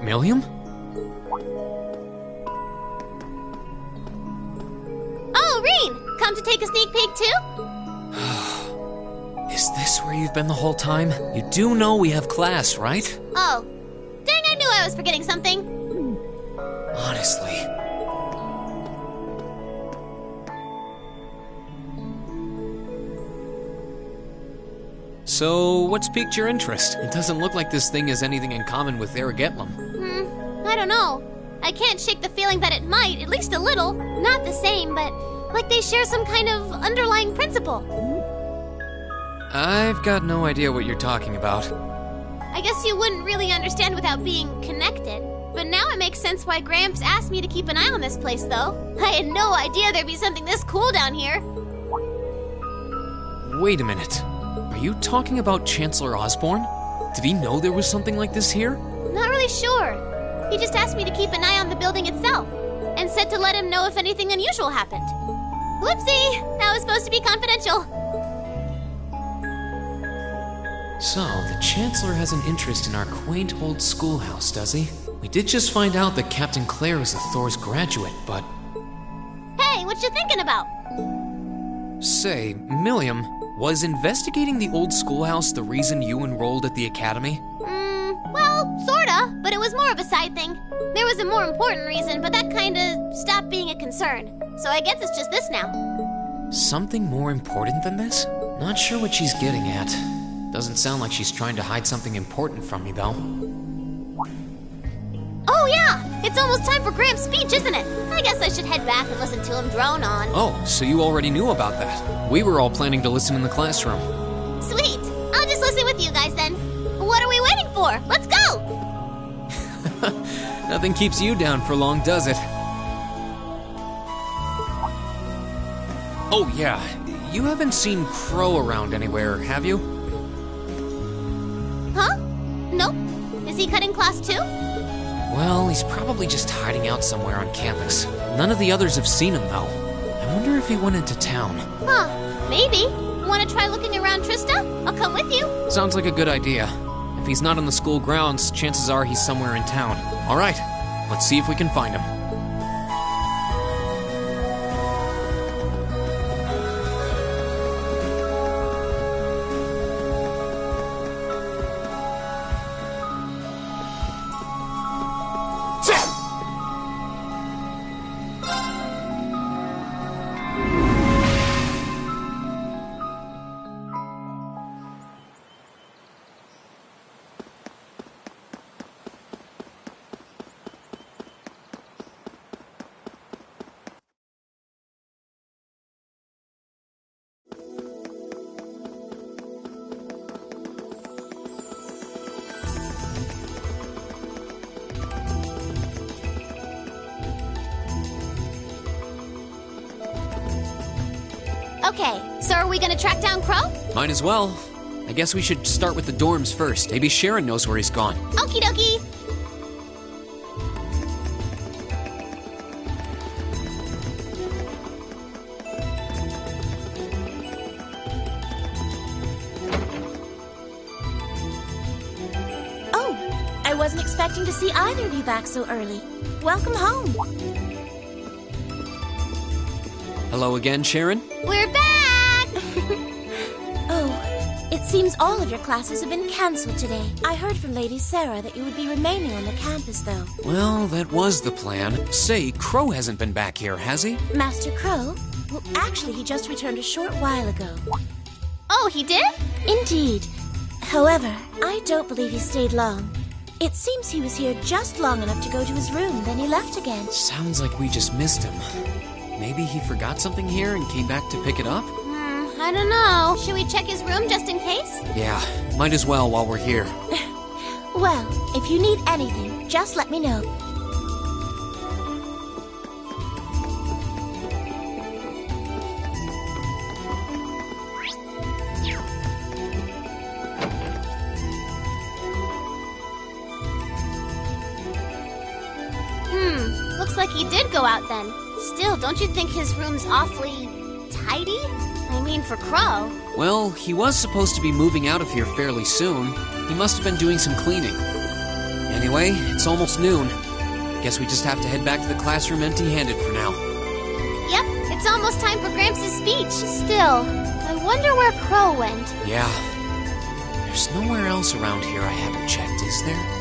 Millium? Oh, Rean! Come to take a sneak peek too? Is this where you've been the whole time? You do know we have class, right? Oh. Dang, I knew I was forgetting something. Honestly. So, what's piqued your interest? It doesn't look like this thing has anything in common with Aragetlum. I don't know. I can't shake the feeling that it might, at least a little. Not the same, but like they share some kind of underlying principle. I've got no idea what you're talking about. I guess you wouldn't really understand without being connected. But now it makes sense why Gramps asked me to keep an eye on this place, though. I had no idea there'd be something this cool down here. Wait a minute. Are you talking about Chancellor Osborne? Did he know there was something like this here? Not really sure. He just asked me to keep an eye on the building itself, and said to let him know if anything unusual happened. Whoopsie! That was supposed to be confidential. So, the Chancellor has an interest in our quaint old schoolhouse, does he? We did just find out that Captain Claire is a Thor's graduate, but... Hey, what you thinking about? Say, Milliam, was investigating the old schoolhouse the reason you enrolled at the academy? Well, sorta, but it was more of a side thing. There was a more important reason, but that kinda stopped being a concern. So I guess it's just this now. Something more important than this? Not sure what she's getting at. Doesn't sound like she's trying to hide something important from me, though. Oh yeah! It's almost time for Gramps' speech, isn't it? I guess I should head back and listen to him drone on. Oh, so you already knew about that. We were all planning to listen in the classroom. Sweet! I'll just listen with you guys then. What are we waiting for? Let's go! Nothing keeps you down for long, does it? Oh yeah, you haven't seen Crow around anywhere, have you? Huh? Nope. Is he cutting class too? Well, he's probably just hiding out somewhere on campus. None of the others have seen him, though. I wonder if he went into town. Huh, maybe. Want to try looking around, Trista? I'll come with you. Sounds like a good idea. If he's not on the school grounds, chances are he's somewhere in town. All right, let's see if we can find him. Okay, so are we gonna track down Crow? Might as well. I guess we should start with the dorms first. Maybe Sharon knows where he's gone. Okie dokie. Oh, I wasn't expecting to see either of you back so early. Welcome home. Hello again, Sharon? We're back! Oh, it seems all of your classes have been cancelled today. I heard from Lady Sarah that you would be remaining on the campus, though. Well, that was the plan. Say, Crow hasn't been back here, has he? Master Crow? Well, actually, he just returned a short while ago. Oh, he did? Indeed. However, I don't believe he stayed long. It seems he was here just long enough to go to his room, then he left again. Sounds like we just missed him. Maybe he forgot something here and came back to pick it up? I don't know. Should we check his room just in case? Yeah, might as well while we're here. Well, if you need anything, just let me know. Looks like he did go out then. Still, don't you think his room's awfully tidy? I mean, for Crow. Well, he was supposed to be moving out of here fairly soon. He must have been doing some cleaning. Anyway, it's almost noon. Guess we just have to head back to the classroom empty-handed for now. Yep, it's almost time for Gramps' speech. Still, I wonder where Crow went. Yeah. There's nowhere else around here I haven't checked, is there?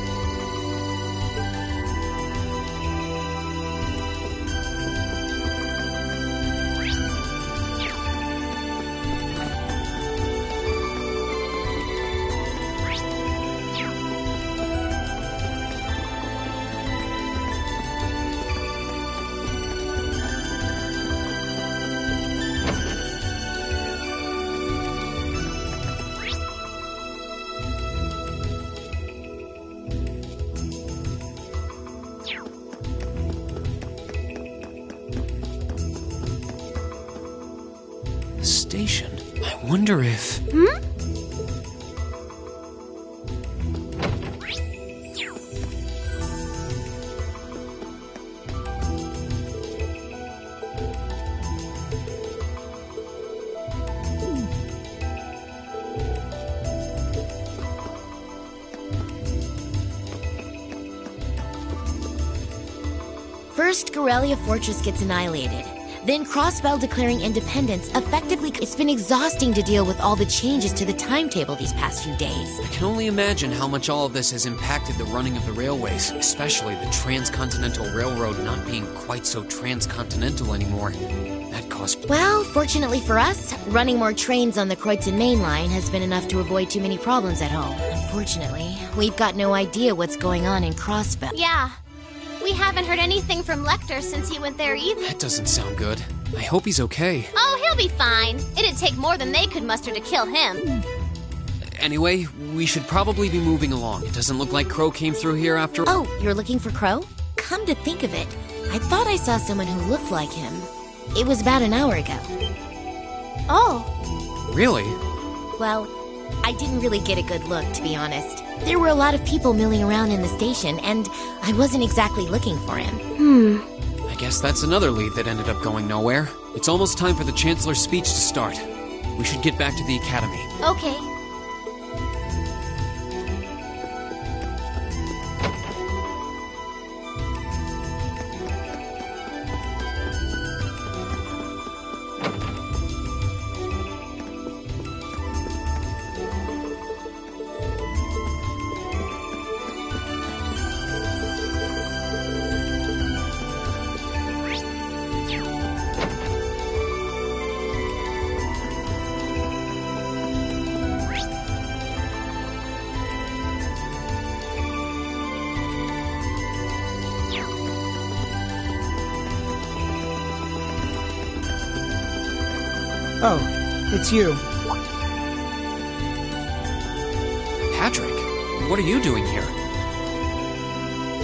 Station. I wonder if... First, Gorelia Fortress gets annihilated. Then Crossbell declaring independence. Effectively, it's been exhausting to deal with all the changes to the timetable these past few days. I can only imagine how much all of this has impacted the running of the railways, especially the Transcontinental Railroad not being quite so transcontinental anymore. That caused... Well, fortunately for us, running more trains on the Kreutzen Main Line has been enough to avoid too many problems at home. Unfortunately, we've got no idea what's going on in Crossbell. Yeah. We haven't heard anything from Lecter since he went there either. That doesn't sound good. I hope he's okay. Oh, he'll be fine. It'd take more than they could muster to kill him. Anyway, we should probably be moving along. It doesn't look like Crow came through here after... Oh, you're looking for Crow? Come to think of it, I thought I saw someone who looked like him. It was about an hour ago. Oh. Really? Well, I didn't really get a good look, to be honest. There were a lot of people milling around in the station, and I wasn't exactly looking for him. I guess that's another lead that ended up going nowhere. It's almost time for the Chancellor's speech to start. We should get back to the Academy. Okay. Oh, it's you. Patrick, what are you doing here?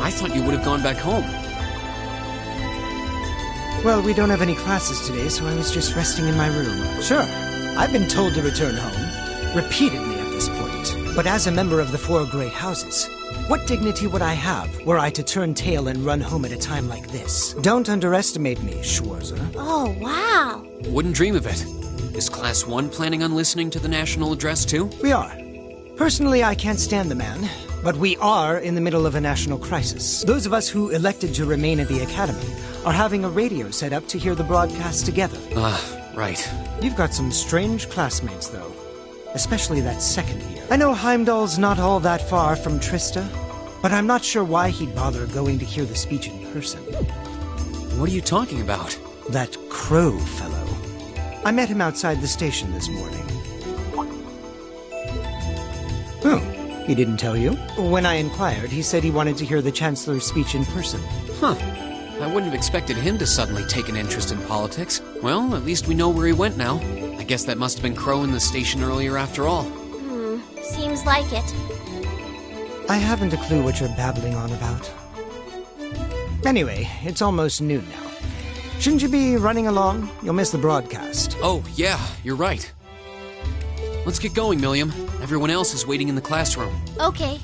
I thought you would have gone back home. Well, we don't have any classes today, so I was just resting in my room. Sure, I've been told to return home, repeatedly at this point. But as a member of the Four Great Houses, what dignity would I have were I to turn tail and run home at a time like this? Don't underestimate me, Schwarzer. Oh, wow. Wouldn't dream of it. Is Class 1 planning on listening to the National Address too? We are. Personally, I can't stand the man, but we are in the middle of a national crisis. Those of us who elected to remain at the Academy are having a radio set up to hear the broadcast together. Right. You've got some strange classmates, though. Especially that second year. I know Heimdall's not all that far from Trista, but I'm not sure why he'd bother going to hear the speech in person. What are you talking about? That Crow fellow. I met him outside the station this morning. Oh, he didn't tell you? When I inquired, he said he wanted to hear the Chancellor's speech in person. Huh. I wouldn't have expected him to suddenly take an interest in politics. Well, at least we know where he went now. I guess that must have been Crow in the station earlier after all. Seems like it. I haven't a clue what you're babbling on about. Anyway, it's almost noon now. Shouldn't you be running along? You'll miss the broadcast. Oh, yeah, you're right. Let's get going, Milliam. Everyone else is waiting in the classroom. Okay.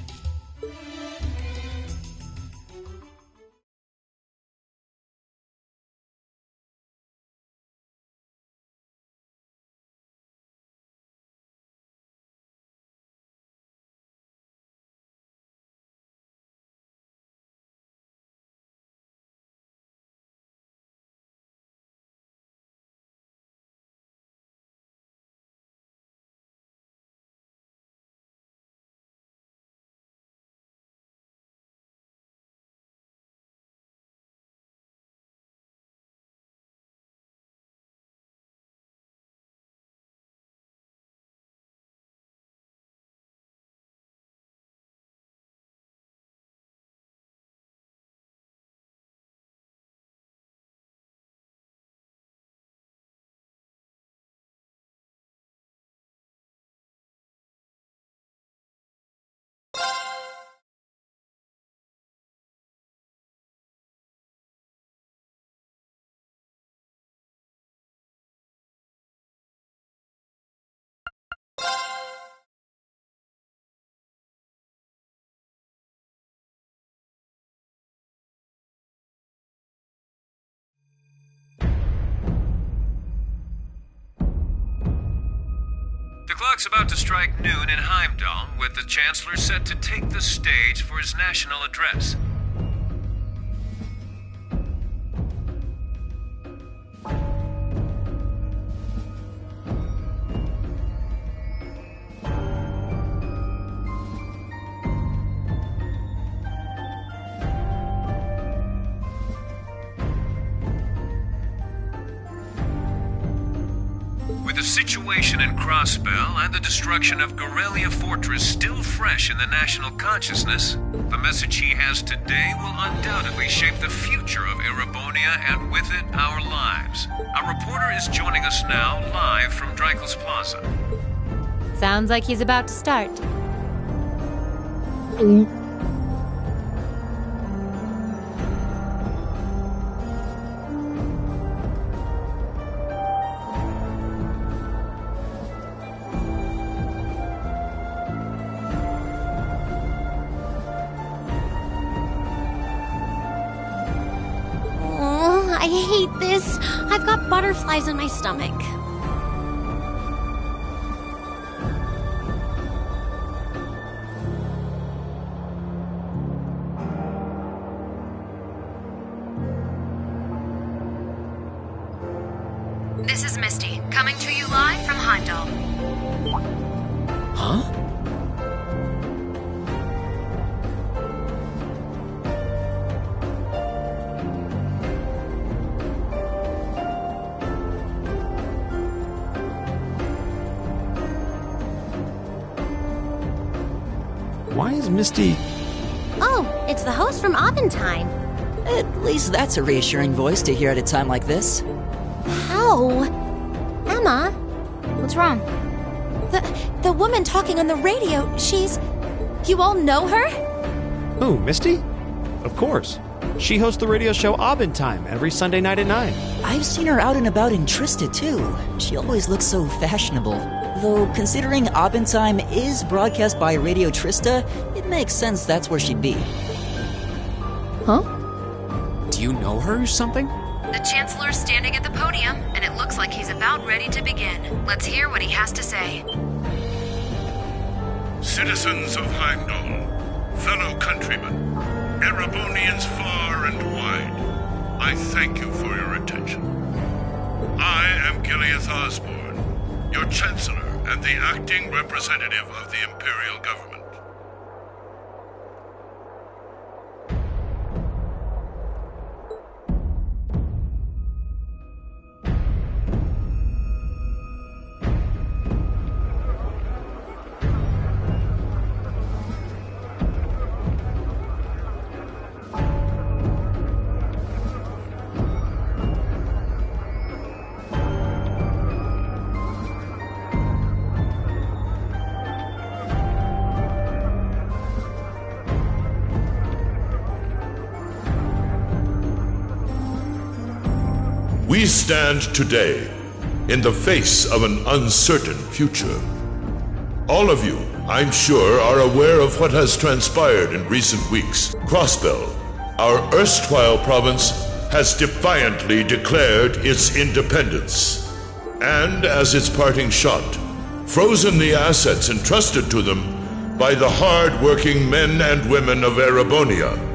The clock's about to strike noon in Heimdall, with the Chancellor set to take the stage for his national address. situation in Crossbell and the destruction of Gorelia Fortress still fresh in the national consciousness, the message he has today will undoubtedly shape the future of Erebonia and with it, our lives. A reporter is joining us now live from Dreikel's Plaza. Sounds like he's about to start. I hate this. I've got butterflies in my stomach. This is Misty, coming to you live from Heimdall. Huh? Why is Misty... Oh, it's the host from Abentime. At least that's a reassuring voice to hear at a time like this. How? Emma, what's wrong? The woman talking on the radio, she's... You all know her? Who, Misty? Of course. She hosts the radio show Abentime every Sunday night at 9. I've seen her out and about in Trista, too. She always looks so fashionable. Though, considering Abentime is broadcast by Radio Trista, it makes sense that's where she'd be. Huh? Do you know her or something? The Chancellor's standing at the podium, and it looks like he's about ready to begin. Let's hear what he has to say. Citizens of Heimdall, fellow countrymen, Erebonians far and wide, I thank you for your attention. I am Gileath Osborne, your Chancellor and the acting representative of the Imperial Government. We stand today in the face of an uncertain future. All of you, I'm sure, are aware of what has transpired in recent weeks. Crossbell, our erstwhile province, has defiantly declared its independence, and as its parting shot, frozen the assets entrusted to them by the hard-working men and women of Erebonia.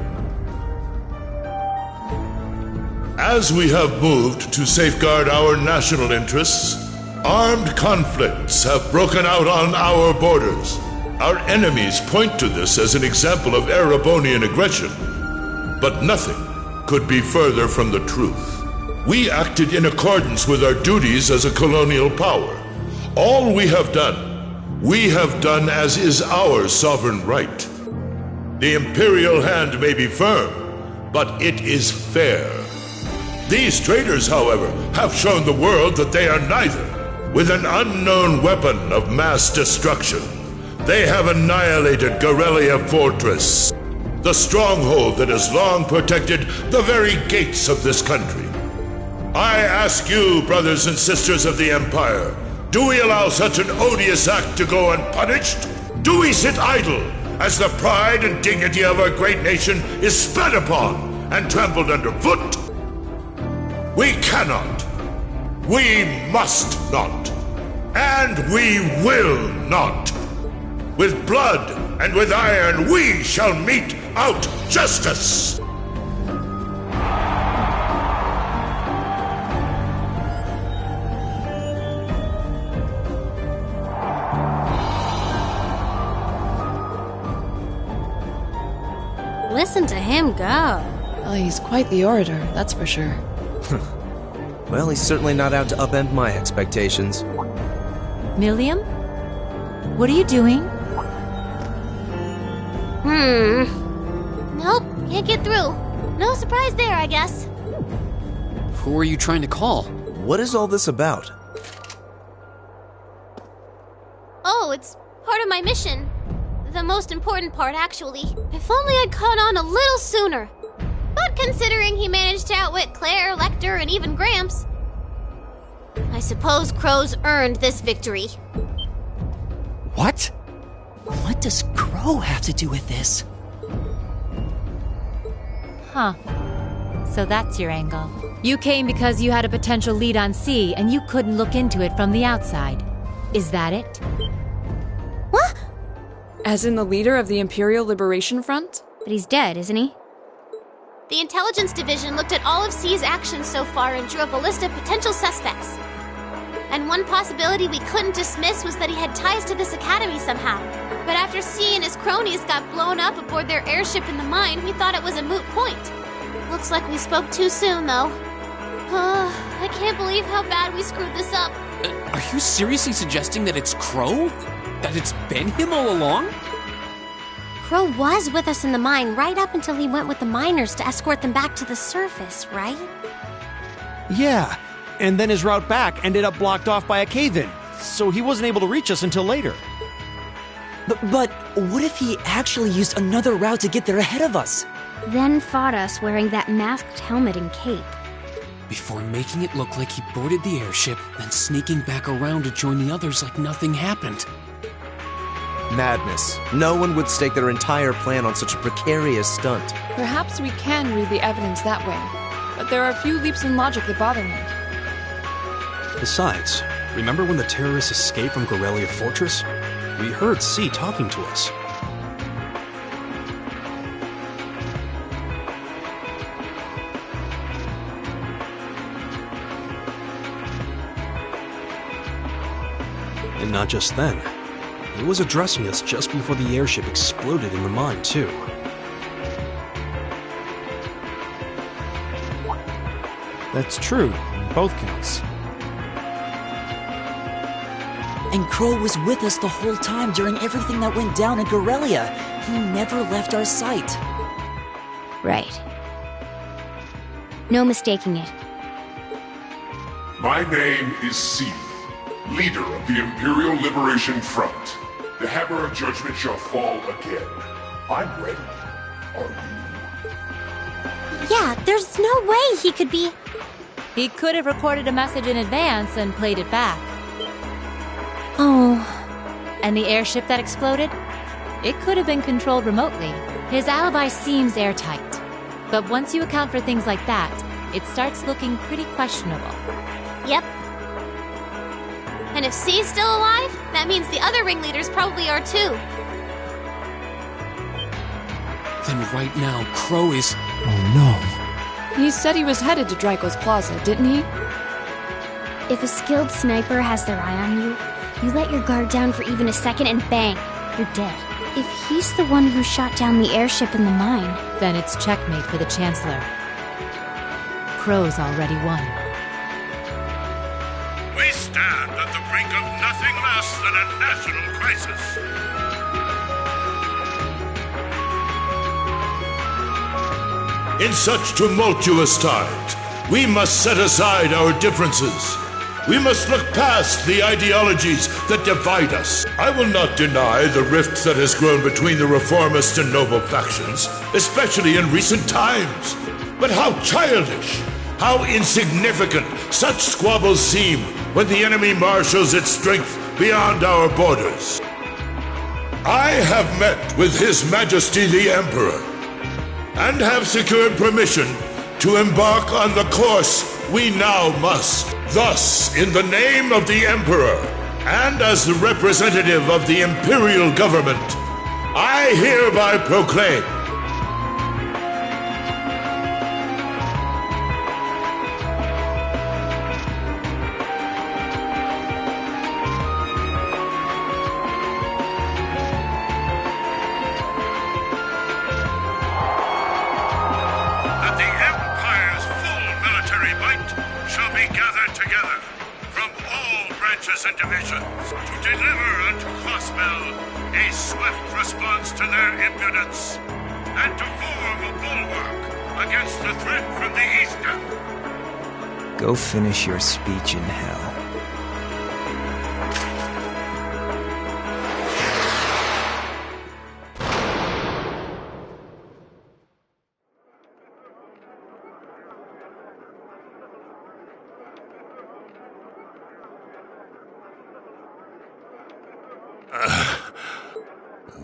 As we have moved to safeguard our national interests, armed conflicts have broken out on our borders. Our enemies point to this as an example of Erebonian aggression, but nothing could be further from the truth. We acted in accordance with our duties as a colonial power. All we have done as is our sovereign right. The imperial hand may be firm, but it is fair. These traitors, however, have shown the world that they are neither. With an unknown weapon of mass destruction, they have annihilated Gorelia Fortress, the stronghold that has long protected the very gates of this country. I ask you, brothers and sisters of the Empire, do we allow such an odious act to go unpunished? Do we sit idle as the pride and dignity of our great nation is spat upon and trampled underfoot? We cannot, we must not, and we will not. With blood and with iron we shall mete out justice. Listen to him go. Well, he's quite the orator, that's for sure. Well, he's certainly not out to upend my expectations. Milliam? What are you doing? Nope, can't get through. No surprise there, I guess. Who are you trying to call? What is all this about? Oh, it's part of my mission. The most important part, actually. If only I'd caught on a little sooner. But considering he managed to outwit Claire, Lecter, and even Gramps, I suppose Crow's earned this victory. What? What does Crow have to do with this? Huh. So that's your angle. You came because you had a potential lead on C, and you couldn't look into it from the outside. Is that it? What? As in the leader of the Imperial Liberation Front? But he's dead, isn't he? The Intelligence Division looked at all of C's actions so far and drew up a list of potential suspects. And one possibility we couldn't dismiss was that he had ties to this academy somehow. But after C and his cronies got blown up aboard their airship in the mine, we thought it was a moot point. Looks like we spoke too soon, though. I can't believe how bad we screwed this up. Are you seriously suggesting that it's Crow? That it's been him all along? Crow was with us in the mine right up until he went with the miners to escort them back to the surface, right? Yeah, and then his route back ended up blocked off by a cave-in, so he wasn't able to reach us until later. But what if he actually used another route to get there ahead of us? Then fought us wearing that masked helmet and cape. Before making it look like he boarded the airship, then sneaking back around to join the others like nothing happened. Madness. No one would stake their entire plan on such a precarious stunt. Perhaps we can read the evidence that way, but there are a few leaps in logic that bother me. Besides, remember when the terrorists escaped from Gorelia Fortress? We heard C talking to us. And not just then. He was addressing us just before the airship exploded in the mine, too. That's true. Both counts. And Crow was with us the whole time during everything that went down in Gorelia. He never left our sight. Right. No mistaking it. My name is C, leader of the Imperial Liberation Front. The hammer of judgment shall fall again. I'm ready. Are you? Yeah, there's no way he could be... He could have recorded a message in advance and played it back. Oh. And the airship that exploded? It could have been controlled remotely. His alibi seems airtight. But once you account for things like that, it starts looking pretty questionable. Yep. And if C's still alive, that means the other ringleaders probably are too. Then right now, Crow is... Oh no. He said he was headed to Draco's Plaza, didn't he? If a skilled sniper has their eye on you, you let your guard down for even a second and bang, you're dead. If he's the one who shot down the airship in the mine, then it's checkmate for the Chancellor. Crow's already won. We stand at the brink of nothing less than a national crisis. In such tumultuous times, we must set aside our differences. We must look past the ideologies that divide us. I will not deny the rift that has grown between the reformist and noble factions, especially in recent times. But how childish, how insignificant such squabbles seem when the enemy marshals its strength beyond our borders. I have met with His Majesty the Emperor, and have secured permission to embark on the course we now must. Thus, in the name of the Emperor, and as the representative of the Imperial Government, I hereby proclaim that the Empire's full military might shall be gathered together from all branches and divisions to a swift response to their impudence, and to form a bulwark against the threat from the east. Go finish your speech in hell.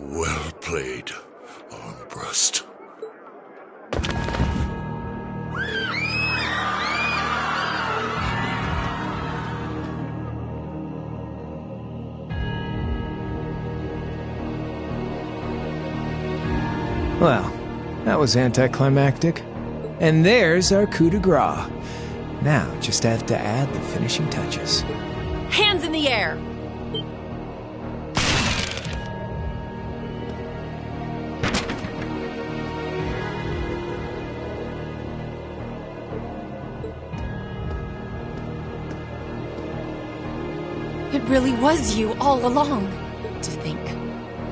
Well played, Armbrust. Well, that was anticlimactic. And there's our coup de grace. Now, just have to add the finishing touches. Hands in the air! It really was you all along. To think,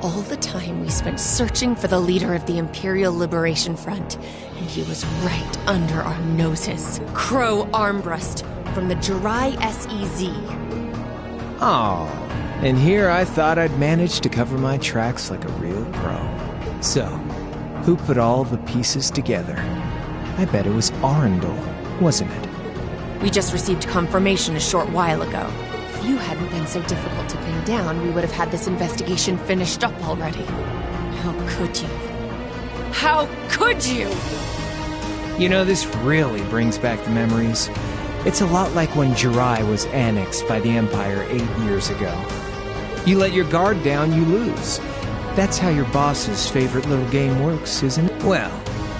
all the time we spent searching for the leader of the Imperial Liberation Front, and he was right under our noses. Crow Armbrust from the Jirai SEZ. Oh, and here I thought I'd managed to cover my tracks like a real pro. So, who put all the pieces together? I bet it was Arundel, wasn't it? We just received confirmation a short while ago. If you hadn't been so difficult to pin down, we would have had this investigation finished up already. How could you? How could you? You know, this really brings back the memories. It's a lot like when Jirai was annexed by the Empire 8 years ago. You let your guard down, you lose. That's how your boss's favorite little game works, isn't it? Well,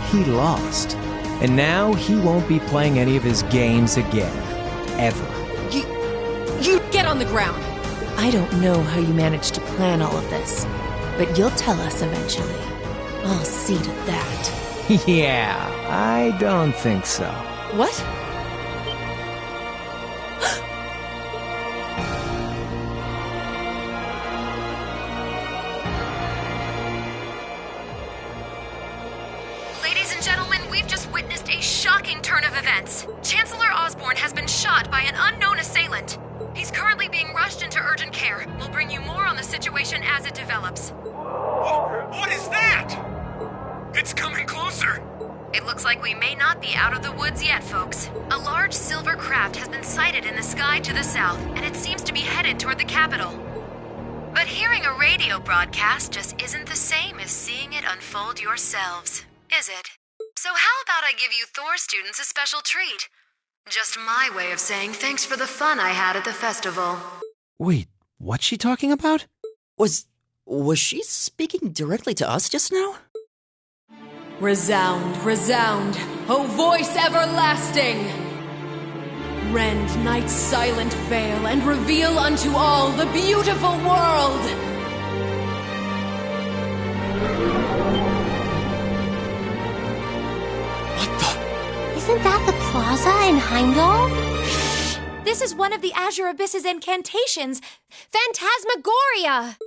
he lost. And now he won't be playing any of his games again. Ever. You get on the ground! I don't know how you managed to plan all of this, but you'll tell us eventually. I'll see to that. Yeah, I don't think so. What? Ladies and gentlemen, we've just witnessed a shocking turn of events. Chancellor Osborne has been shot by an unknown assailant. He's currently being rushed into urgent care. We'll bring you more on the situation as it develops. What is that? It's coming closer. It looks like we may not be out of the woods yet, folks. A large silver craft has been sighted in the sky to the south, and it seems to be headed toward the capital. But hearing a radio broadcast just isn't the same as seeing it unfold yourselves, is it? So how about I give you Thor students a special treat? Just my way of saying thanks for the fun I had at the festival. Wait, what's she talking about? Was she speaking directly to us just now? Resound, resound, O voice everlasting! Rend night's silent veil and reveal unto all the beautiful world! Isn't that the plaza in Heimdall? This is one of the Azure Abyss's incantations, Phantasmagoria!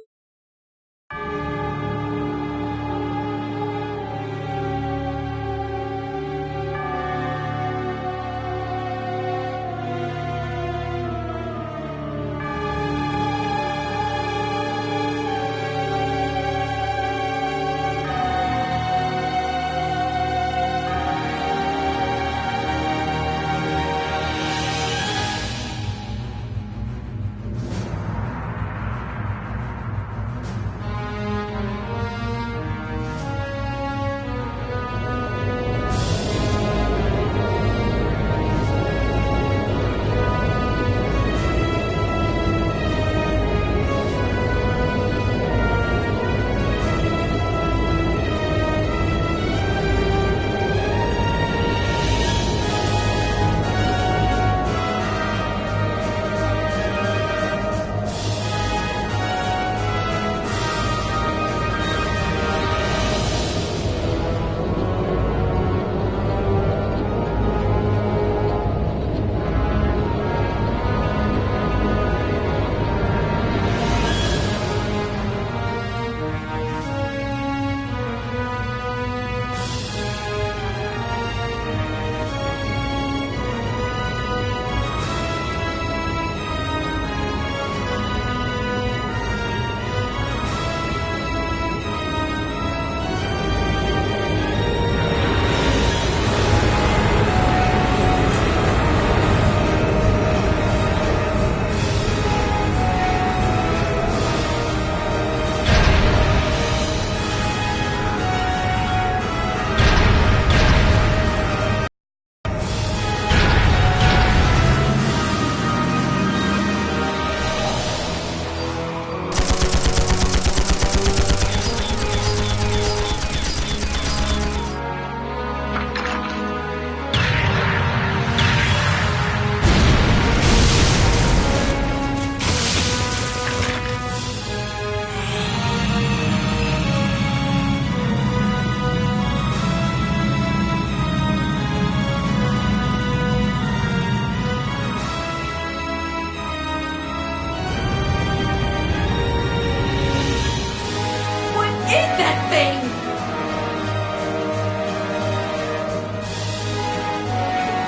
thing!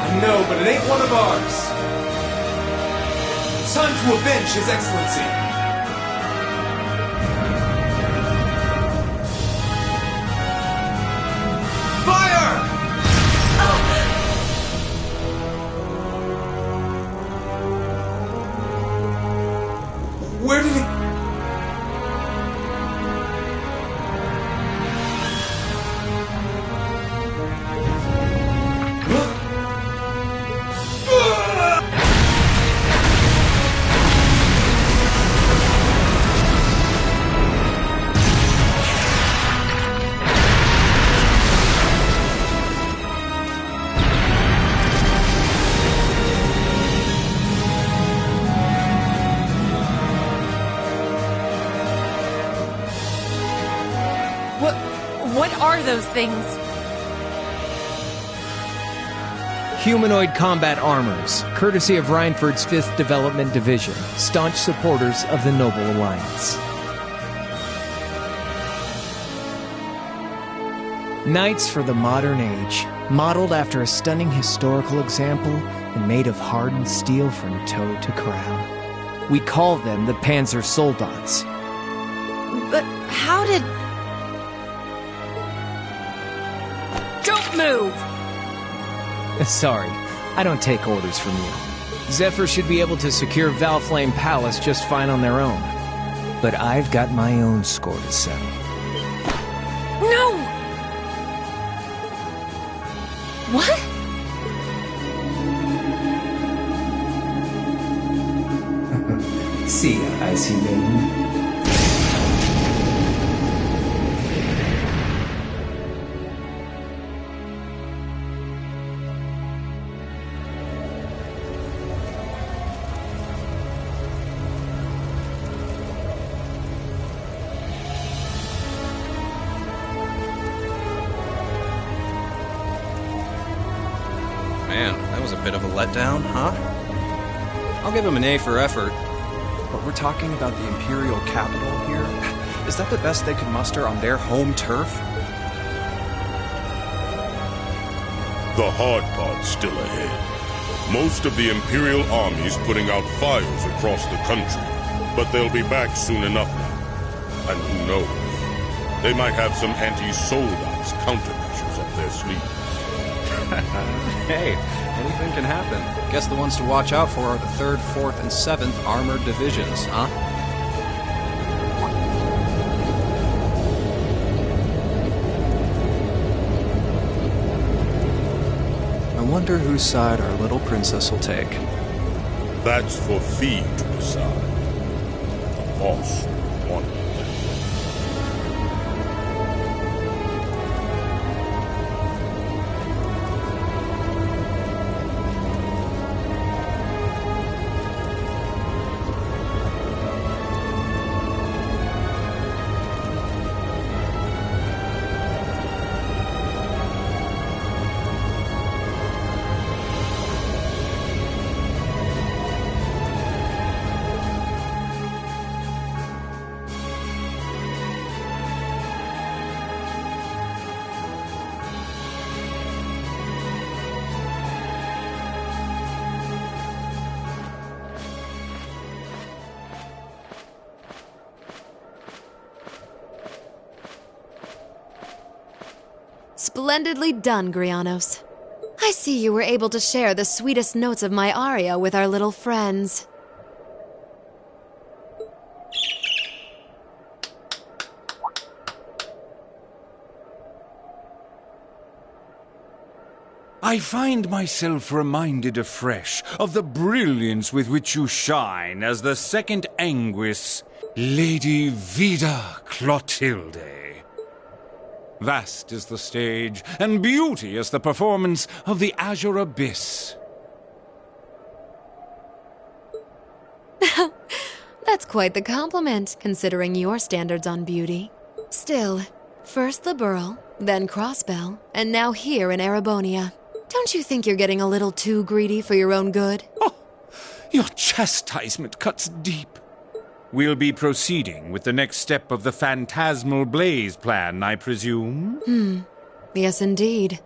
I know, but it ain't one of ours. It's time to avenge His Excellency. Fire! Where did it... What are those things? Humanoid combat armors, courtesy of Reinford's 5th Development Division, staunch supporters of the Noble Alliance. Knights for the modern age, modeled after a stunning historical example and made of hardened steel from toe to crown. We call them the Panzer Soldats. But how did... Don't move! Sorry, I don't take orders from you. Zephyr should be able to secure Valflame Palace just fine on their own. But I've got my own score to settle. No! What? See ya, Icy Maiden. Man, that was a bit of a letdown, huh? I'll give him an A for effort. But we're talking about the Imperial capital here? Is that the best they could muster on their home turf? The hard part's still ahead. Most of the Imperial army's putting out fires across the country, but they'll be back soon enough now. And who knows? They might have some anti-Soldats countermeasures up their sleeves. Hey, anything can happen. Guess the ones to watch out for are the 3rd, 4th, and 7th Armored Divisions, huh? I wonder whose side our little princess will take. That's for Fee to decide. The boss wanted it. Splendidly done, Grianos. I see you were able to share the sweetest notes of my aria with our little friends. I find myself reminded afresh of the brilliance with which you shine as the second Anguis, Lady Vida Clotilde. Vast is the stage, and beauteous the performance of the Azure Abyss. That's quite the compliment, considering your standards on beauty. Still, first the Burl, then Crossbell, and now here in Erebonia. Don't you think you're getting a little too greedy for your own good? Oh, your chastisement cuts deep. We'll be proceeding with the next step of the Phantasmal Blaze plan, I presume? Yes, indeed.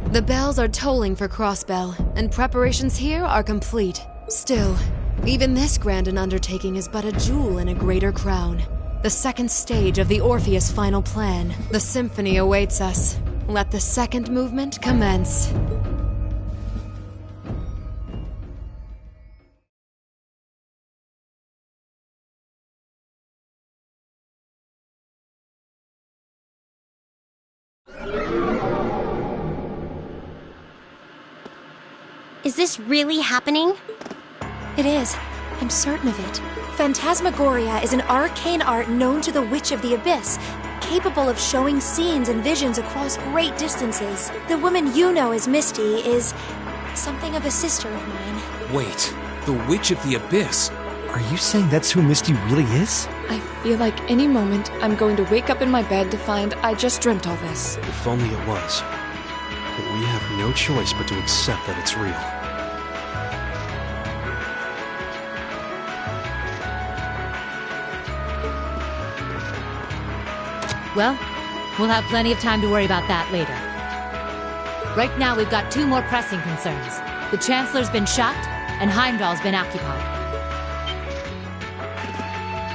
The bells are tolling for Crossbell, and preparations here are complete. Still, even this grand an undertaking is but a jewel in a greater crown. The second stage of the Orpheus final plan. The symphony awaits us. Let the second movement commence. Is this really happening? It is. I'm certain of it. Phantasmagoria is an arcane art known to the Witch of the Abyss, capable of showing scenes and visions across great distances. The woman you know as Misty is something of a sister of mine. Wait, the Witch of the Abyss? Are you saying that's who Misty really is? I feel like any moment I'm going to wake up in my bed to find I just dreamt all this. If only it was. But we have no choice but to accept that it's real. Well, we'll have plenty of time to worry about that later. Right now, we've got two more pressing concerns. The Chancellor's been shot, and Heimdall's been occupied.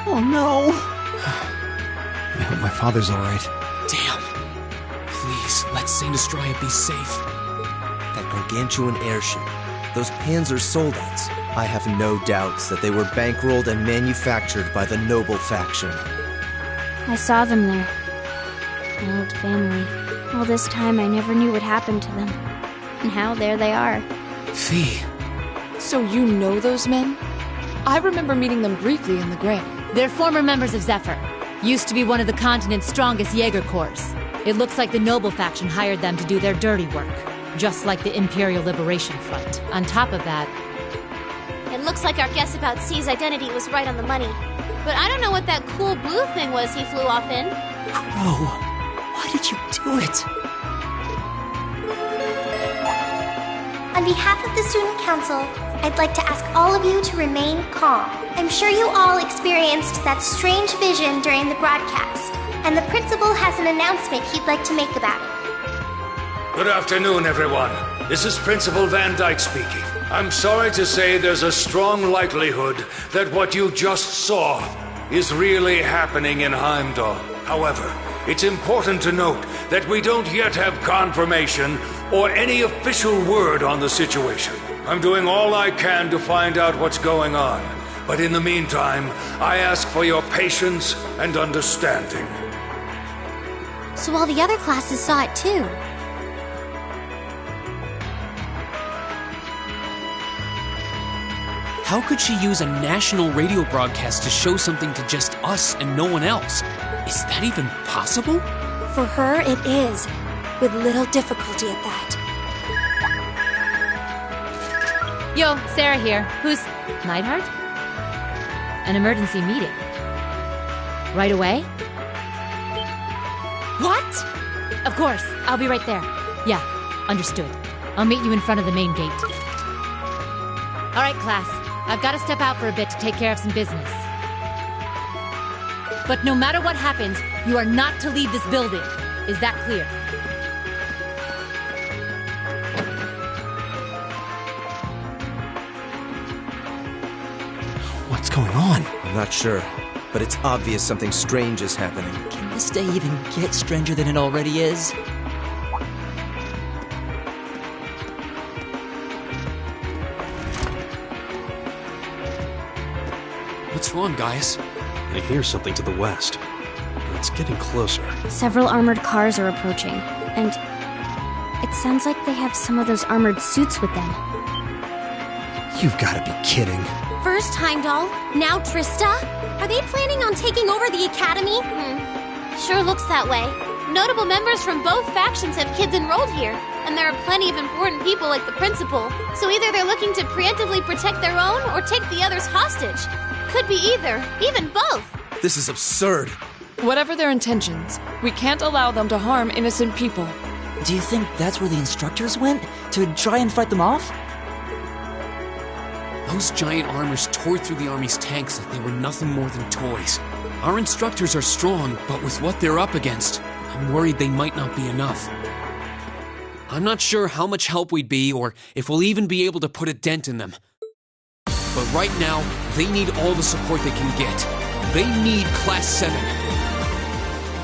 Oh no! I hope my father's alright. Damn. Please, let Saint Astraea be safe. That gargantuan airship, those Panzer soldats, I have no doubts that they were bankrolled and manufactured by the noble faction. I saw them there. My old family. All this time I never knew what happened to them. And now there they are. Fee. So you know those men? I remember meeting them briefly in the Gray. They're former members of Zephyr. Used to be one of the continent's strongest Jaeger Corps. It looks like the noble faction hired them to do their dirty work. Just like the Imperial Liberation Front. On top of that... It looks like our guess about C's identity was right on the money. But I don't know what that cool blue thing was he flew off in. Crow, why did you do it? On behalf of the Student Council, I'd like to ask all of you to remain calm. I'm sure you all experienced that strange vision during the broadcast, and the principal has an announcement he'd like to make about it. Good afternoon, everyone. This is Principal Van Dyke speaking. I'm sorry to say there's a strong likelihood that what you just saw is really happening in Heimdall. However, it's important to note that we don't yet have confirmation or any official word on the situation. I'm doing all I can to find out what's going on, but in the meantime, I ask for your patience and understanding. So all the other classes saw it too. How could she use a national radio broadcast to show something to just us and no one else? Is that even possible? For her, it is, with little difficulty at that. Yo, Sarah here. Who's... Neidhart? An emergency meeting. Right away? What? Of course. I'll be right there. Yeah, understood. I'll meet you in front of the main gate. All right, class. I've got to step out for a bit to take care of some business. But no matter what happens, you are not to leave this building. Is that clear? What's going on? I'm not sure, but it's obvious something strange is happening. Can this day even get stranger than it already is? What's wrong, guys? I hear something to the west. It's getting closer. Several armored cars are approaching, and it sounds like they have some of those armored suits with them. You've got to be kidding. First Heimdall, now Trista? Are they planning on taking over the academy? Sure looks that way. Notable members from both factions have kids enrolled here, and there are plenty of important people like the principal. So either they're looking to preemptively protect their own or take the others hostage. Could be either, even both. This is absurd. Whatever their intentions, we can't allow them to harm innocent people. Do you think that's where the instructors went? To try and fight them off? Those giant armors tore through the Army's tanks like they were nothing more than toys. Our instructors are strong, but with what they're up against, I'm worried they might not be enough. I'm not sure how much help we'd be, or if we'll even be able to put a dent in them. But right now, they need all the support they can get. They need Class 7.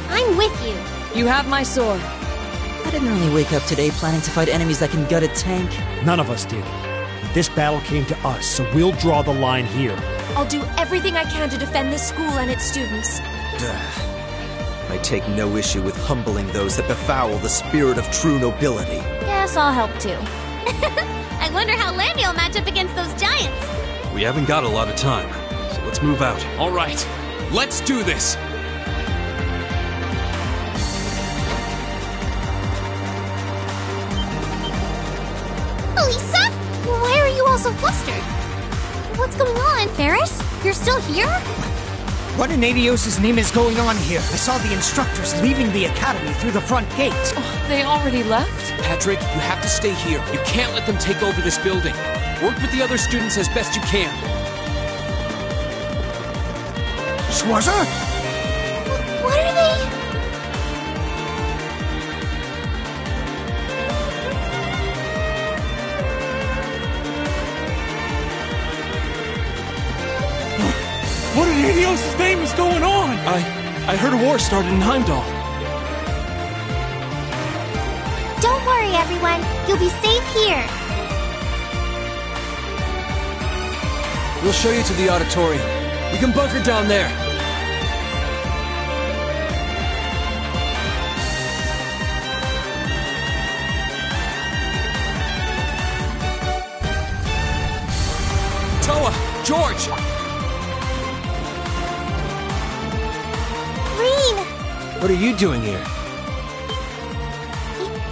I'm with you. You have my sword. I didn't really wake up today planning to fight enemies that can gut a tank. None of us did. This battle came to us, so we'll draw the line here. I'll do everything I can to defend this school and its students. I take no issue with humbling those that befoul the spirit of true nobility. Guess I'll help too. I wonder how Landy will match up against those giants. We haven't got a lot of time, so let's move out. All right, let's do this! Elisa? Why are you all so flustered? What's going on? Ferris? You're still here? What in Adios' name is going on here? I saw the instructors leaving the academy through the front gate. Oh, they already left? Patrick, you have to stay here. You can't let them take over this building. Work with the other students as best you can. Schwarzer? What are they? What in Adios' name is going on? I heard a war started in Heimdall. Don't worry, everyone. You'll be safe here. We'll show you to the auditorium. You can bunker down there. Toa! George! Green! What are you doing here?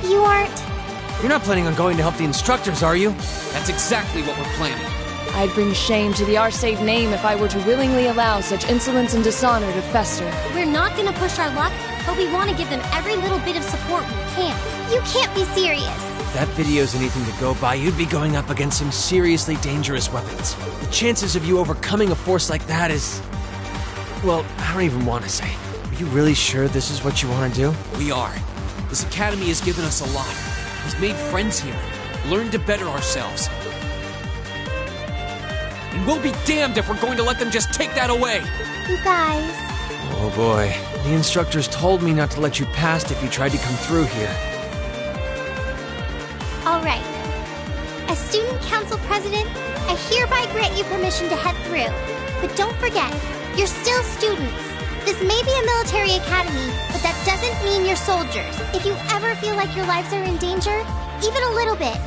You aren't... You're not planning on going to help the instructors, are you? That's exactly what we're planning. I'd bring shame to the Arcade name if I were to willingly allow such insolence and dishonor to fester. We're not gonna push our luck, but we want to give them every little bit of support we can. You can't be serious. If that video's anything to go by, you'd be going up against some seriously dangerous weapons. The chances of you overcoming a force like that is... Well, I don't even want to say. Are you really sure this is what you want to do? We are. This academy has given us a lot. We've made friends here, learned to better ourselves. And we'll be damned if we're going to let them just take that away! You guys... Oh boy. The instructors told me not to let you past if you tried to come through here. All right. As student council president, I hereby grant you permission to head through. But don't forget, you're still students. This may be a military academy, but that doesn't mean you're soldiers. If you ever feel like your lives are in danger, even a little bit,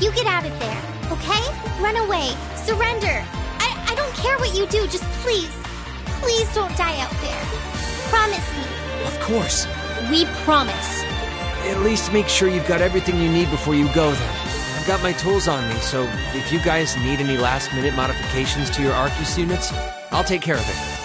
you get out of there, okay? Run away. Surrender. I don't care what you do, just please don't die out there. Promise me. Of course. We promise. At least make sure you've got everything you need before you go then. I've got my tools on me, so if you guys need any last-minute modifications to your Arcus units, I'll take care of it.